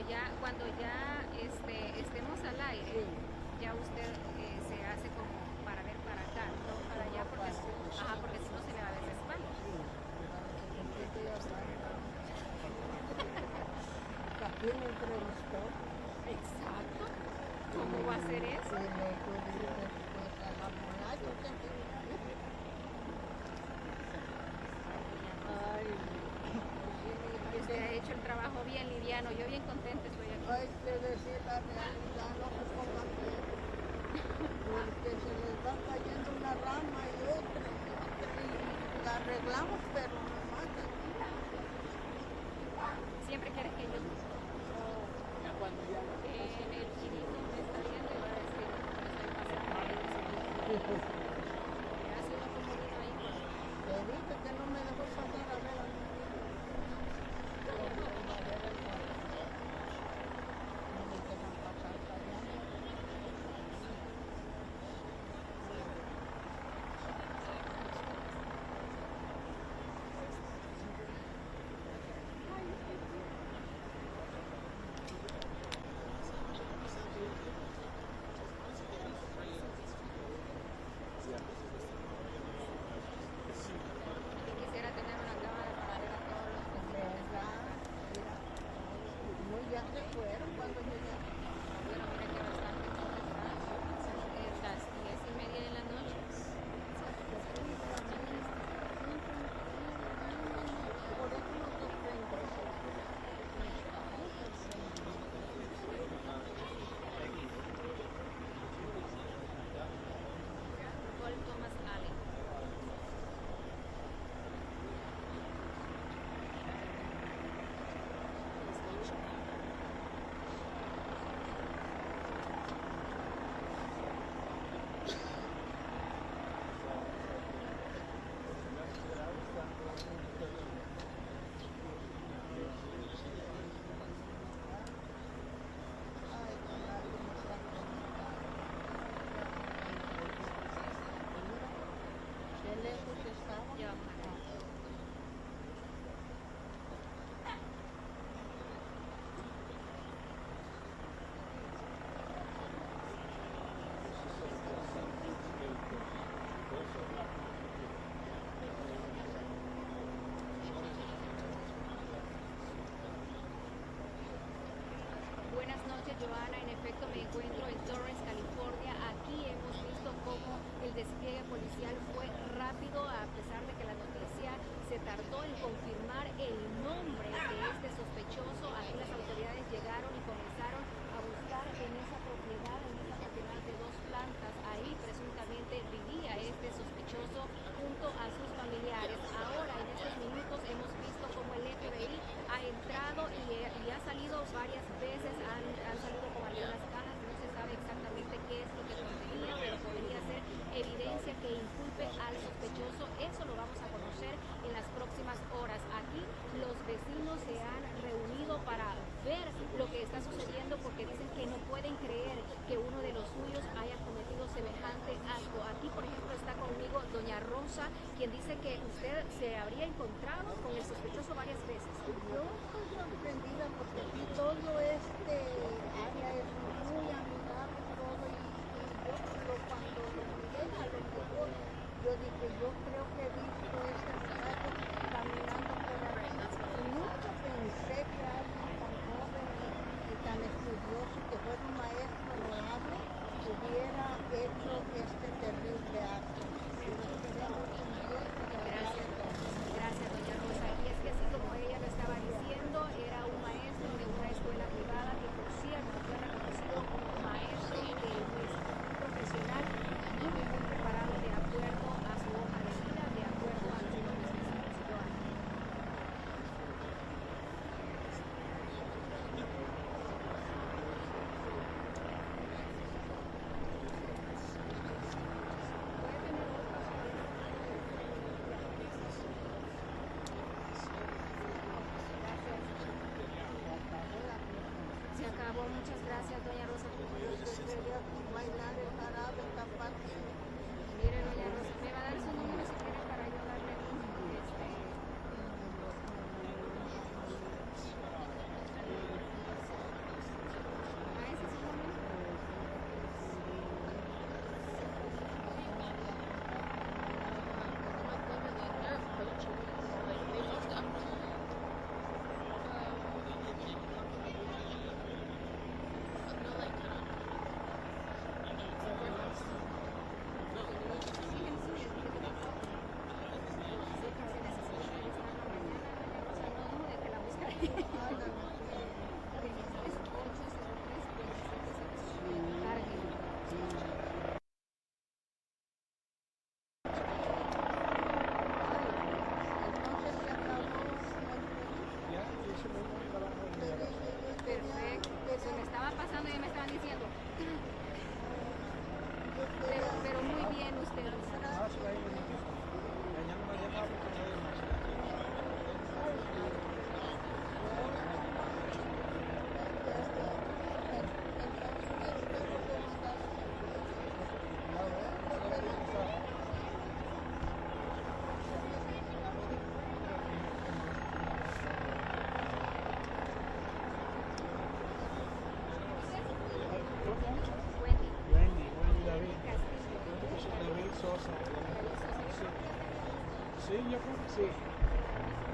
ya estemos al aire, ya usted se hace como para ver para acá, no para allá, porque si no se le va a ver la espalda. ¿Quién me entrevistó? Exacto. ¿Cómo va a ser eso? Usted ha hecho el trabajo bien liviano, yo bien contenta estoy aquí. Hay que decir la realidad, no se pongan bien, porque se les va cayendo una rama y otra, y la arreglamos, pero no matan. Siempre quieres que yo... En el chinito me está viendo y va a decir, me estoy pasando. Ha sido como vino ahí. Le dije que no me dejó pasar a ver a mí. Quisiera tener una cámara para ver a todos los presidentes. Ya se fueron cuando llegué. Bueno, mira que bastante es las 10:30 de la noche. Paul Thomas Allen. Qué lejos estaba. Ya. Buenas noches, Joana. En efecto, me encuentro en Torrance, California. Aquí hemos visto cómo el despliegue policial fue rápido, a pesar de que la noticia se tardó en confirmar el nombre de este sospechoso. Aquí las autoridades llegaron y comenzaron a buscar en esa propiedad de 2 plantas. Ahí presuntamente vivía este sospechoso junto a sus familiares. Ahora, en estos minutos, hemos visto cómo el FBI ha entrado y ha salido varias veces, han salido con algunas cajas, no se sabe exactamente qué es lo que contenía, pero podría ser evidencia que inculpe al sospechoso. Eso lo vamos a conocer en las próximas horas. Aquí los vecinos se han reunido para ver lo que está sucediendo, porque dicen que no pueden creer que uno de los suyos haya cometido semejante acto. Aquí, por ejemplo, está conmigo doña Rosa, quien dice que usted se habría encontrado con el sospechoso varias veces. Yo estoy sorprendida porque aquí todo este área es muy amigable todo y yo cuando lo miré a lo mejor yo dije, yo creo que he visto ese muchacho caminando por aquí. Nunca pensé que alguien tan joven y tan estudioso, que fuera un maestro honorable, hubiera hecho este terrible acto. Gracias, doña Rosa. Y es que así como ella lo estaba diciendo, era un maestro de una escuela privada que, por cierto, fue reconocido como maestro de un profesional muy preparado de acuerdo a su hoja de vida, de acuerdo a los propios vecinos. Joana. Se acabó. Muchas gracias, doña Rosa. Bailar el jarabe tan fácil. Mire, doña Rosa, me va a dar su número si quiere para yo darle Sosa. Sí, yo creo que sí.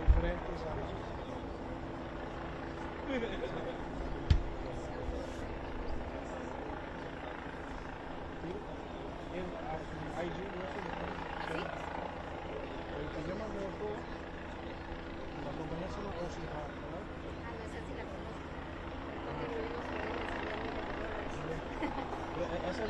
Diferentes años. En IG, ¿sí? El que yo mandé todo, la compañía se llama Ocean Park, ¿verdad? Ese es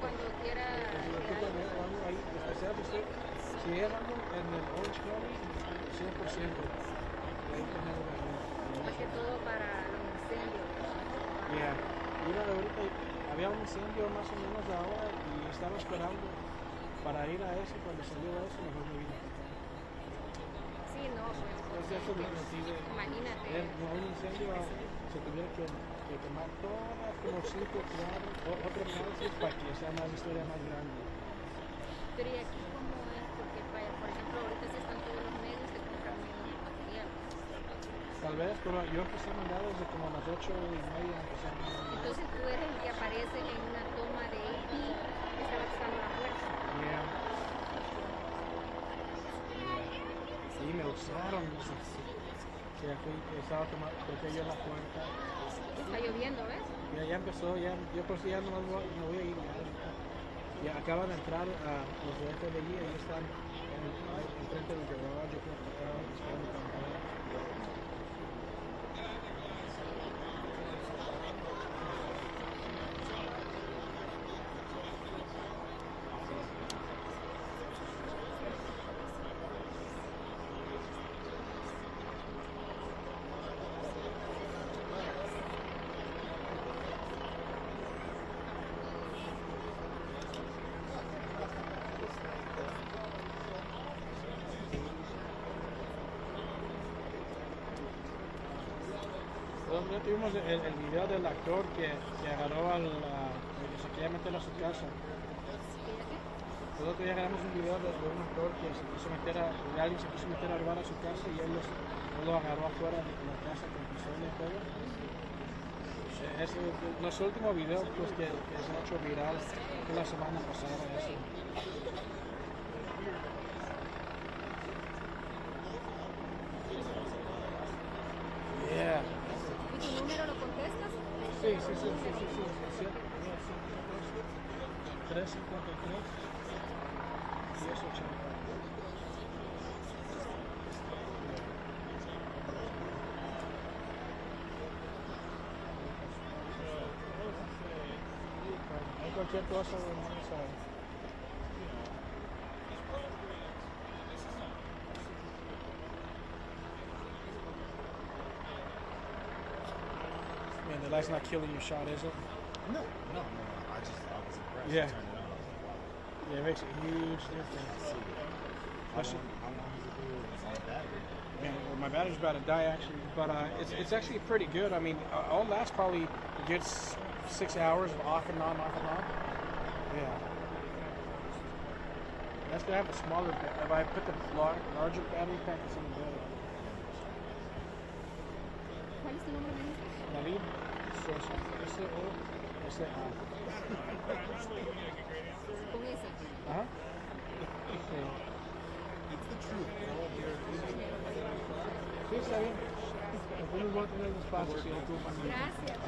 Cuando quiera. Si hay algo en el Orange County, 100%. Más que todo para los incendios. Yeah. Mira, ahorita había un incendio más o menos ahora y estaba esperando para ir a ese. Cuando salió eso, mejor me vine. Sí, no, pues. Eso es lo que decide. Imagínate. Un incendio se tuviera que quemar todas como 5 otras casas para que sea una historia más grande. Pero ¿y aquí cómo es? Porque, por ejemplo, ahorita se están todos los medios de comprar menos materiales. Tal vez, pero yo empecé a mandar desde como a las 8:30. Entonces tú eres el que aparece en una toma de AP que está buscando la fuerza. Yeah. Sí, me usaron. Sí, aquí estaba tomando, toqué yo la puerta. Está lloviendo, ¿ves? Ya empezó, yo por si ya no me voy a ir. Ya acaban de entrar a los de FBI, ahí están en frente del garage, yo creo que estaban esperando para entrar. Ya tuvimos el video del actor que agarró al que se quería meter a su casa. Nosotros ya agarramos un video de un actor que se quiso meter alguien se quiso meter a robar a su casa y él lo agarró afuera de la casa con pistola y todo. Los últimos videos pues, que se han hecho viral fue la semana pasada. Eso. Yeah. ¿Y tu número lo contestas? Sí. 353 1080. Hay cualquier cosa, no sabe. The light's not killing your shot, is it? No. I was impressed. Yeah. Turn it on. Yeah, it makes a huge difference. How long does it do on the battery? Man, well, my battery's about to die actually, but it's actually pretty good. I mean, all lasts probably a good 6 hours of off and on. Yeah. That's gonna have a smaller. If I put the larger battery pack, it's even better. ¿Cuál es tu nombre, me dices? David Sosa. S-O-S-A. Con ese. Ajá. It's the truth. Sí, está bien. Después voy a tener el espacio si ocupan. Gracias.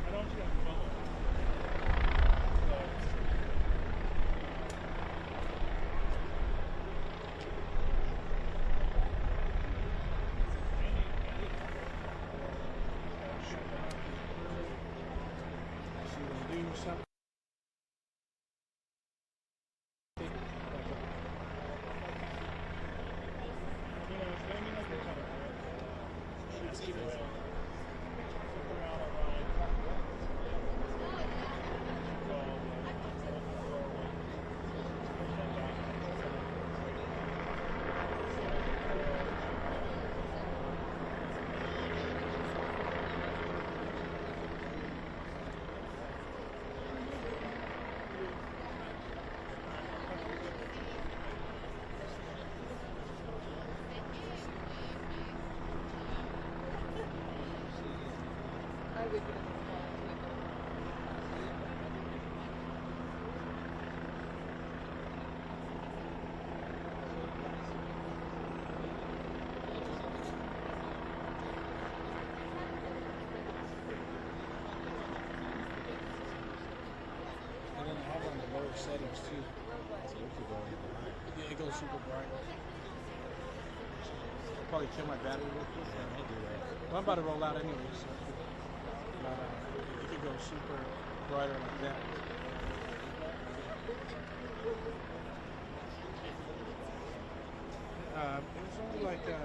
I don't goes super bright. I'll probably kill my battery real quick. Yeah, I do that. Well, I'm about to roll out anyway, so but, it could go super brighter like that. It was only like $80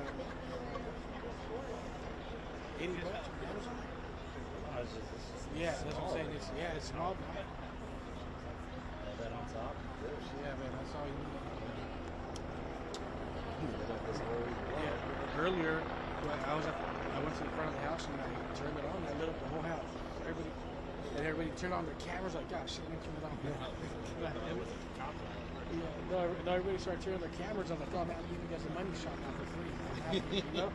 on Amazon. Yeah, that's what I'm saying. It's small. That on top? Yeah, man, that's all you need. Yeah, earlier I went to the front of the house and I turned it on and I lit up the whole house. Everybody turned on their cameras like, gosh, shit, let me turn it on. No, everybody started turning their cameras on. I thought, man, I'm giving you guys a money shot now for free. You know?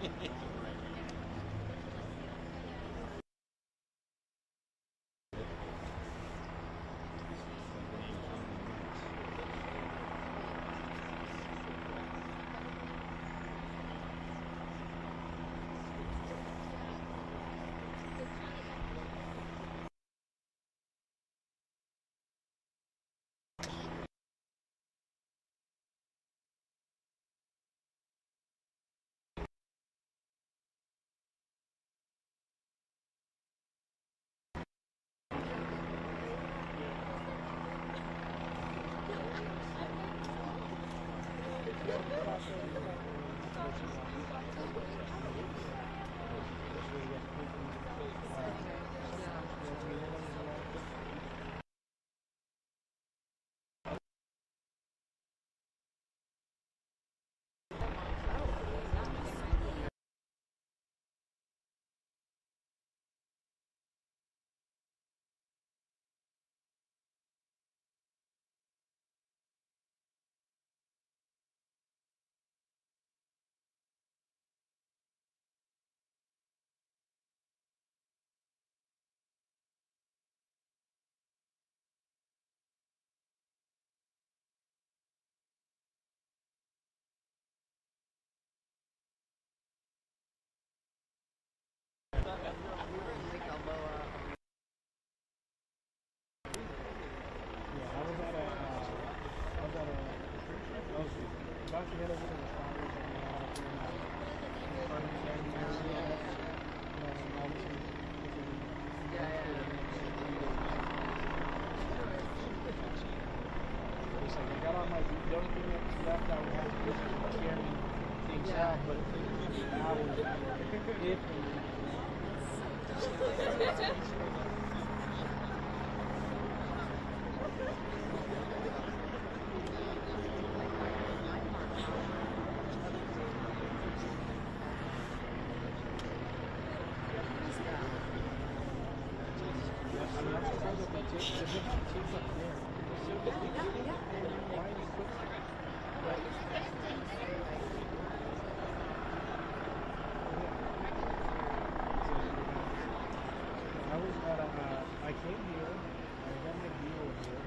I came here, I got my deal here,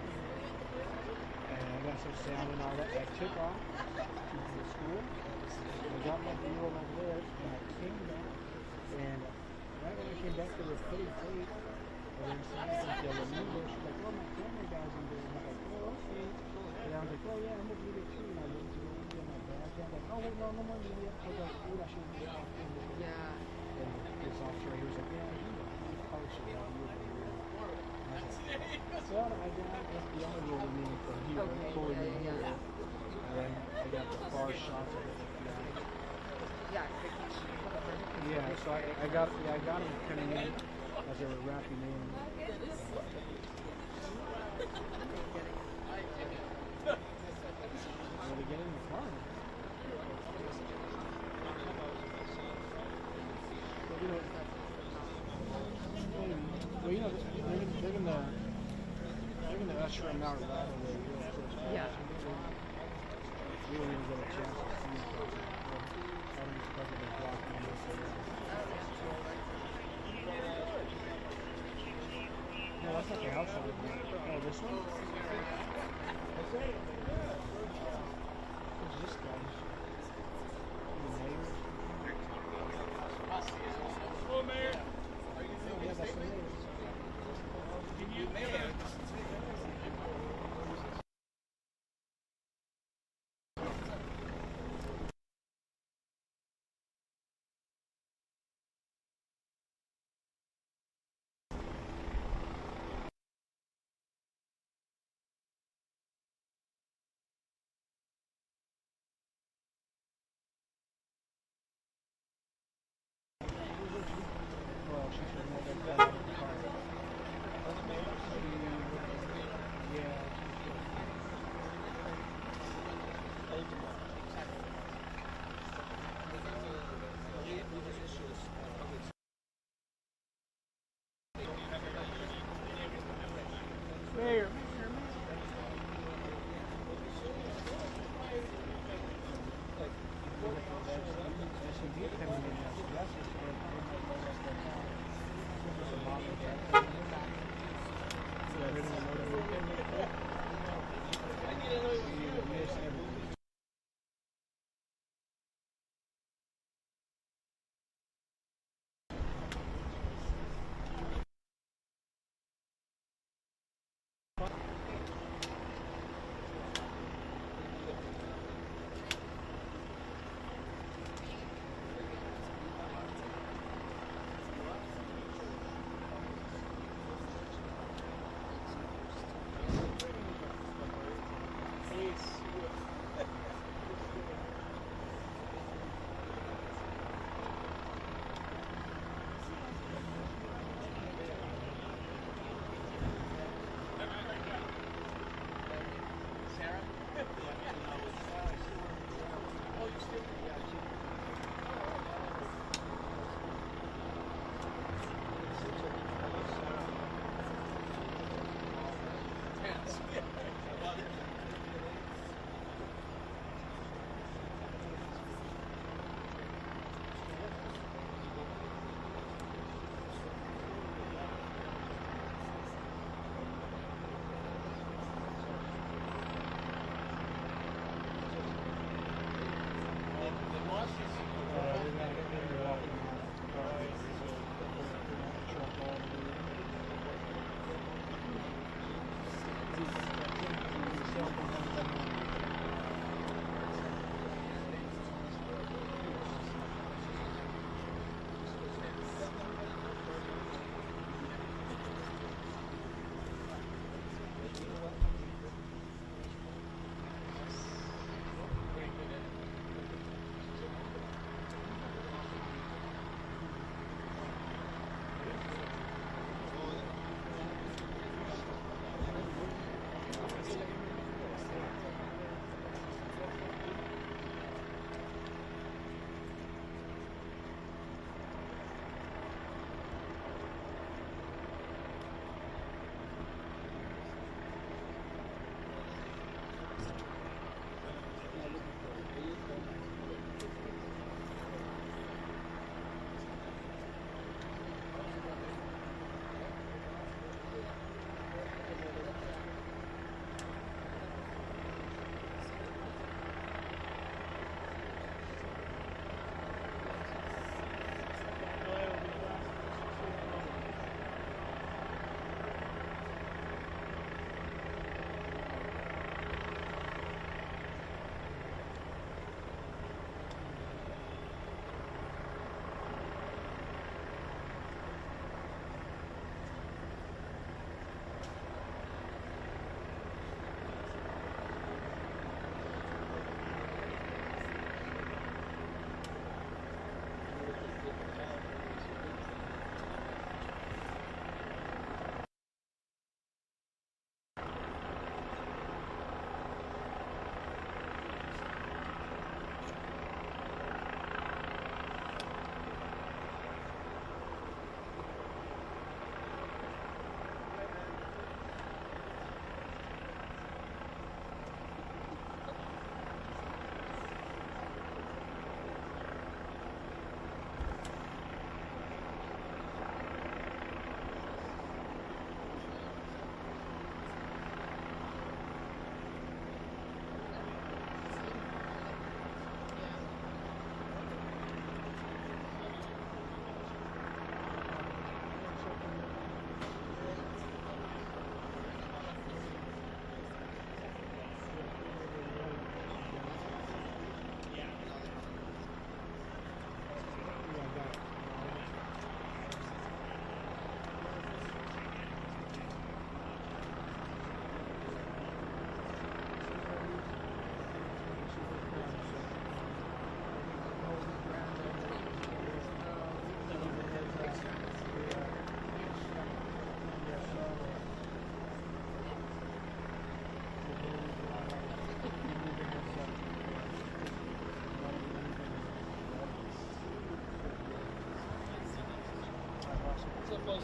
and I got some salmon and all that. I took off to the school, I got my deal over there, and I came back, and right when I came back, they were pretty late. And then somebody yelled at me, she's like, oh, my camera guy's in there. And I'm like, oh, okay. And I was like, oh, yeah, I'm going to do it too. And I went to go get my bag. I'm like, oh, wait, no more media. I was like, dude, I shouldn't be off in there. Yeah. And this officer, he was like, yeah, he probably should have you over here. So I got FBI rolling in from here, pulling in here, and then I got the far shots of the FBI. Yeah, so I got them coming in as they were wrapping in. Well, they get in the car. But, you know, well, you know, they're gonna usher him out right away. Yeah. We don't even get a chance to see him. I don't expect him to block him. No, that's not the outside. Oh, this one? What's that? Who's this guy? Hello, Mayor. Yeah, that's the mayor. Can you, Mayor?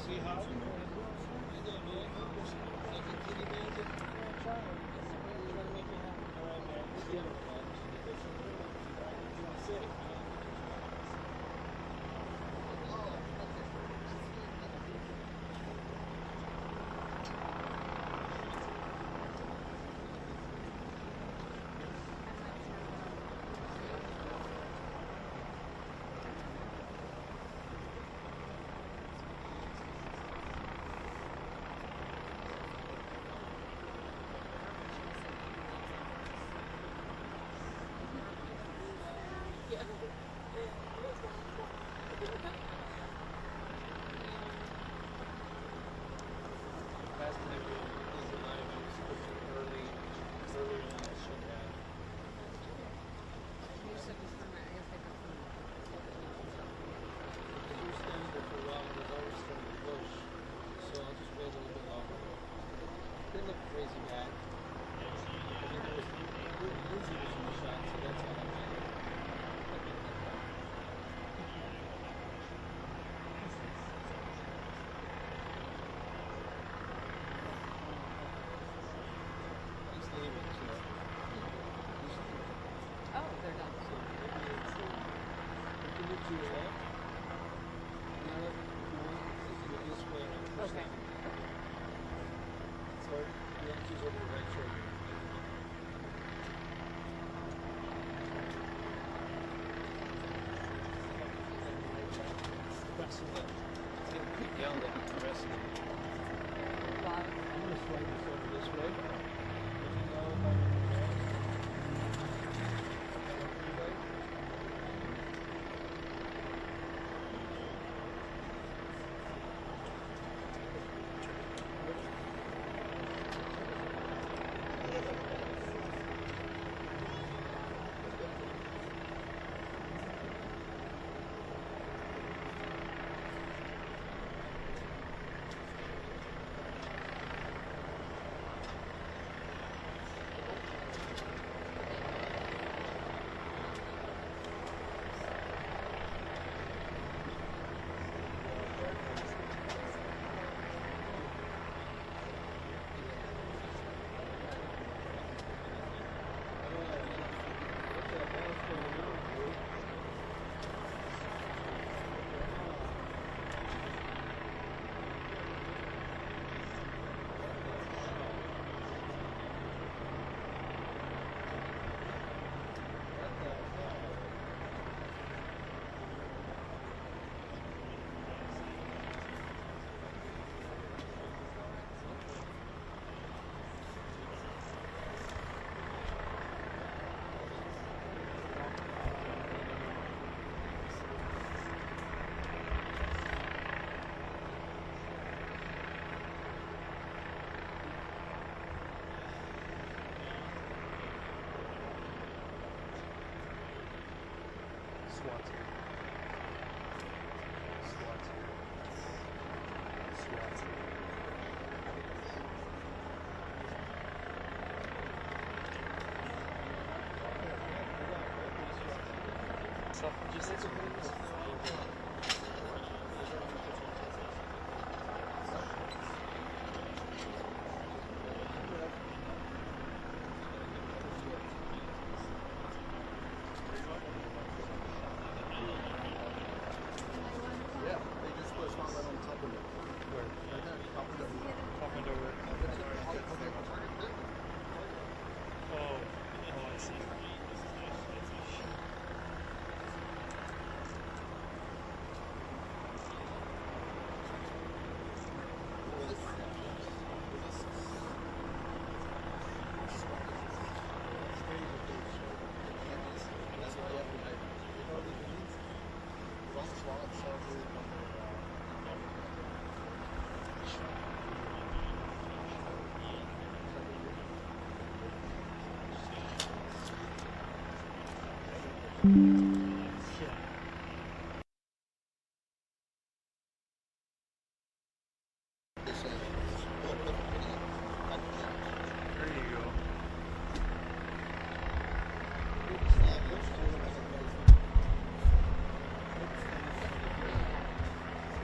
see how? You know, man. Like a kitty man. I'm trying to make it happen. All right, man. Let's get it, man. That's it.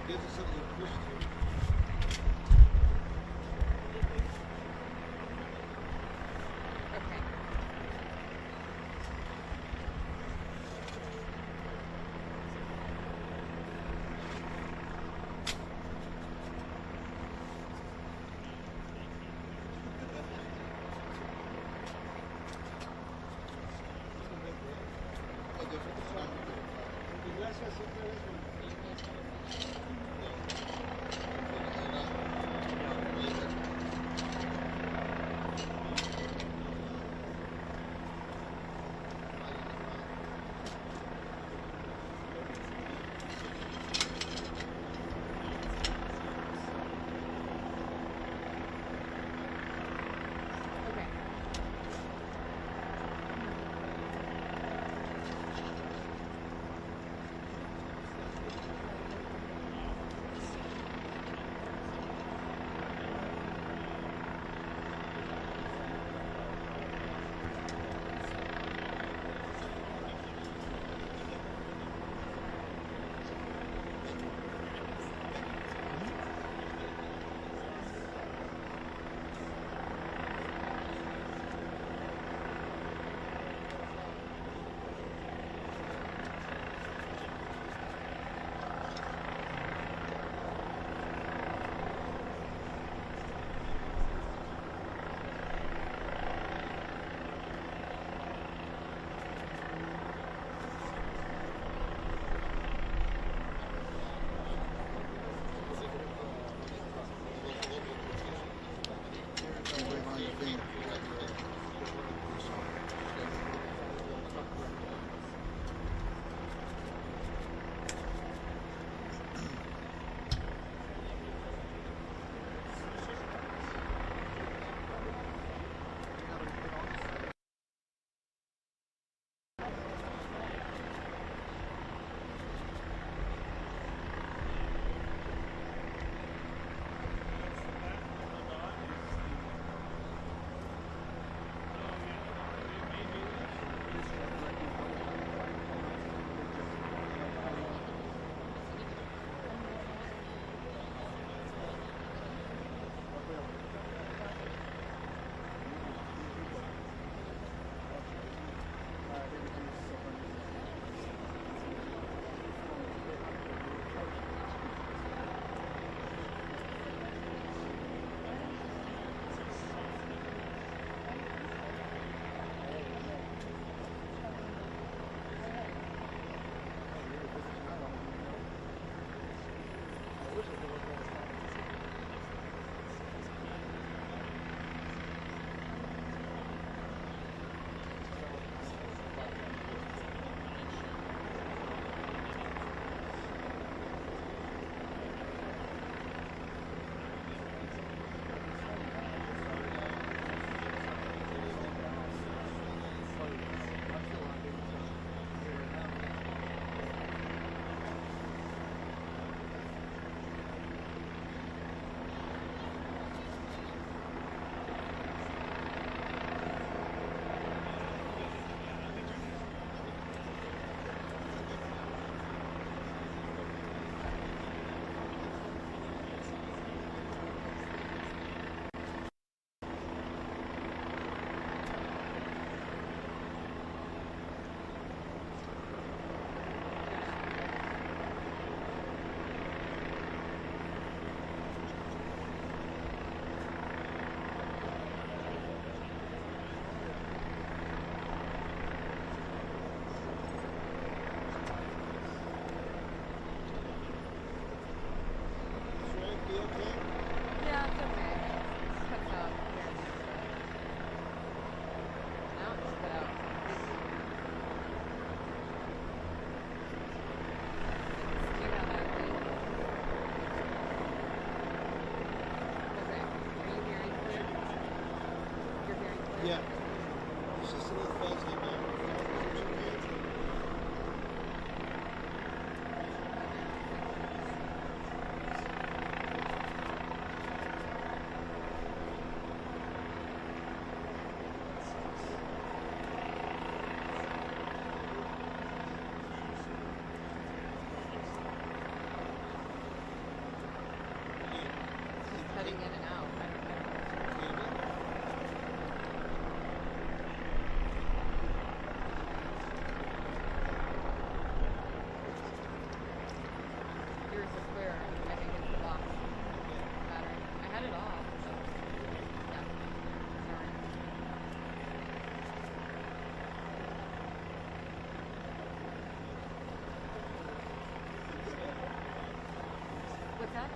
Gives us something to push through.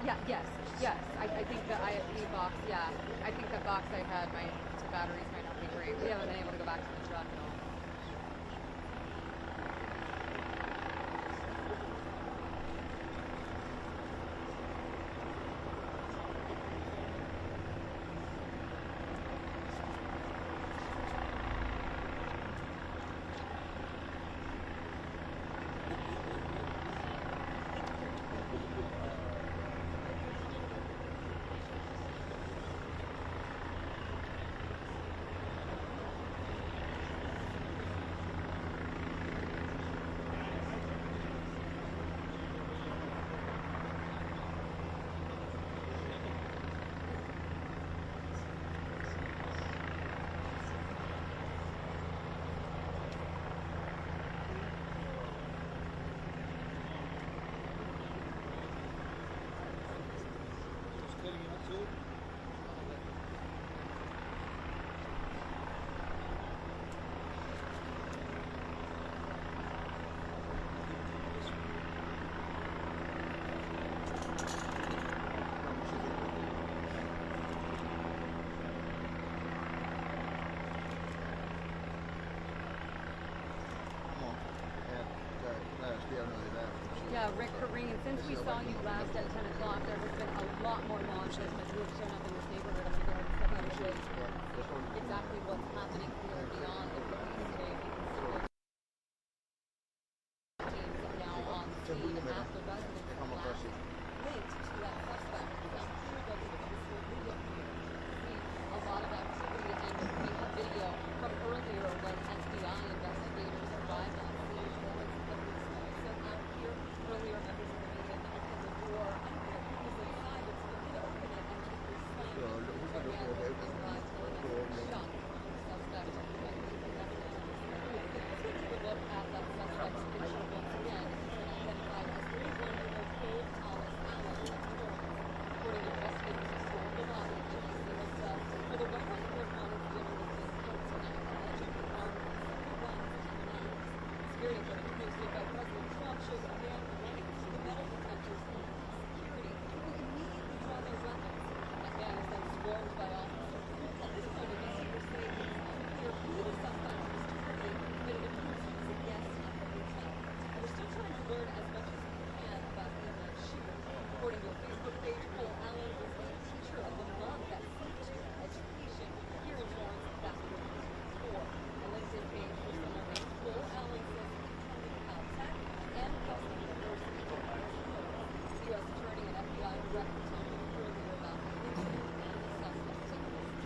Yes. I think the IFP box, I think the box I had, my batteries might not be great. We haven't been able to go back to the truck at all. Yeah, Rick Kareen, since we saw you last at 10 o'clock, there has been a lot more law enforcement who have shown up in this neighborhood. I'm going to go ahead and step out of exactly what's happening here beyond the police state. Teams now on scene at the residence flat linked to that suspect. It's unclear whether the police will move up here. A lot of activity, and we have video from earlier when FBI investigators arrived on scene. Earlier, members of the media opened the door. I don't know who was inside, but someone did open it and keep responding. So again, there's been shot the suspect. Let's take a look at that suspect's picture once again. He's been identified as 31-year-old Cole Thomas Allen. According to investigators, he stole the body in a single cell. For the White House Correspondents Dinner with this court tonight, allegedly armed with 7 guns and knives. Security footage posted by President Trump shows a man running to the metal detectors in security who immediately draw their weapons. That man is then swarmed by officers. At this point, investigators say it is unclear who the suspect was targeting, but it appears he was a guest at the hotel. And we're still trying to learn as much as we can about the alleged shooter. According to a Facebook page, Cole Allen was a teacher of the month at Teacher Education here in Lawrence back in 2004. A LinkedIn page for someone named Cole Allen says and Boston University. The U.S. Attorney and FBI Director talking further about the incident and the suspect's arrest.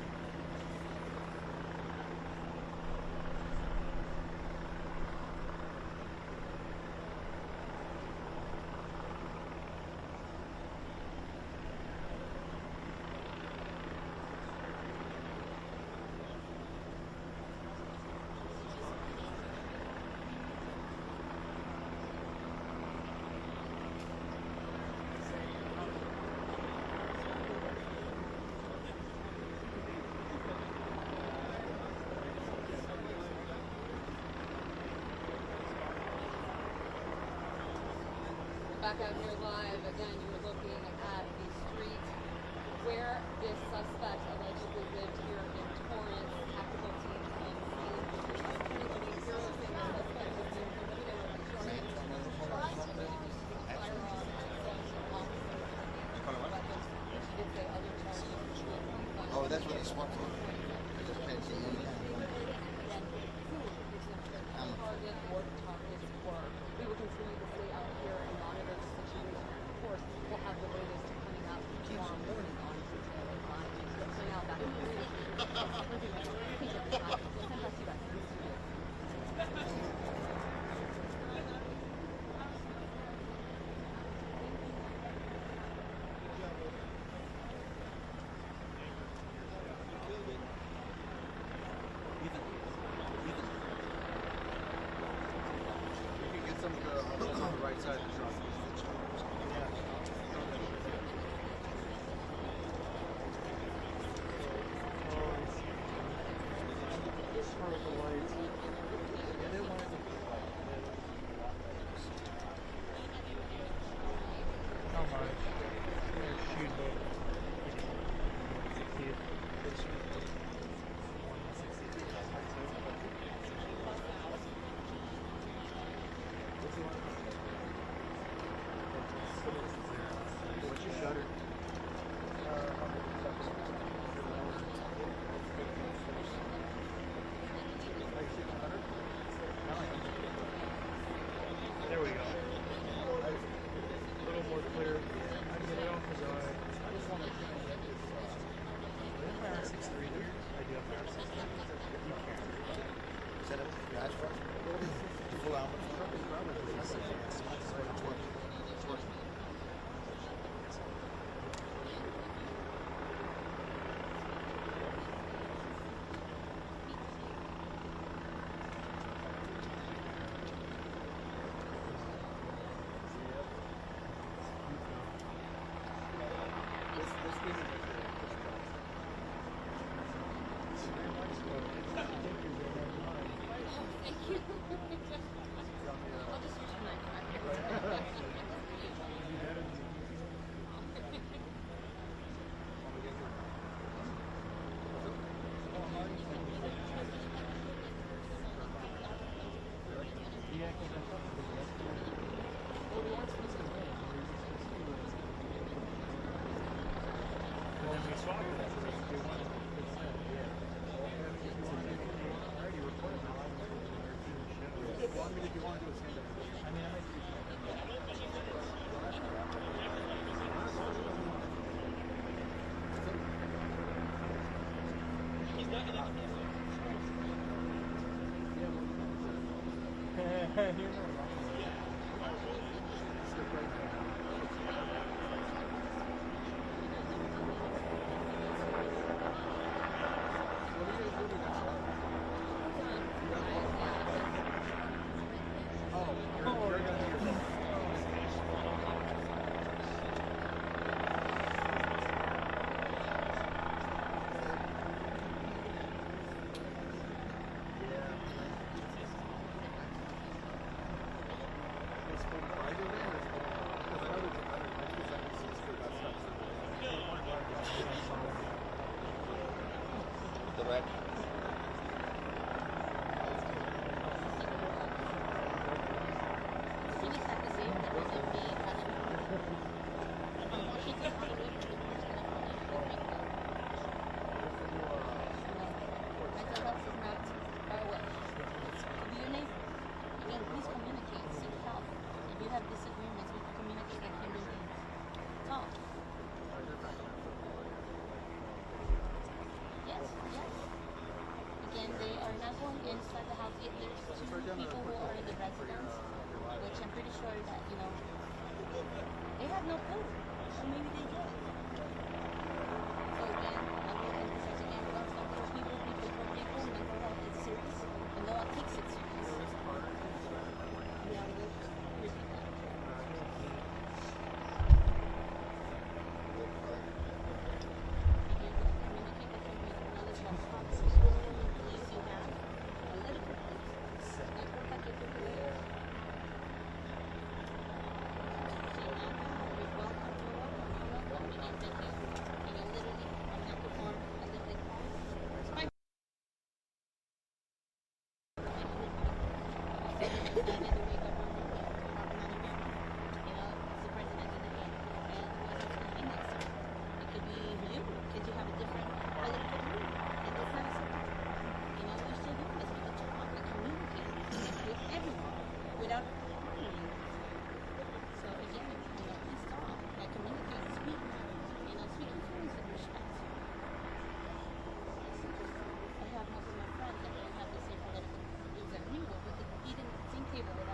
Back out here live, again, you're looking at the street where this suspect allegedly lived here in Torrance. Tactical teams on scene. The suspect was being convicted of Torrance. Tried to use a firearm and some officers weapons. She did say other charges. Oh, that's what he's wanting. I just can't see him. Target or targets were. We will continue to stay out here and monitor the situation. Of course, we'll have the latest coming out tomorrow morning on CTLA Live. So now back to the Some of the on the right side of the truck. Not much. He didn't seem capable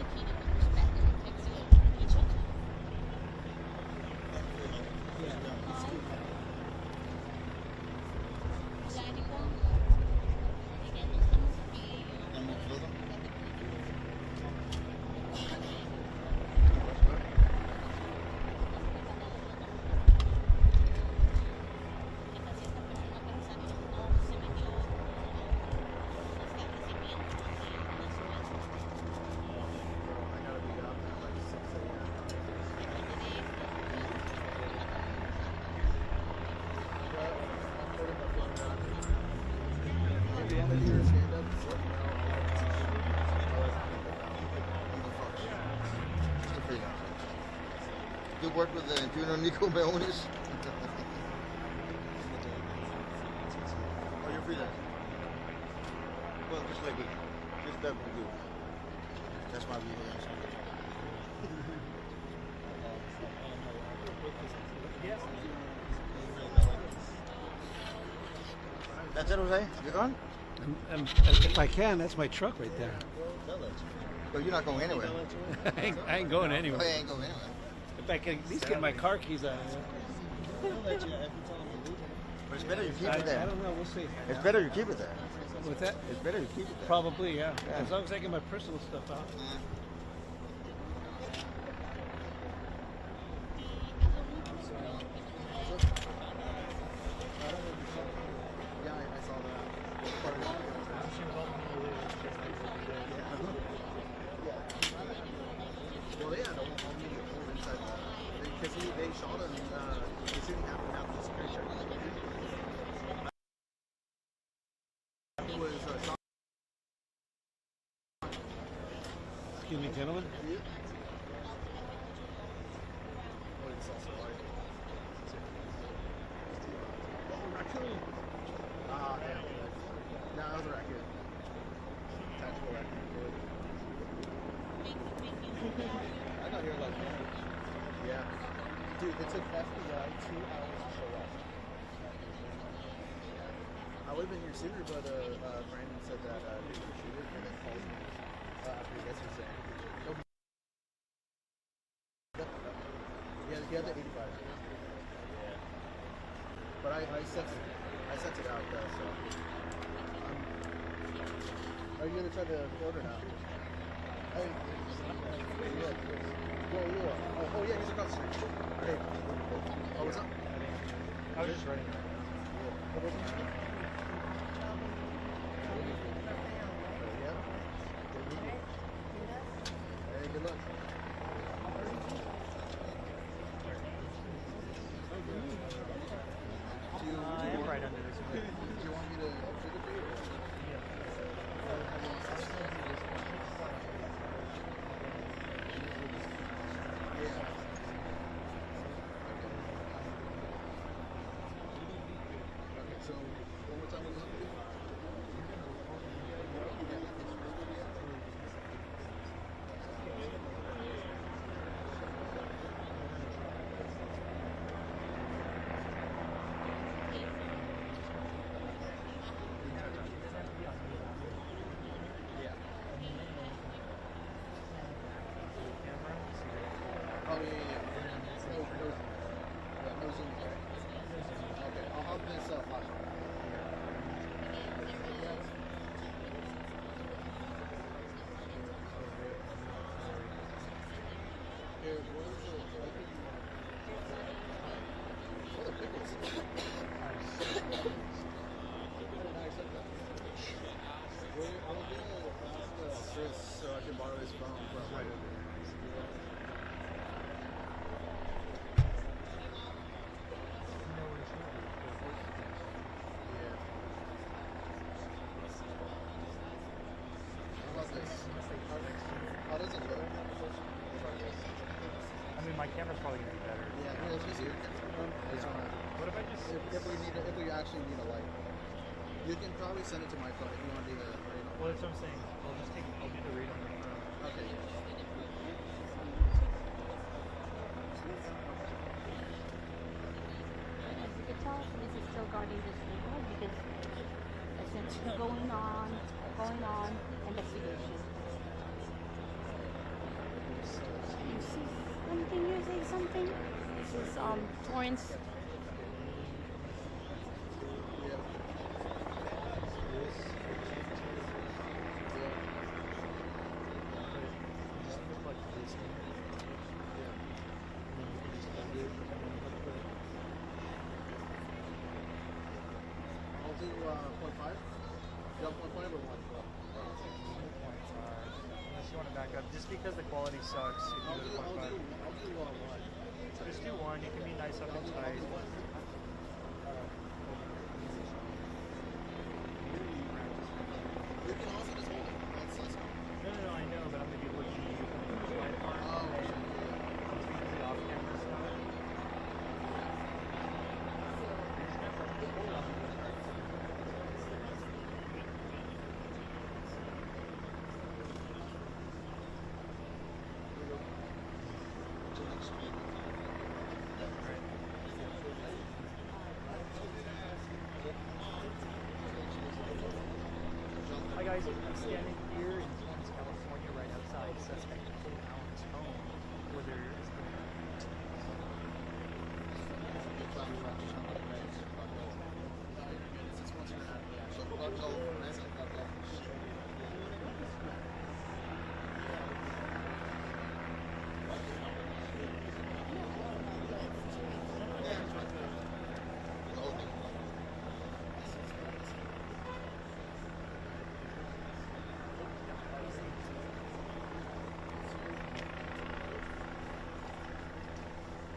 communicating with perspective and fixing each other. Ya digo, que no estamos aquí. You work with the Nico Meonis? Oh, you're freelance? Well, just like me. Just that we do. That's why we That's it, Jose? You gone? If I can, that's my truck right there. But you're not going anywhere. I ain't going anywhere. Oh, you ain't going anywhere. If I can at least get my car keys out of there. But it's better you keep it there. I don't know. We'll see. It's better you keep it there. What's that? It's better you keep it there. Probably, yeah. As long as I get my personal stuff out. Yeah, I saw that. Well, yeah, the whole media pulled inside because they shot him. The shooting happened after the security check. It was shot. Excuse me, gentlemen. Raccoon. Ah, damn. No, that was a raccoon. Tactical raccoon. I got here like that. Yeah. Dude, it took FBI 2 hours to show up. I would have been here sooner, but Brandon said that he was going to shoot it, and then called me after he gets his saying. He had the 85. Yeah. But I sent it out, so. Are you going to try to order now? Hey. Oh, yeah, he's across the street. Hey. Oh, what's up? I was just writing. Hey, good luck. I'm right under this. Do you want me to exit it for you? Okay, so one more time, what was it? Oh, yeah. No Zoom, right? Okay, I'll have this flash. Here, what is it? What are pickles? I'm going to ask Chris so I can borrow his phone from right over here. How does it look? I mean, my camera's probably gonna be better. Yeah, here, let's just see. What if I just if we actually need a light? You can probably send it to my phone if you want to do the read on. Well, that's what I'm saying. I'll do the read on my phone. Okay. As you can tell, this is still guarding this neighborhood because essentially going on investigation. is Torrance. I'll do 0.5. You have 0.5 or 1? Unless you want to back up, just because the quality sucks. If you I'll go do to 0.5. I'll do 1. So just do 1. You can be nice up and tight. You can also just hold it. No, I know, but I'm going to be looking at you from the right arm. Just because of the off-camera stuff. Hi guys, I'm standing here in Torrance, California, right outside suspect Allen's home, where there is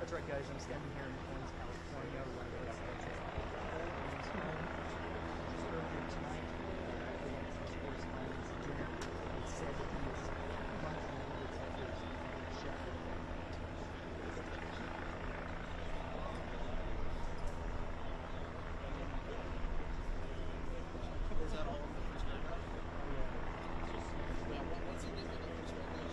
That's right, guys. I'm standing here in Torrance, California, right outside Allen's home. Just earlier tonight, the White House Correspondents Dinner, it said that he is months old with others in shadow. Is that all of the first paragraph? Yeah. What's the name of the first paragraph?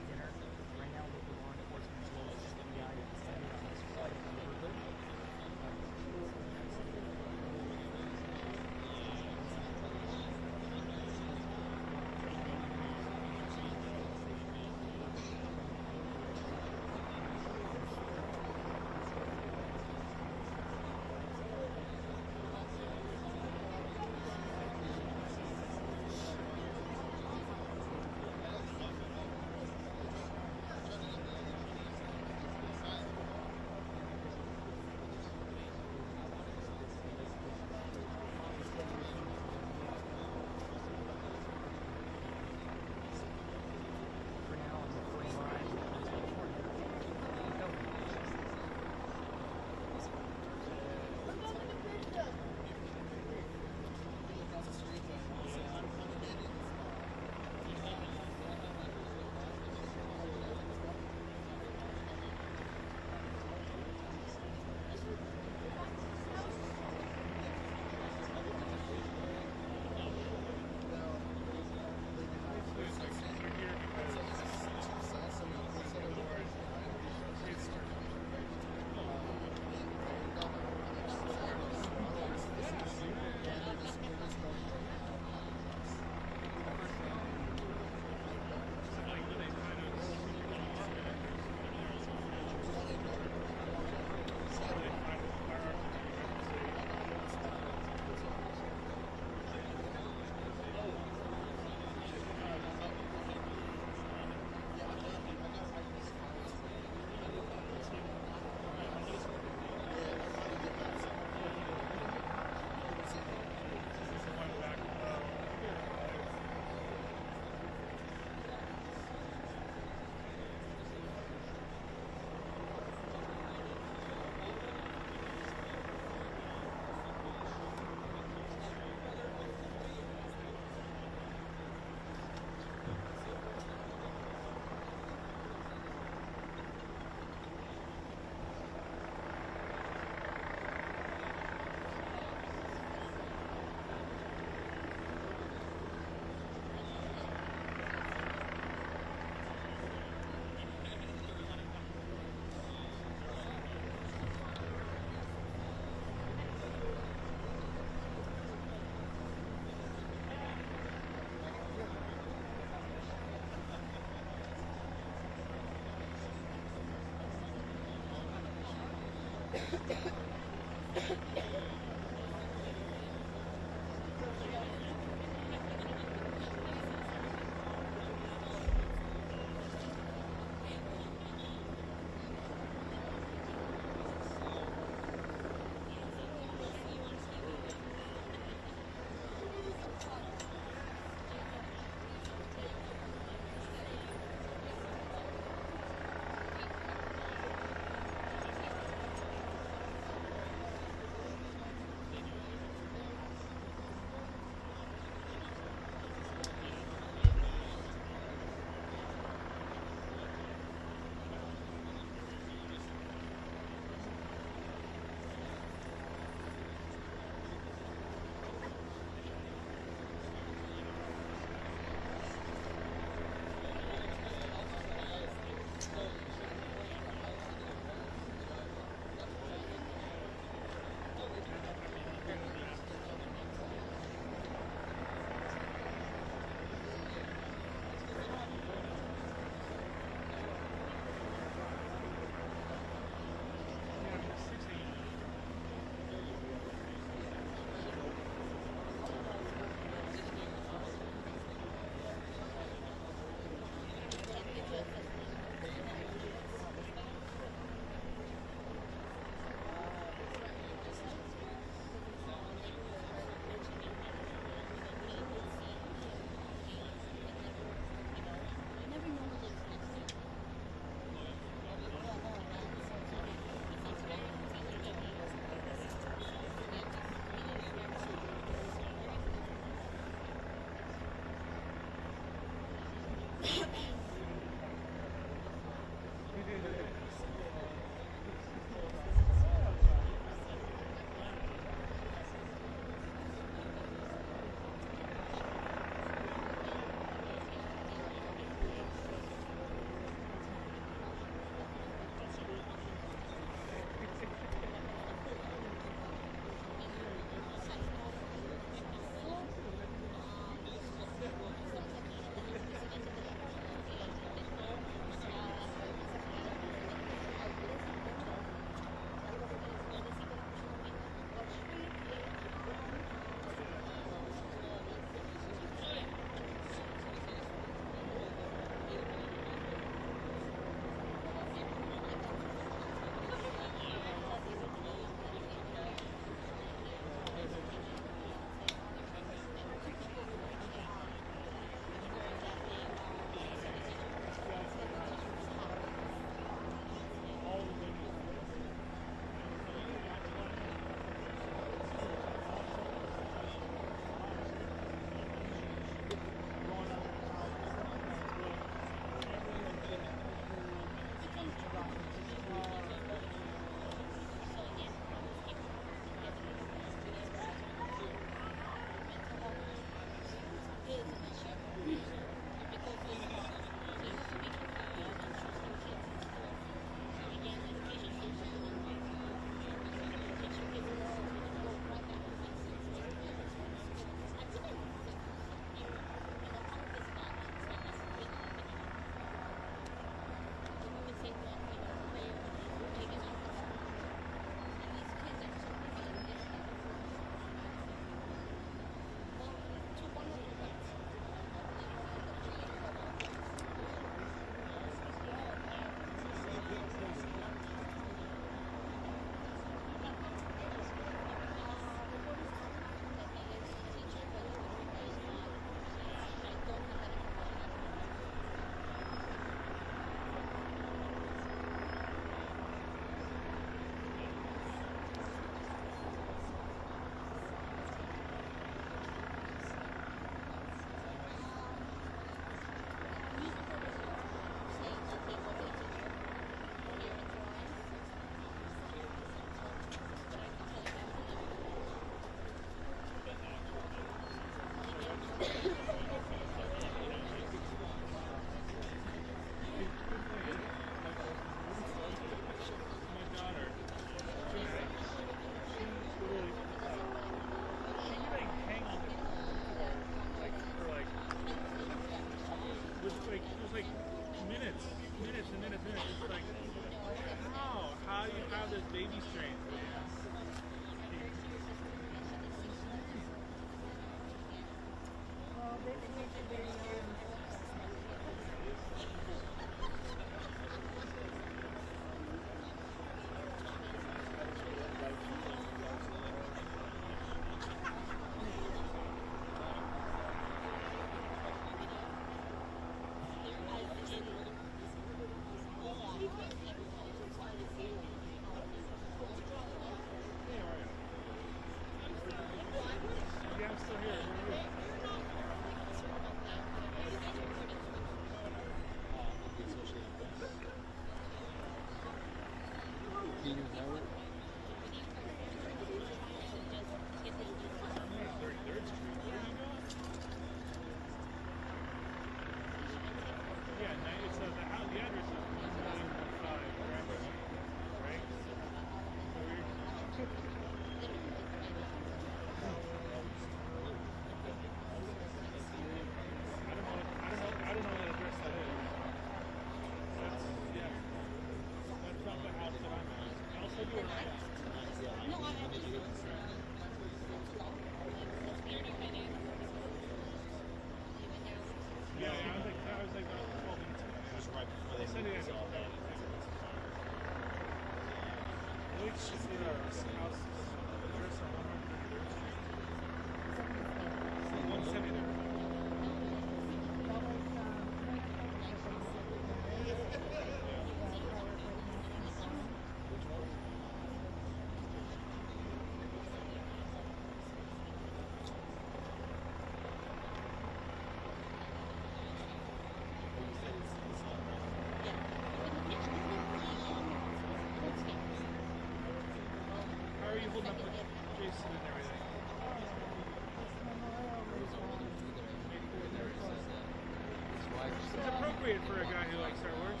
appropriate for a guy who likes Star Wars.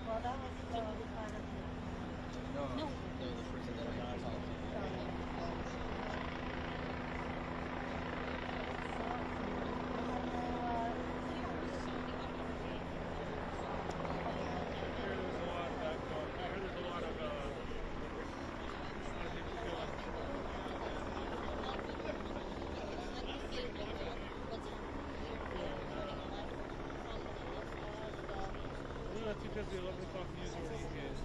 Well, that was part of No, the person that I talked to. That's because the 11 o'clock news already is.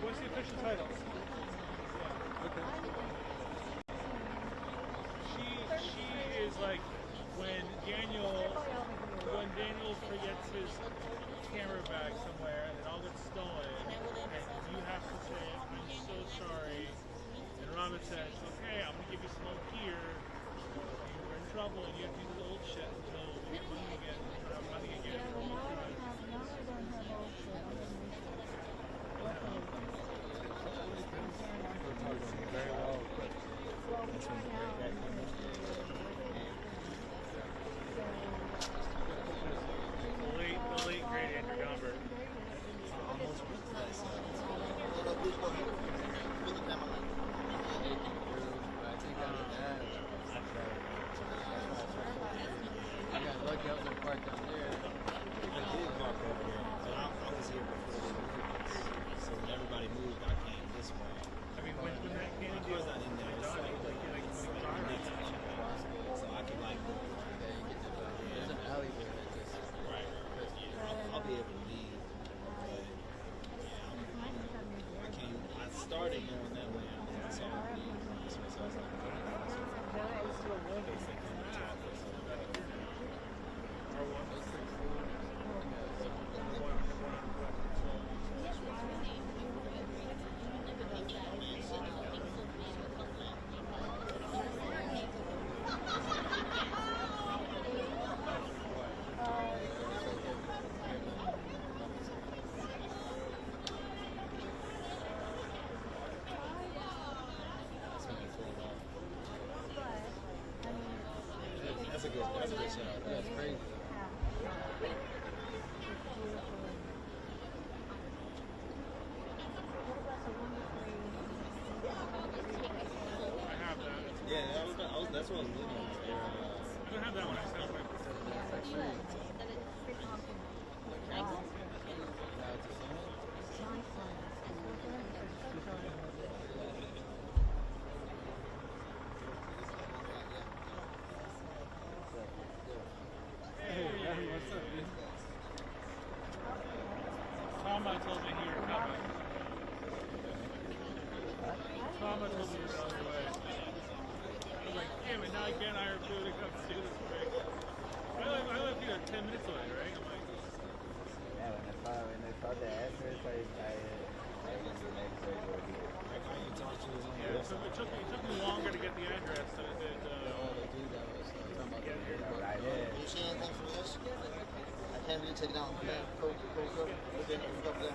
What's the official title? She is like when Daniel forgets his camera bag somewhere and it all gets stolen, and you have to say, "I'm so sorry," and Robin says, "Okay, I'm gonna give you some old gear. You're in trouble, and you have to use the old shit until we get money again. Or have money again." Very well. The late great Andrew Gombert. Almost replaced. I got lucky. I was in the park down there. I did park over here. So I was here before they so when everybody moved, I came this way. I mean, when that Kennedy was not in there, it's like next to each other. So I can like, there's an alleyway that just right. I'll be able to leave, but I can't. I started going that way, and then I saw it leave this way, so I was like, that's a good shot. That's crazy. Yeah, that's what I was looking at. I don't have that one. I said Tom, I told me you're coming. Tom, I told me you're on your way. I was like, damn it, now I can't hire food to come see this break. I left you 10 minutes away, right? I'm like, yeah, when I saw the address, I went the next day to here. Yeah, so it took me longer to get the address than it did. You see anything from this? I can't really take it down. Yeah. Go look up there.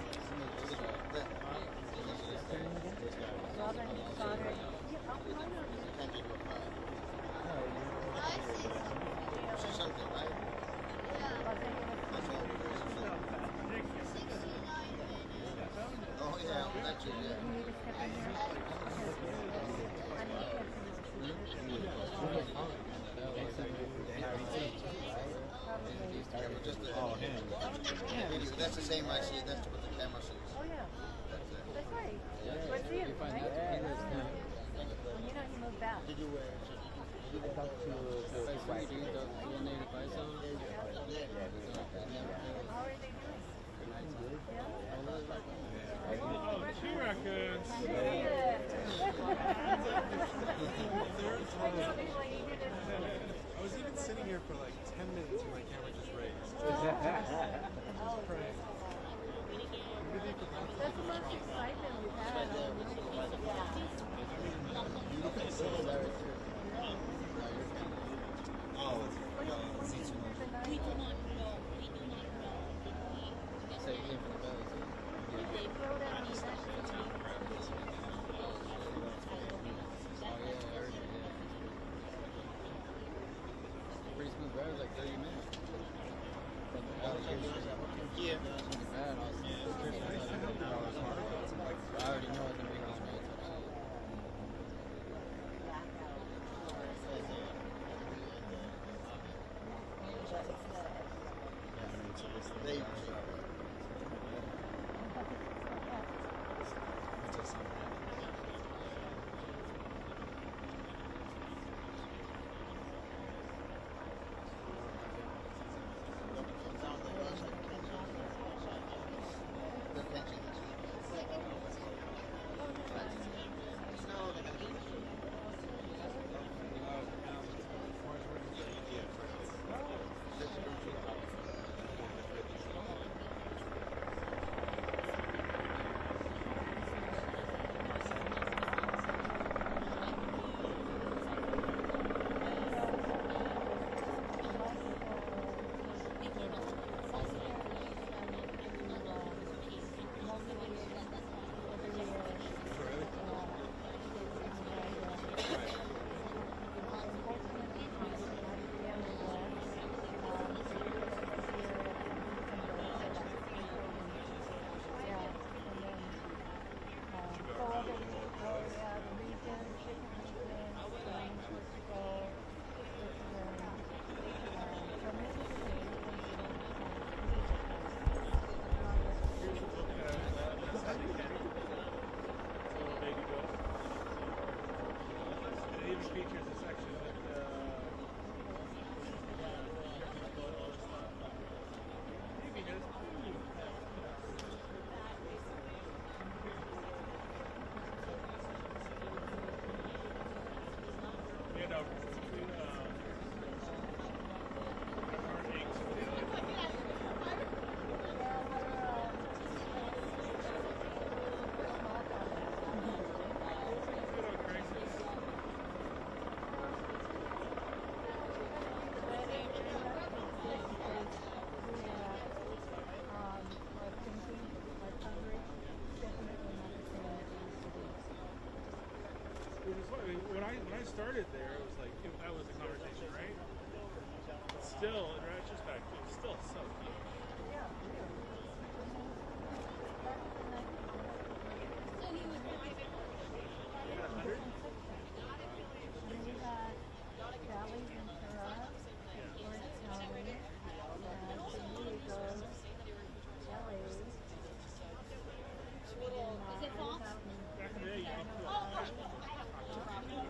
Robin, sorry. Can't give you a file. See something, right? That's all. Oh yeah, that's it, yeah. That's the same I see. That's what the camera sees. Oh yeah. That's right. Where's he? Right? You know he moved back. Did you talk to his wife? How are they doing? Oh, 2 raccoons. I was even sitting here for like 10 minutes when my camera just raised. That's the most excitement we've had. Oh, seats. We do not know. We do not know. So you came from the belly too? They throw down the session. Oh yeah, I heard it, yeah. Pretty smooth ride, it was like 30 minutes. Yeah. I already know it's gonna be on there. When I started there, it was like that was the conversation, right? But still, in retrospect, it's still so cute. So he was driving. You got 100? We had Valley Ventura, Orange County, San Diego, LA. Is it false? Back in the day, you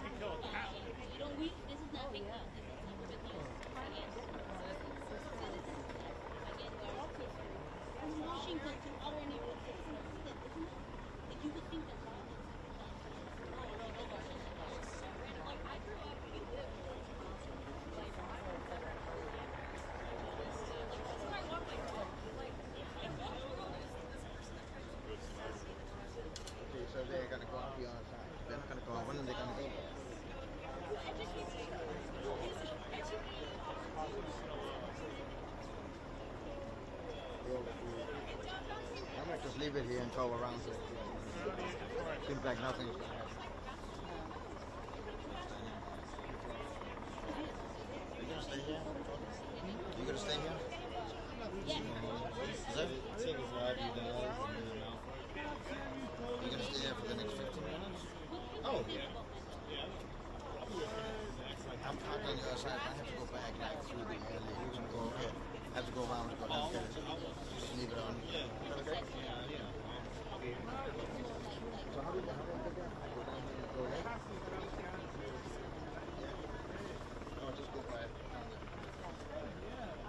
can kill a cow. Don't we? This is not big enough. This is from Washington to our neighborhood, isn't it? If you would think that. Like I grew up, we lived. Okay, so they're gonna go out beyond time. They're not gonna go out. When are they gonna go? I might just leave it here and go around it. Seems like nothing's gonna happen. Are you gonna stay here? You gonna stay here? Is that? Take his ride, you down. You're gonna stay here for the next 15 minutes? Oh, yeah. I'm parked on the other side. I have to go back like through the alley. You can go ahead. I have to go around and go downstairs. Just leave it on. Yeah. Okay? Yeah. So how do you get there? Go down here and go there? Yeah. Oh, just go by.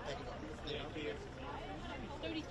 Take it on. 32.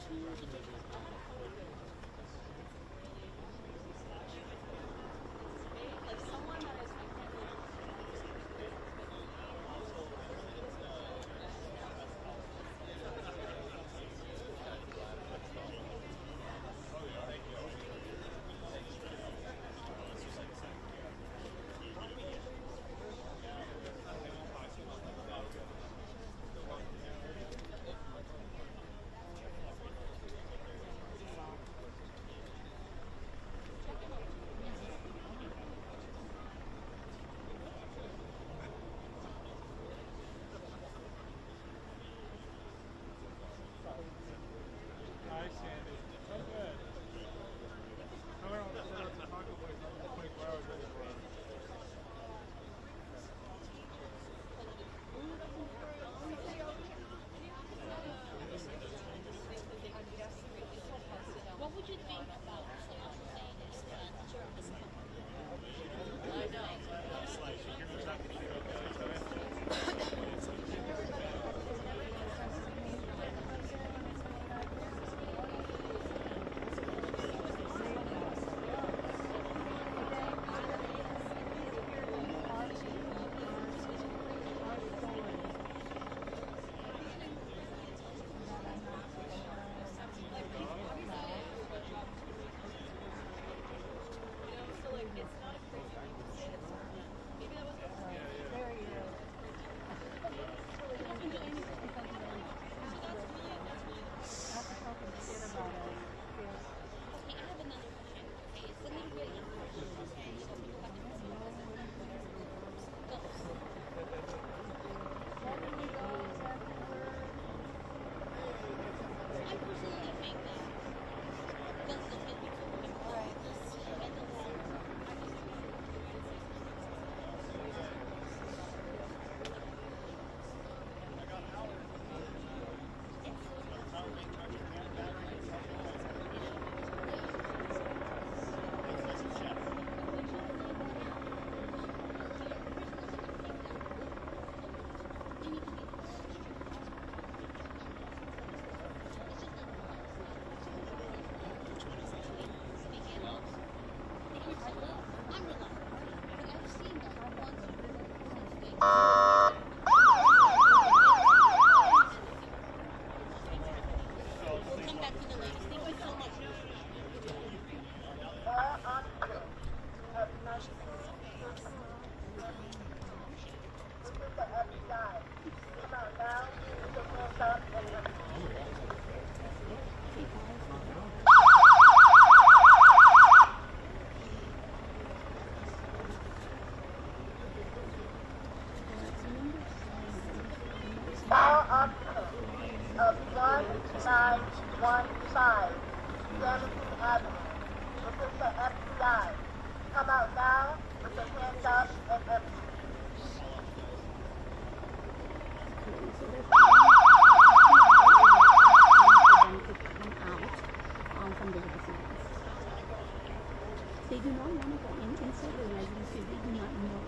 They do not want to go inside the residence because they do not know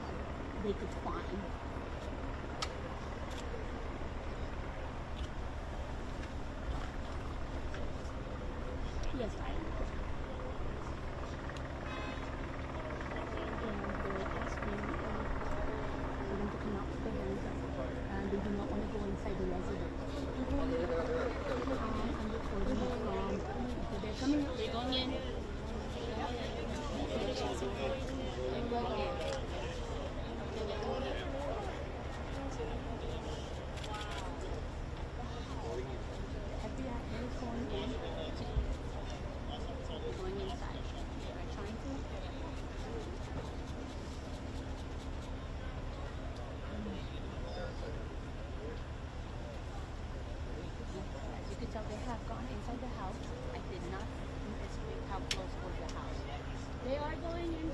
they could find. Yes, I am. And they're asking for them to come out with their hands up. They do not want to go inside the residence. I'm reporting from. So they're coming. They're going in. They have gone inside the house. I did not anticipate how close was the house. They are going in.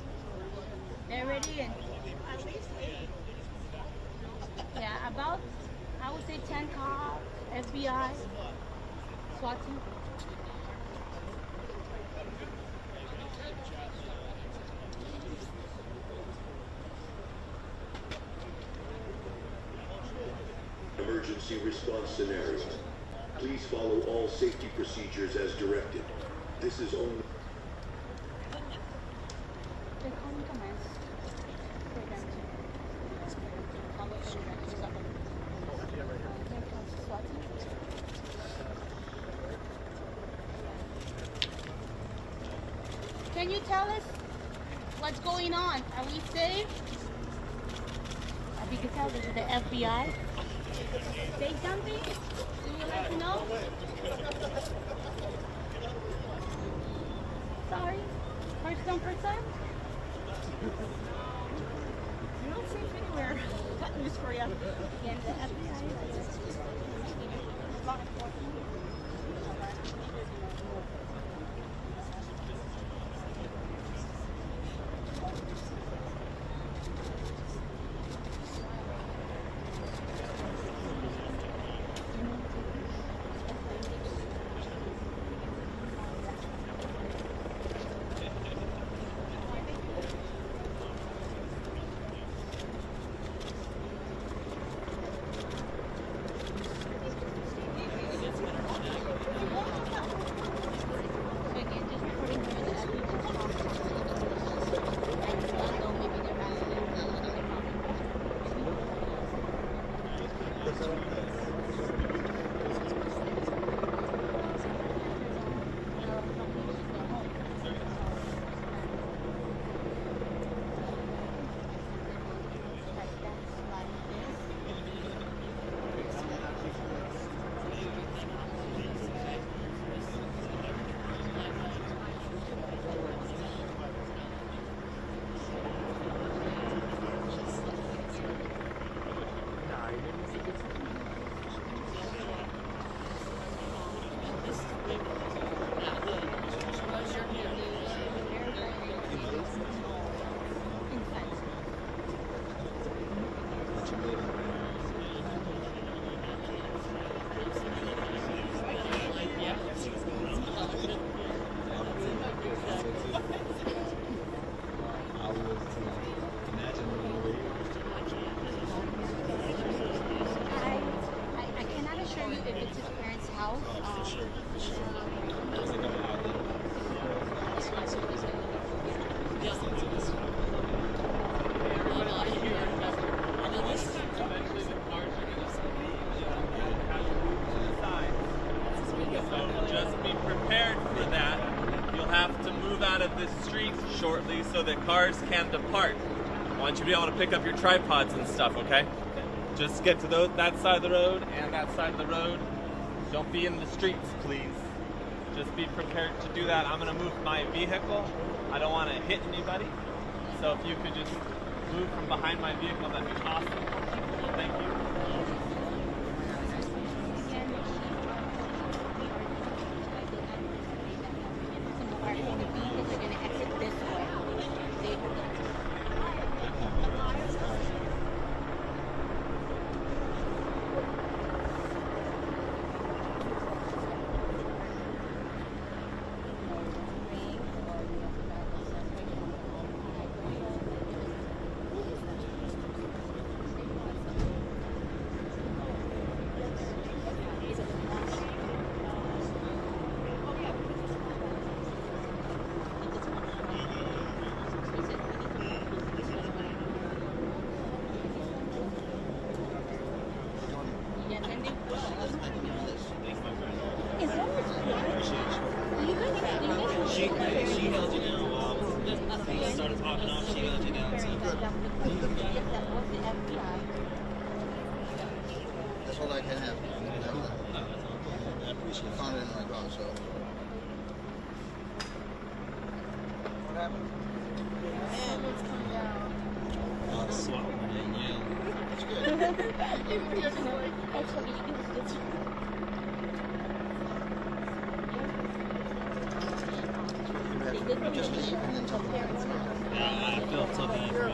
They're ready in. Yeah, about, I would say 10 cops, FBI, SWAT team. Emergency response scenario. Please follow all safety procedures as directed. This is only... They're calling commands for them to follow directions of the... Can you tell us what's going on? Are we safe? You can tell this is the FBI. Say something? Do you like to know? Sorry. First come, first serve? You don't safe anywhere. Got news for you. Yeah, the FBI. This shortly so that cars can depart. I want you to be able to pick up your tripods and stuff, okay? Just get to that side of the road and that side of the road. Don't be in the streets, please. Just be prepared to do that. I'm going to move my vehicle. I don't want to hit anybody. So if you could just move from behind my vehicle, that'd be awesome. Thank you. She held you down while you started talking off. She held you down too. That's all I can have. I appreciate it. Found it in my car, so. What happened? And it's come down. Oh, the swap went in, yeah. It's good. Just leave and then talk about it. Yeah, I felt so bad for you.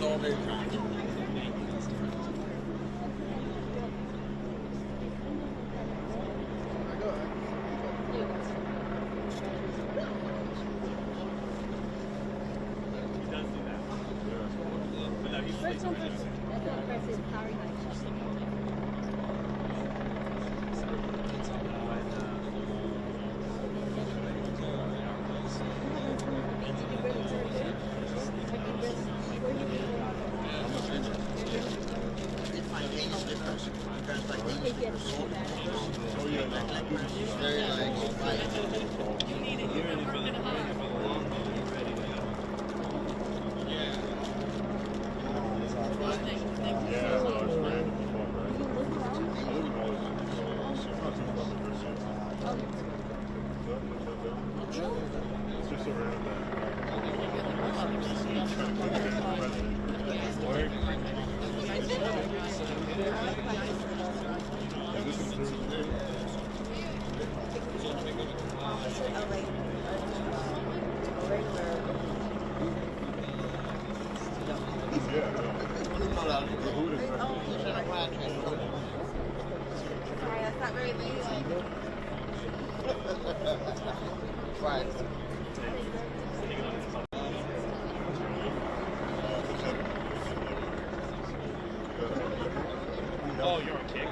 All very kind. Oh, you're a kick?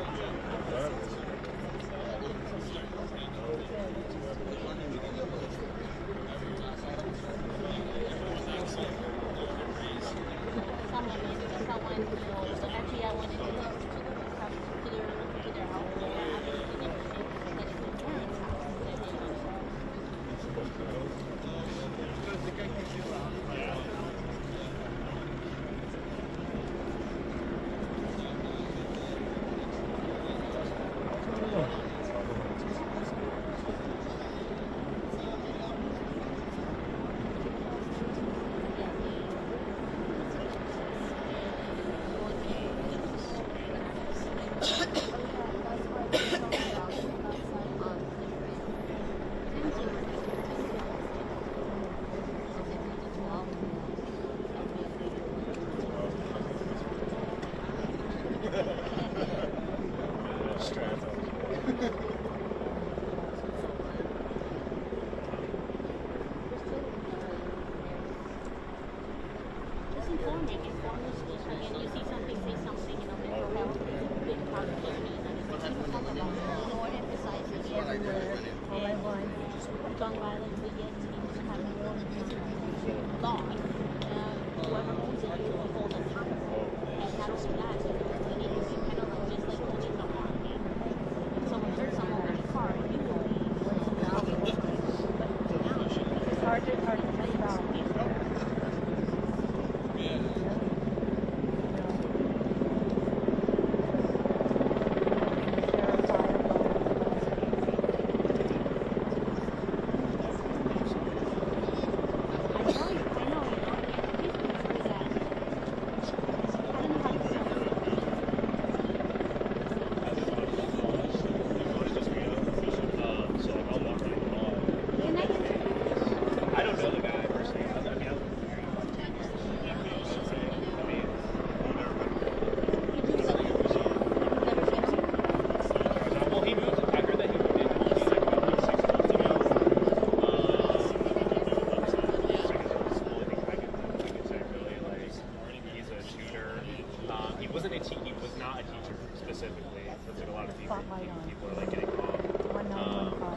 specifically. It feels like a lot of people are like getting caught.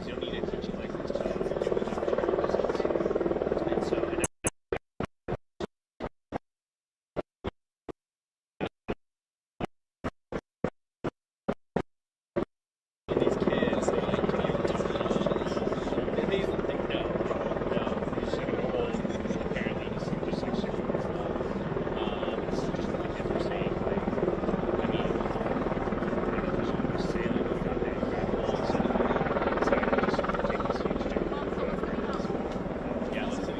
You don't need a teaching license to do a job. And so. These kids, they think no, you should go home. Apparently, just like super cool. This is just what kids are saying. Like, I mean, I don't know what to say. Like, we got that incredible. So it's like just take this huge jump. Yeah, let's see.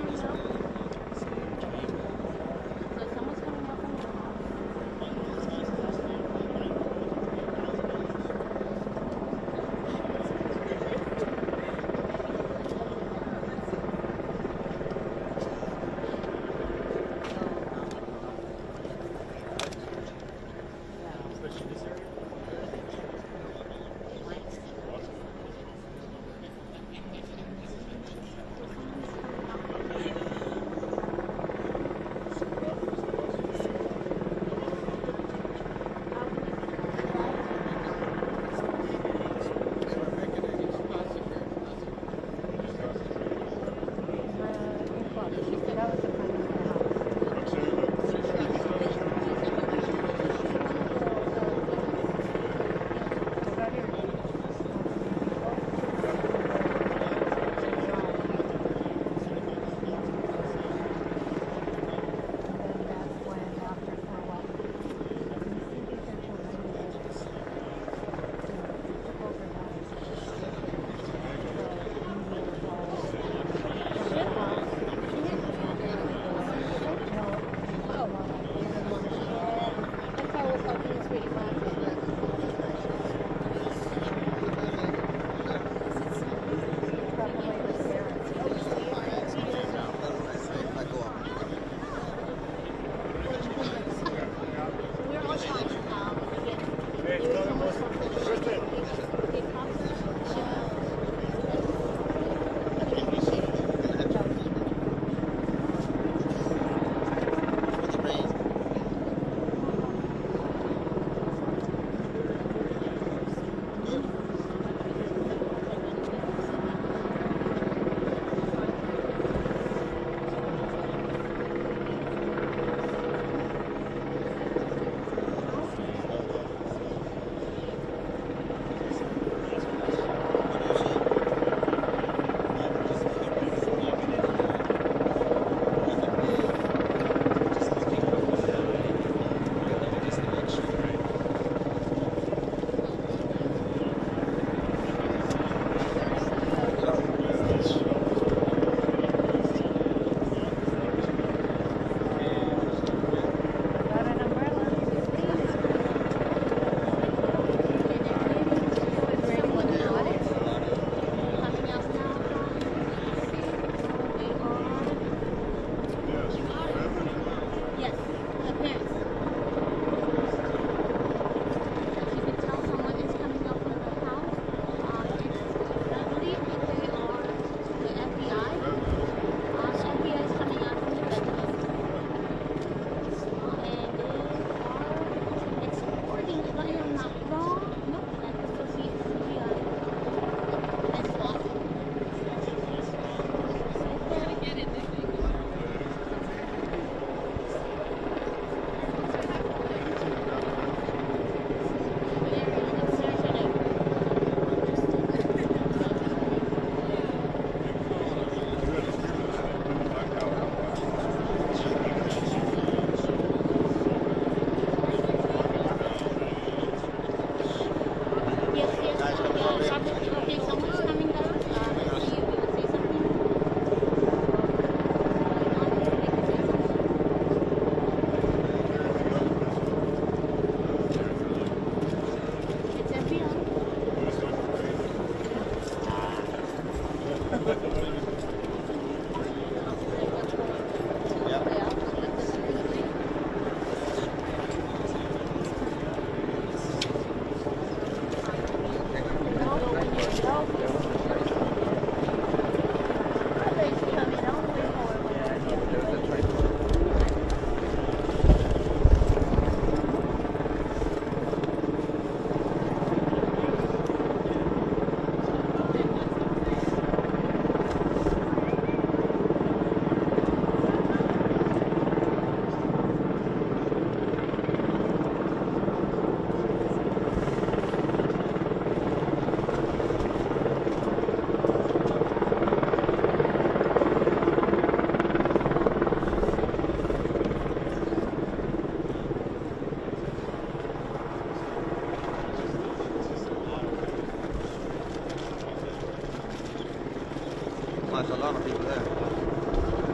That's a lot of people there.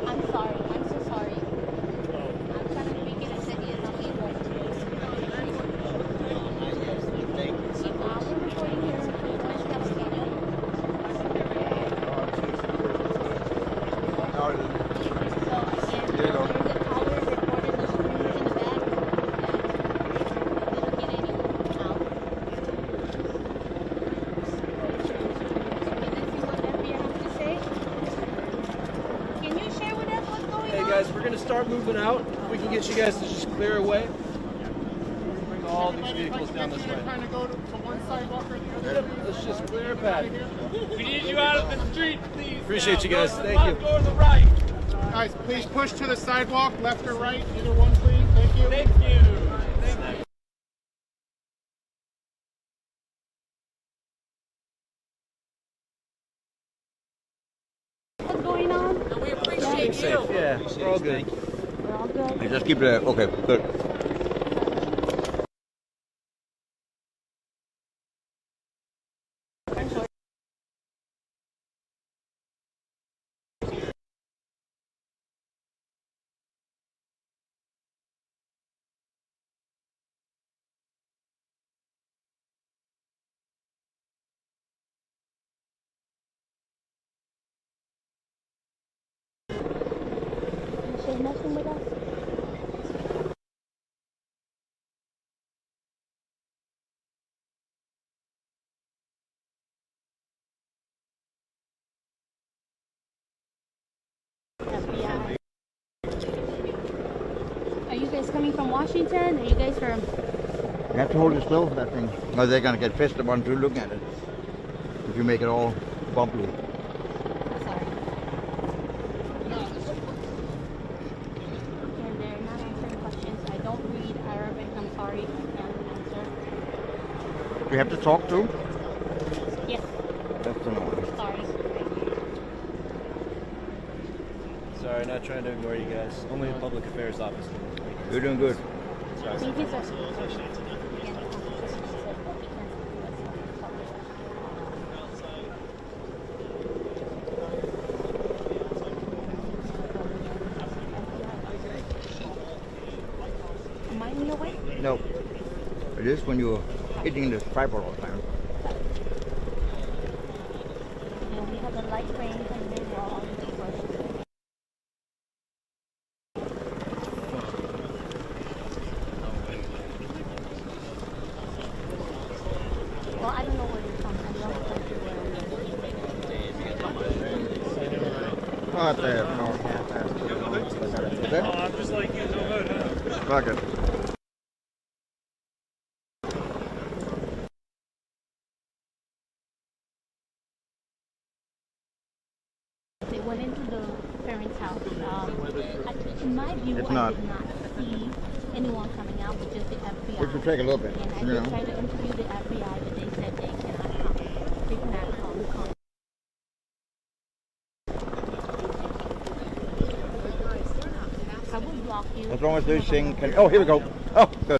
I'm sorry. I'm so sorry. I'm trying to make it as heavy as I'm able. We're recording here for the Orange California. Guys, we're gonna start moving out. If we can get you guys to just clear away. Bring all these vehicles down this way. Trying to go to one sidewalk or the other. Let's just clear a path. We need you out of the street, please. Appreciate you guys. Thank you. Go to the right. Guys, please push to the sidewalk, left or right, either one, please. Thank you. Thank you. Thank you. What's going on? And we appreciate you. Yeah, we're all good. We're all good. You just keep it. Okay, good. Share nothing with us? FBI. Are you guys coming from Washington? Are you guys from... You have to hold it still for that thing, or they're gonna get pissed upon you looking at it. If you make it all bumpy. Sorry. And they're not answering questions. I don't read Arabic. I'm sorry. I can't answer. Do you have to talk to? Yes. That's the one. Sorry. Sorry, not trying to ignore you guys. Only the public affairs office. You're doing good. Sorry. Thank you, sir. Am I in your way? No. It is when you're hitting the tripod all the time. And we have a light rain and they were all in the first. Well, I don't know where you're from. I love the country where Oh, there. No. Is that? I'm just like you, no hood. Fuck it. They went into the parents' house. In my view, It's I not. did not see anyone coming out, but just the FBI. It should take a little bit, And I you did know. try to interview the FBI, but they said they cannot come. They cannot come. I will block you. As long as this thing can. Oh, here we go. Oh, good.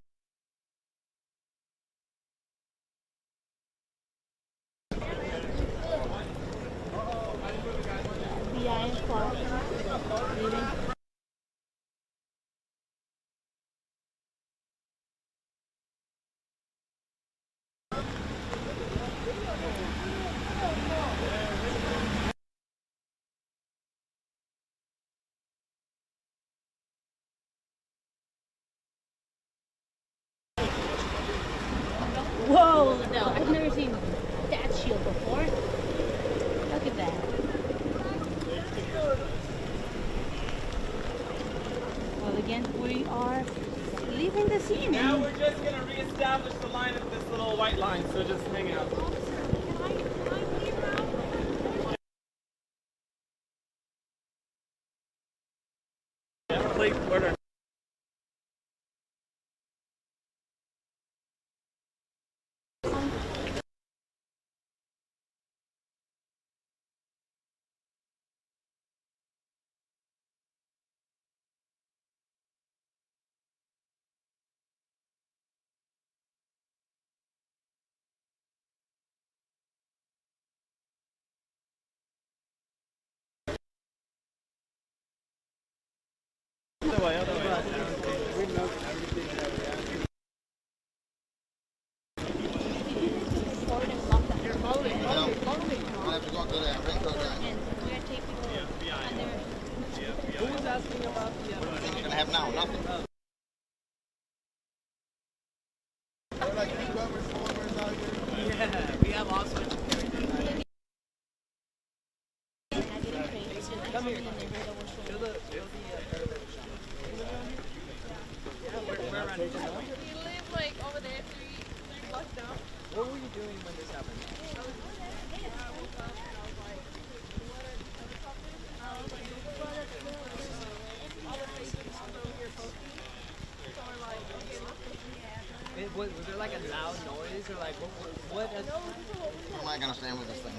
FBI is closed. Leaving. Whoa, no, I've never seen that shield before. Look at that. Well, again, we are leaving the scene. Now we're just going to reestablish the line of this little white line, so just hang out. Plate order. these are like, what is... Where am I going to stand with this thing?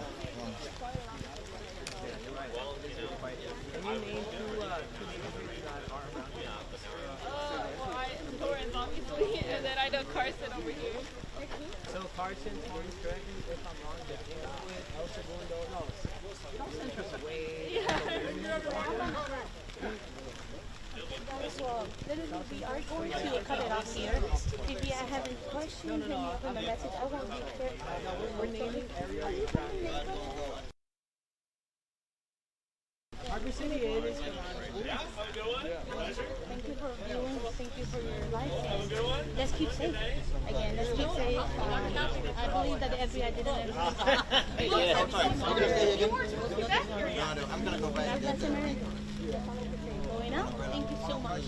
Can you name two neighbors that are around here? Lawrence, obviously, and then I know Carson over here. So Carson, correct me if I'm wrong, the Inglewood, El Segundo, no, Central's way. Well, we are going to cut it off here. If you have any questions, then you send a message. I won't be there. We're naming everybody. Harbor City, it is. Thank you for viewing. Thank you for your life. Let's keep safe. Again, let's keep safe. I believe that the FBI did everything. I'm going to go back. That's America. Going out? Thank you so much.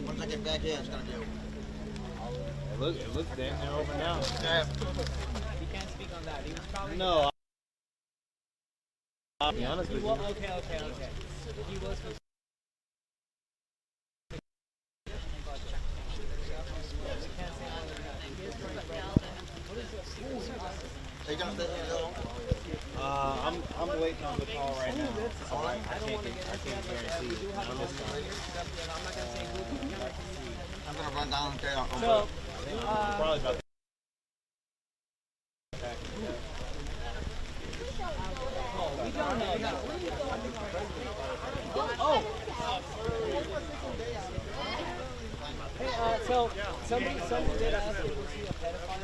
Once I get back here, it's going to do. It looks damn near over now. He can't speak on that. He was probably... No. I'll be honest with you. Okay. He was... Are you going to stay here? I'm waiting on the call right now. So I can't guarantee it. I'm going to run down and get out. So, probably about we don't know. Hey, so somebody did ask if we'll see a pedophile,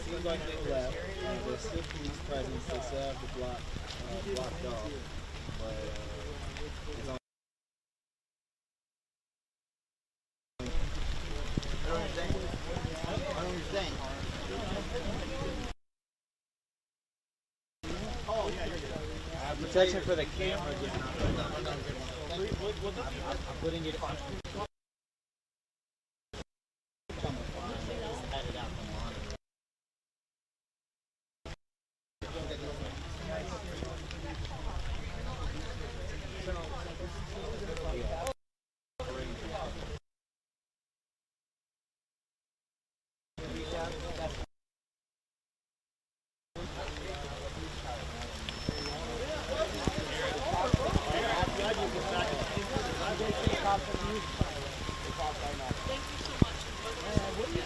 Seems like they left. The still police presence. They still have the blocked off, but it's on. I don't understand. Oh, yeah, you're good. Protection for the camera just not. I'm putting it on.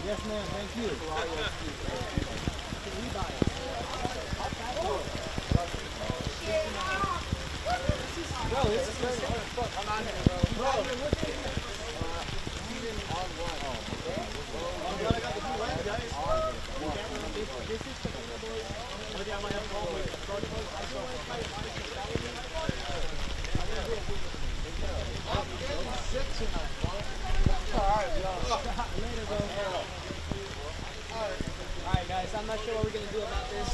Yes, ma'am. Thank you. Bro, this is crazy. I'm on here, bro. Alright guys, I'm not sure what we're gonna do about this.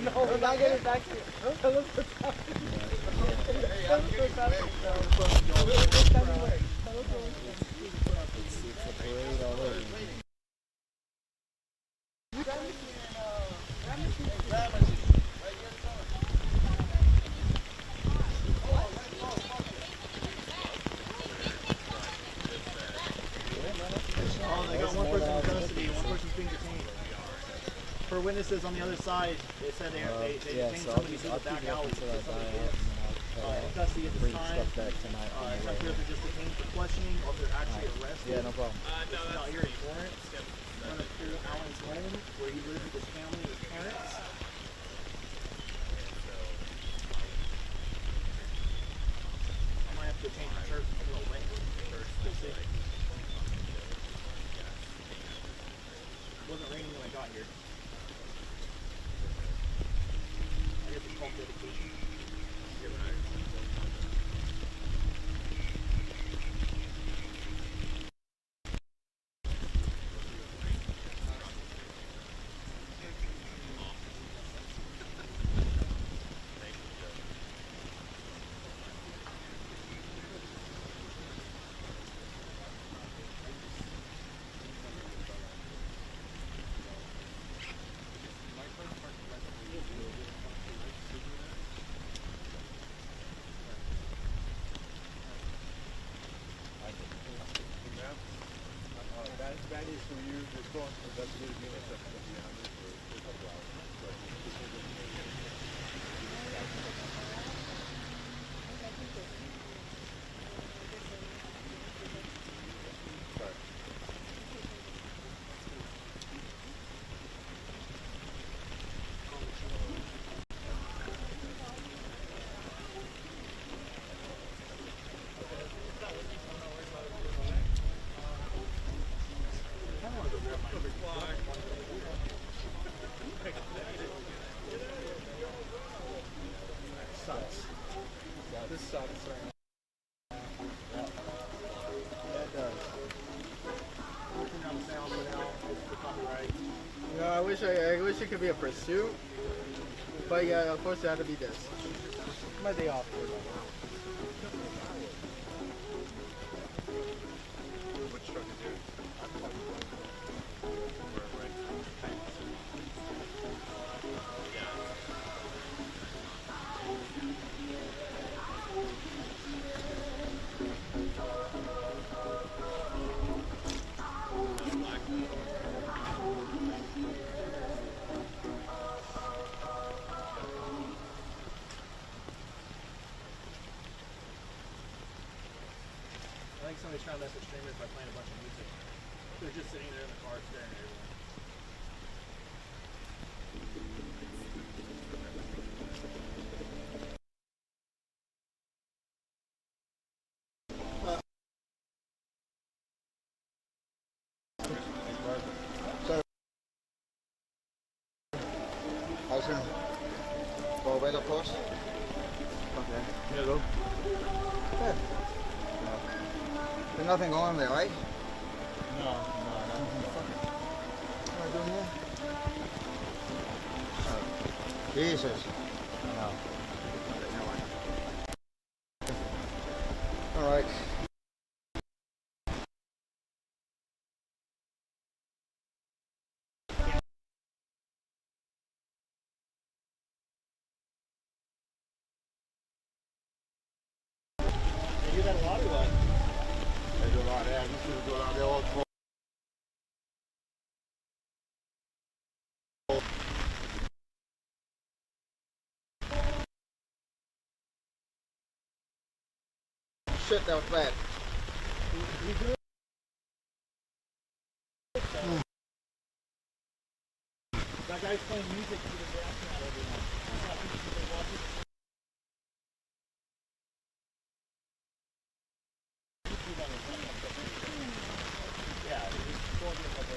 No, we're not getting back to They got one person in custody, one person's being detained. For witnesses on the other side, they said they detained somebody through the back alley. In custody at this time. It's not clear if they're just detained for questioning or if they're actually arrested. Yeah, no problem. No, that's not here anymore. Running through Alan's home where he lives with his family and his parents. I might have to change the shirt a little length. here. I get the Trump dedication. Yeah, right. That is for you, the cost of that little unit that's going to be 100 for a couple hours. But this is the sorry. Sucks. This sucks right now. That does. Working on sound without the copyright. You know, I wish it could be a pursuit, but yeah, of course it had to be this. My day off. Which truck is yours? I think somebody's trying to mess with streamers by playing a bunch of music. They're just sitting there in the car staring at everyone. How's it? Go away, of course. Okay. Here you go. Good. There's nothing on there, right? No. What am I doing here? Jesus. No. All right. They do that a lot or what? They do a lot, yeah. This is going on there all the shit, that was bad. That guy's playing music to the background every night. Yeah, he's going to like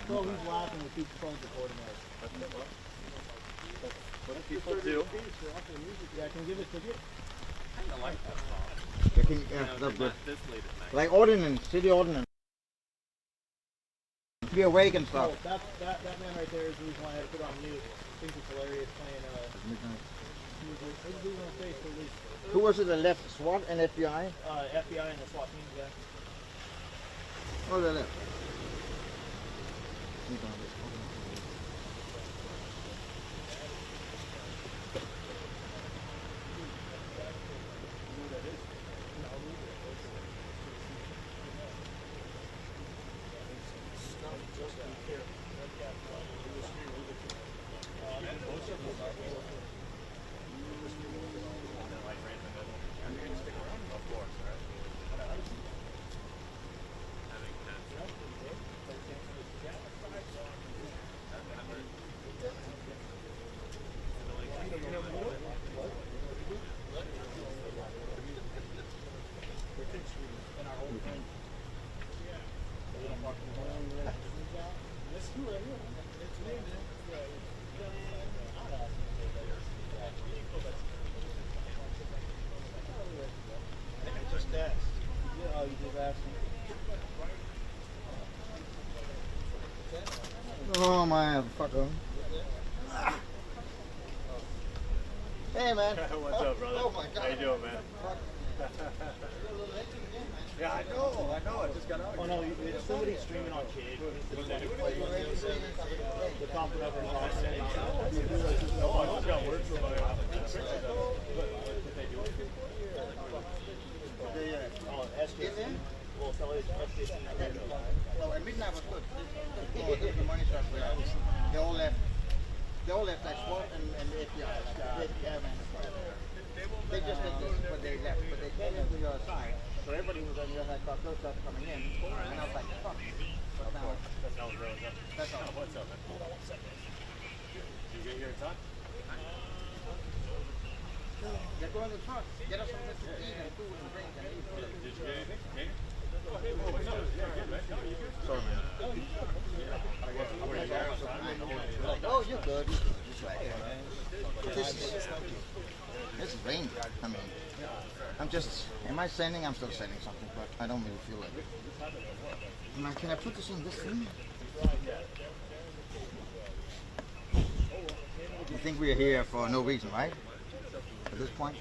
Well, he's laughing with people phones recording us. What people do. Yeah, I can give it to you. I like that song. Yeah, that's good. This late at night. Like ordinance, city ordinance. Be awake and stuff. Oh, that man right there is the reason why I had to put it on mute. I think it's hilarious playing music. What's he on face for least? Who was it that left? SWAT and FBI? FBI and the SWAT team, yeah. Oh, they left. Oh my fucker. Hey man. What's up, brother? Oh my God. How you doing, man? Yeah, I know. I just got out. Oh no, it's somebody streaming on Cade. The confident of Oh, I just got word from my office. SJC. Well, so it's SJC. Oh, at midnight was good. Oh, the money shot. They all left. They all left like SWAT and the FBI. They just did this, but they left. But they came into your side. So everybody was on your side, thought those started coming in. And I was like, fuck. But now, That's all. What's up, man? Hold on 1 second. Did you get here in time? get going to the truck. Get us something to eat and food and drink and eat. Did you get anything? Okay. What's up? Yeah, good, man. You good? Sorry, man. Oh, you're good. This is rainy. I mean, I'm just, am I sending? I'm still sending something, but I don't really feel like it. Man, can I put this in this thing? I think we're here for no reason, right? At this point?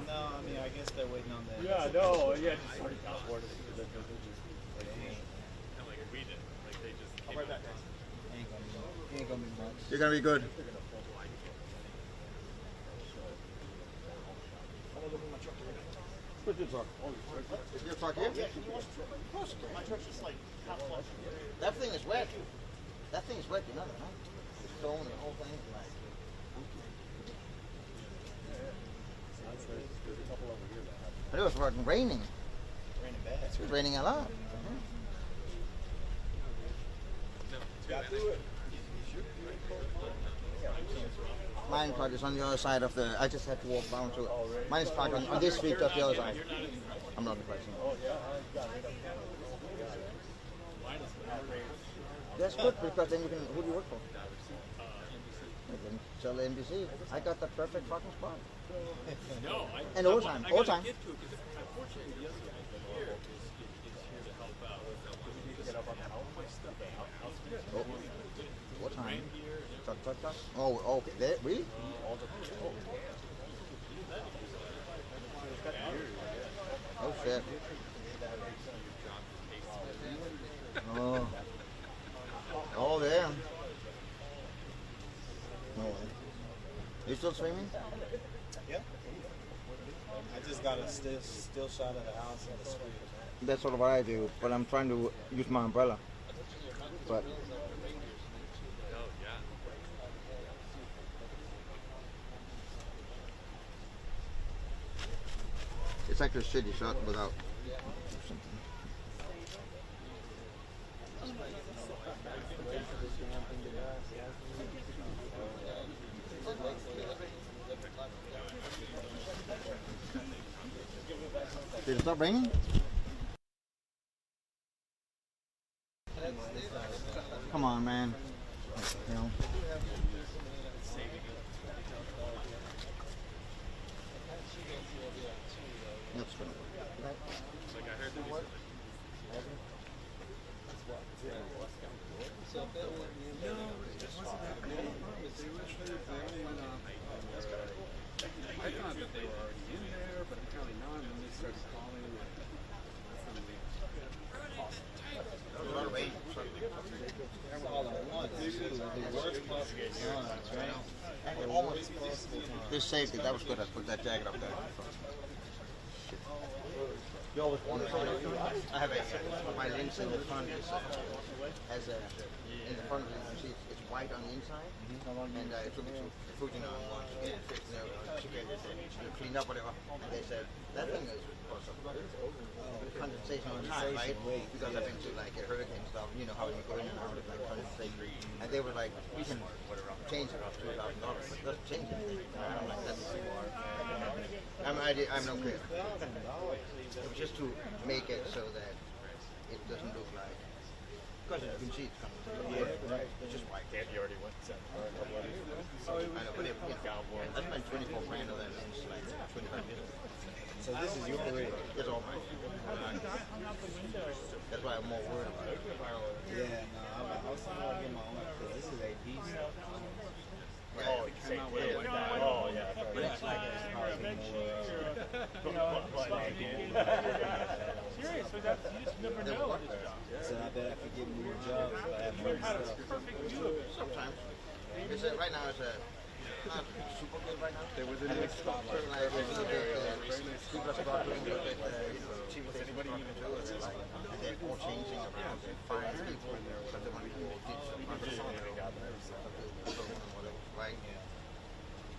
No, I mean, I guess they're waiting on the... Yeah, no, yeah, just sort of passport. I'll be right back, guys. Ain't gonna be much. You're gonna be good. Where's your truck? Is your truck here? Yeah, of course. My truck's just like half full. That thing is wet. That thing is wet, you know that, right? The stone and the whole thing. Like, it was fucking raining. Raining bad. It was raining a lot. Got through it. Mine truck is on the other side of the. I just had to walk down to it. Mine is parked on this street, just the other side. I'm not impressed. That's good because then you can. Who do you work for? You can sell the NBC. I got the perfect fucking spot. No, and overtime. I Overtime. get to it because unfortunately the other guy here is here to help out. Oh, what time? Tuck. Oh, okay. There, really? Oh shit. Oh. Oh, there. No way. You still streaming? Yep. I just got a still shot of the house and the street. That's sort of what I do, but I'm trying to use my umbrella. But it's actually a shitty shot without something. Did it stop raining? Come on, man. You know. That's gonna work. Like I heard that I thought that they were already in there, but apparently not, and then they started calling like That was a lot of rain. This saved it. That was good. I put that jacket up there. You always wonder. I have my lens in the front has a in the front of it. You see, it's white on the inside, and I took it to Fujina once to get it fixed. To clean up whatever, and they said that thing is condensation on time, right? Because I've been to like a hurricane stuff. You know how you go in and out of like condensation, and they were like, we can change it up to $2,000, but it doesn't change anything. I'm like, that's I'm no clear. It was just to make it so that it doesn't look like, because you can see it's coming through. It's just white. Yeah, you already went to I know, but it, I spent 24 grand on that lens like 25 years ago. So this is your rig? It's all mine. That's why I'm more worried about it. Yeah, no, I was thinking about getting my own, because this is AP stuff. Oh, yeah. But it's like it's probably Serious, but that's, you just never know. So I bet I could get more jobs if I have more stuff. Sometimes. It's right now it's not super good right now. There was a new spot like people are struggling with it, cheap things anybody even do it. And they're all changing around. They find people because they want to do right?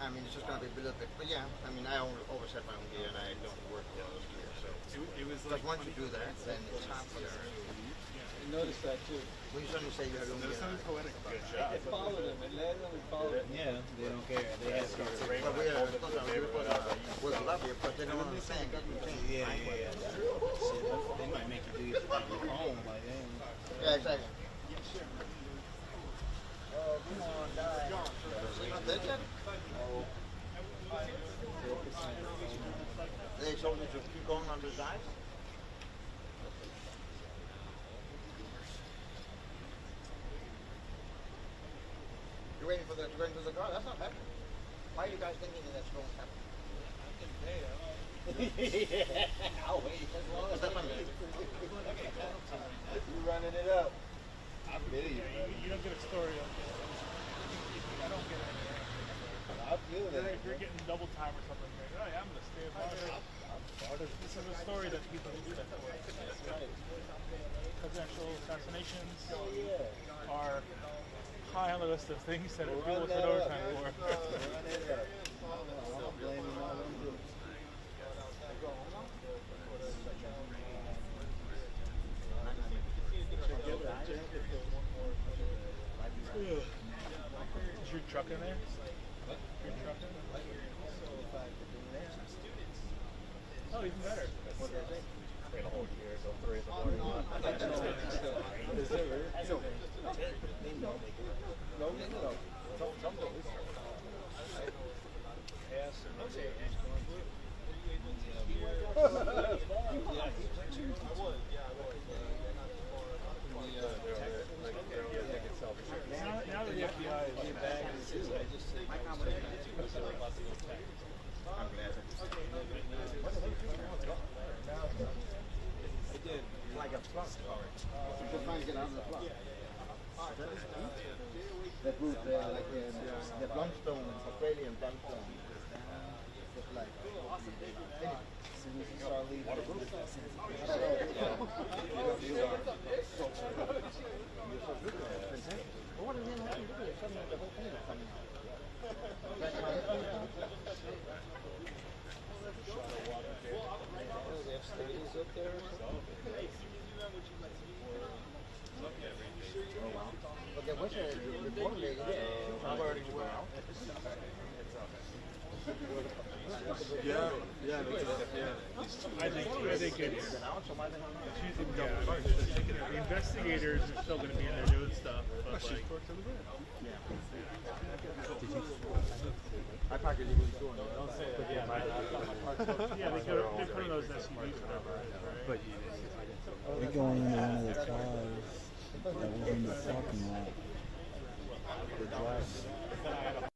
I mean, it's just going to be a little bit, but yeah, I mean, I always have my own gear and I don't work with all those gear, so. It was like once you do that, then it's hard for them. I noticed that too. When you suddenly say you have your own gear. Sounds poetic. Good job. They follow them, and let them follow them. Yeah, they don't care. They have to take but we're love you, but they don't understand. Yeah. They might make you do your phone, like, yeah, exactly. Oh, come on, die. Not dead yet? No. They told me to keep going until it dies? You're waiting for the to go into the car? That's not happening. Why are you guys thinking that that's going to happen? Yeah, I'll wait as long as I'm you running it up. I feel you. You don't get a story on this. I don't get it. I feel that. If you're getting double time or something, you're like, oh, I'm going to stay about it. This is a story that people need to know. Presidential assassinations are high on the list of things that people spend overtime for. Is your truck in there? Your truck in there? Oh, even better. What did they say? A whole year, so 3 in the morning. Is it really? No. Now that the FBI is in bag, I just say my combination is about the attack. I'm glad. It did like a plus car. Just trying to get out of the plot. That route there, like the Blundstone, Australian Blundstone. Just like. As soon as you start leaving, What is in the whole thing is coming out. they have stadiums up there or something? Oh wow. But there was a report lady there. I've already went out. Yeah. I think it's using double. investigators are still going to be in there doing stuff. But like, I parked illegally too. Don't say that. yeah, they put in those SUVs or whatever. Right? They're going into one of the cars that was in the parking lot. The drive.